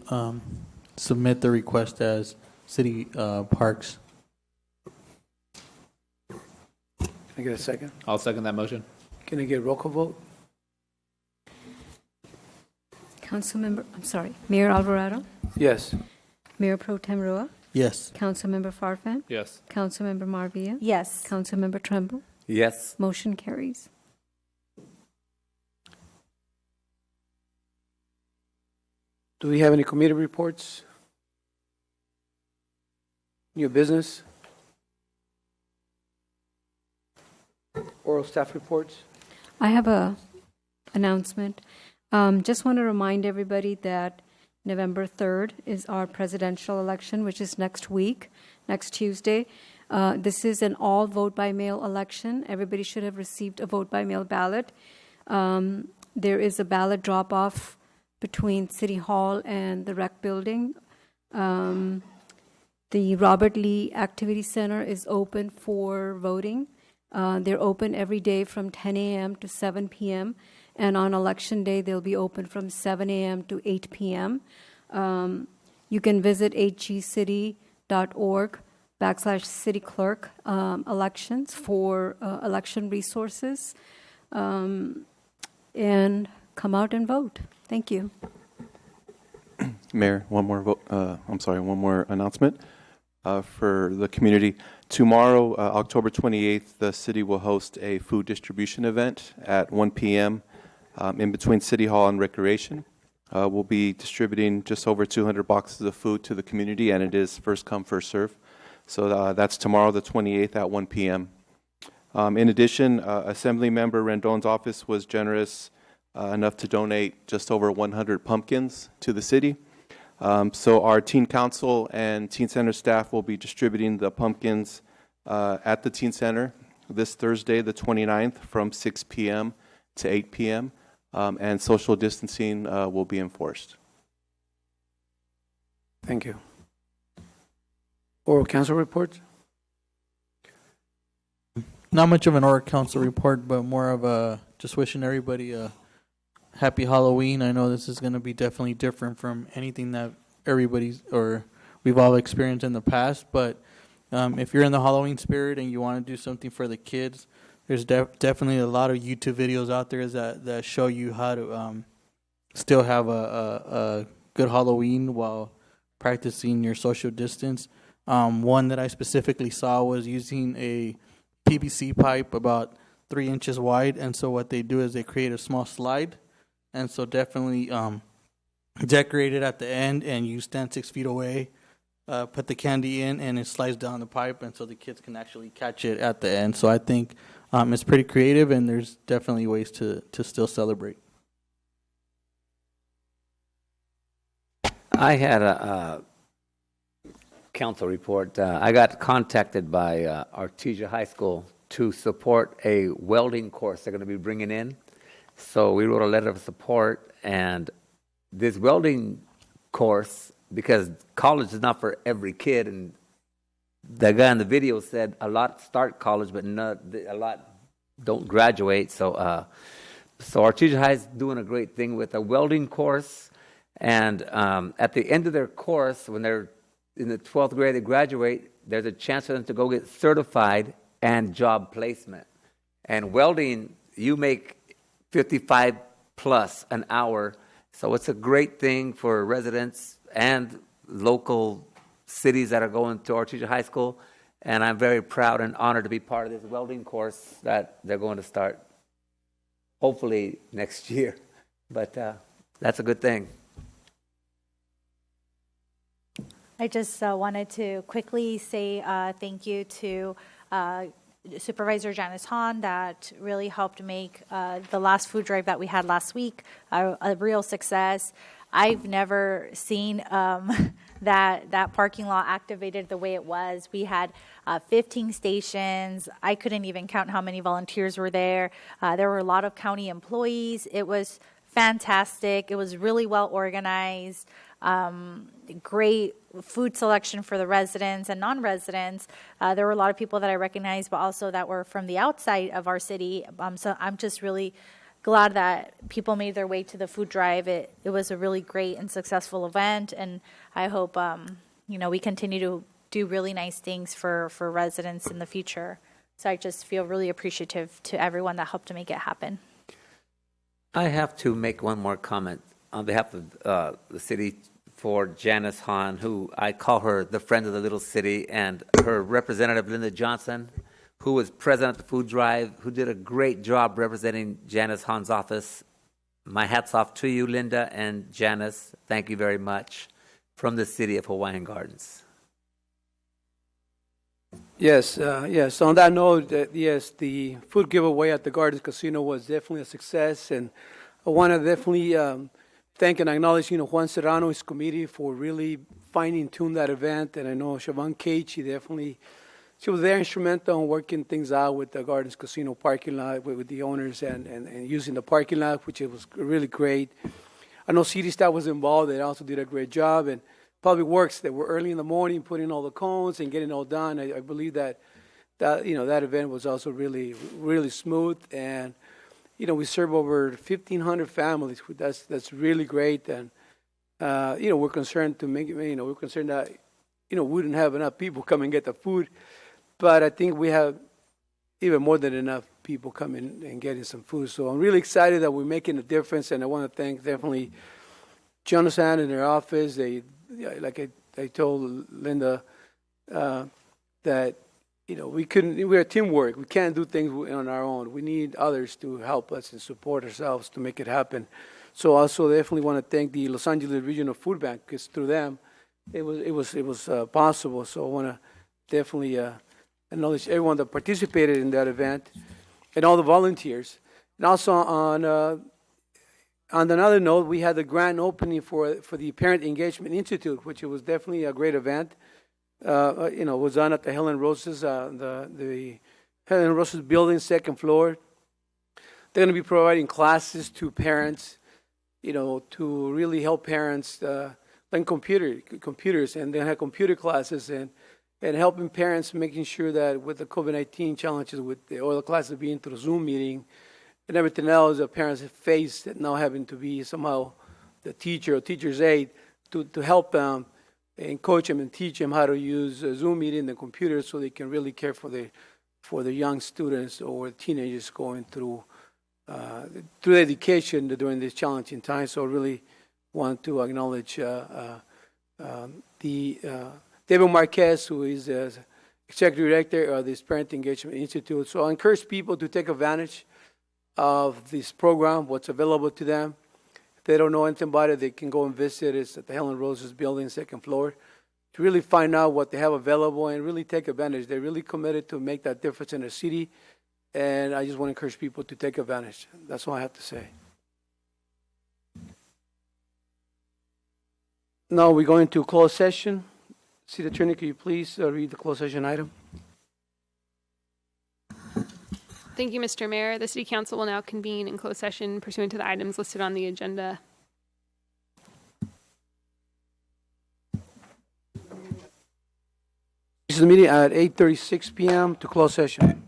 submit the request as city parks. Can I get a second? I'll second that motion. Can I get a roll call vote? Mayor Alvarado? Yes. Mayor Pro Tem Roa? Yes. Councilmember Farfan? Yes. Councilmember Marvilla? Yes. Councilmember Tremble? Yes. Motion carries. Do we have any committee reports? New business? Oral staff reports? I have a announcement. Just want to remind everybody that November 3rd is our presidential election, which is next week, next Tuesday. This is an all vote by mail election. Everybody should have received a vote by mail ballot. There is a ballot drop off between City Hall and the Rec Building. The Robert Lee Activity Center is open for voting. They're open every day from 10 a.m. to 7 p.m. And on election day, they'll be open from 7 a.m. to 8 p.m. You can visit hgcity.org/cityclerk elections for election resources, and come out and vote. Thank you. Mayor, one more announcement for the community. Tomorrow, October 28th, the city will host a food distribution event at 1 p.m. In between City Hall and Recreation. We'll be distributing just over 200 boxes of food to the community, and it is first come, first serve. So that's tomorrow, the 28th at 1 p.m. In addition, Assemblymember Rendon's office was generous enough to donate just over 100 pumpkins to the city. So our Teen Council and Teen Center staff will be distributing the pumpkins at the Teen Center this Thursday, the 29th, from 6 p.m. to 8 p.m., and social distancing will be enforced. Thank you. Oral council report? Not much of an oral council report, but more of a just wishing everybody a happy Halloween. I know this is going to be definitely different from anything that we've all experienced in the past, but if you're in the Halloween spirit and you want to do something for the kids, there's definitely a lot of YouTube videos out there that show you how to still have a good Halloween while practicing your social distance. One that I specifically saw was using a PVC pipe about 3 inches wide, and so what they do is they create a small slide, and so definitely decorate it at the end, and you stand 6 feet away, put the candy in, and it slides down the pipe, and so the kids can actually catch it at the end. So I think it's pretty creative, and there's definitely ways to still celebrate. I had a council report. I got contacted by Artesia High School to support a welding course they're going to be bringing in. So we wrote a letter of support, and this welding course, because college is not for every kid, and the guy in the video said a lot start college, but a lot don't graduate. So Artesia High is doing a great thing with a welding course, and at the end of their course, when they're in the 12th grade, they graduate, there's a chance for them to go get certified and job placement. And welding, you make 55 plus an hour. So it's a great thing for residents and local cities that are going to Artesia High School. And I'm very proud and honored to be part of this welding course that they're going to start hopefully next year. But that's a good thing. I just wanted to quickly say thank you to Supervisor Janice Hahn that really helped make the last food drive that we had last week a real success. I've never seen that parking lot activated the way it was. We had 15 stations. I couldn't even count how many volunteers were there. There were a lot of county employees. It was fantastic. It was really well organized. Great food selection for the residents and non-residents. There were a lot of people that I recognized, but also that were from the outside of our city. So I'm just really glad that people made their way to the food drive. It was a really great and successful event, and I hope we continue to do really nice things for residents in the future. So I just feel really appreciative to everyone that helped to make it happen. I have to make one more comment on behalf of the city for Janice Hahn, who I call her the friend of the little city, and her representative, Linda Johnson, who was president of the food drive, who did a great job representing Janice Hahn's office. My hat's off to you, Linda and Janice. Thank you very much from the city of Hawaiian Gardens. Yes, yes. On that note, yes, the food giveaway at the Gardens Casino was definitely a success, and I want to definitely thank and acknowledge, Juan Serrano, his committee, for really fine-tuning that event, and I know Siobhan Cage, she was very instrumental in working things out with the Gardens Casino parking lot, with the owners, and using the parking lot, which it was really great. I know city staff was involved. They also did a great job, and Public Works, they were early in the morning putting all the cones and getting it all done. I believe that event was also really, really smooth, and we serve over 1,500 families. That's really great, and we're concerned to make we're concerned that we wouldn't have enough people come and get the food, but I think we have even more than enough people coming and getting some food. So I'm really excited that we're making a difference, and I want to thank definitely Jonathan and their office. Like I told Linda, that we're teamwork. We can't do things on our own. We need others to help us and support ourselves to make it happen. So also definitely want to thank the Los Angeles Regional Food Bank, because through them it was possible. So I want to definitely acknowledge everyone that participated in that event and all the volunteers. And also on another note, we had the grand opening for the Parent Engagement Institute, which was definitely a great event. Was done at the Helen Roses, the Helen Roses building, second floor. They're going to be providing classes to parents, to really help parents learn computers, and then have computer classes and helping parents, making sure that with the COVID-19 challenges, with all the classes being through Zoom meeting and everything else, the parents face that now having to be somehow the teacher or teacher's aide to help them and coach them and teach them how to use Zoom meeting and the computer so they can really care for the young students or teenagers going through education during this challenging time. So I really want to acknowledge David Marquez, who is the executive director of this Parent Engagement Institute. So I encourage people to take advantage of this program, what's available to them. they don't know anything about it, they can go and visit. It's at the Helen Roses building, second floor, to really find out what they have available and really take advantage. They're really committed to make that difference in the city, and I just want to encourage people to take advantage. That's all I have to say. Now we're going to closed session. City Attorney, could you please read the closed session item? Thank you, Mr. Mayor. The City Council will now convene in closed session pursuant to the items listed on the agenda. This is the meeting at 8:36 p.m. to close session.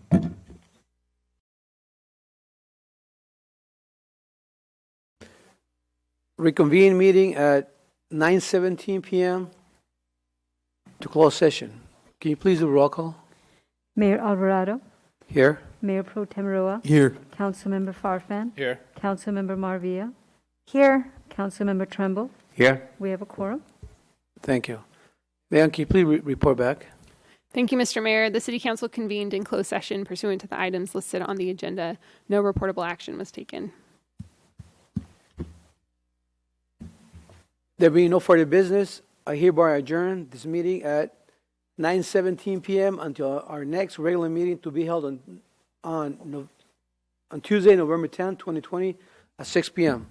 Reconvene meeting at 9:17 p.m. to close session. Can you please do roll call? Mayor Alvarado, Here. Mayor Pro Tem Roa, Here. Councilmember Farfan, Here. Councilmember Marvilla, Here. Councilmember Tremble. Here. We have a quorum. Thank you. Mayor, can you please report back? Thank you, Mr. Mayor. The City Council convened in closed session pursuant to the items listed on the agenda. No reportable action was taken. There being no further business, I hereby adjourn this meeting at 9:17 p.m. until our next regular meeting to be held on Tuesday, November 10, 2020 at 6 p.m.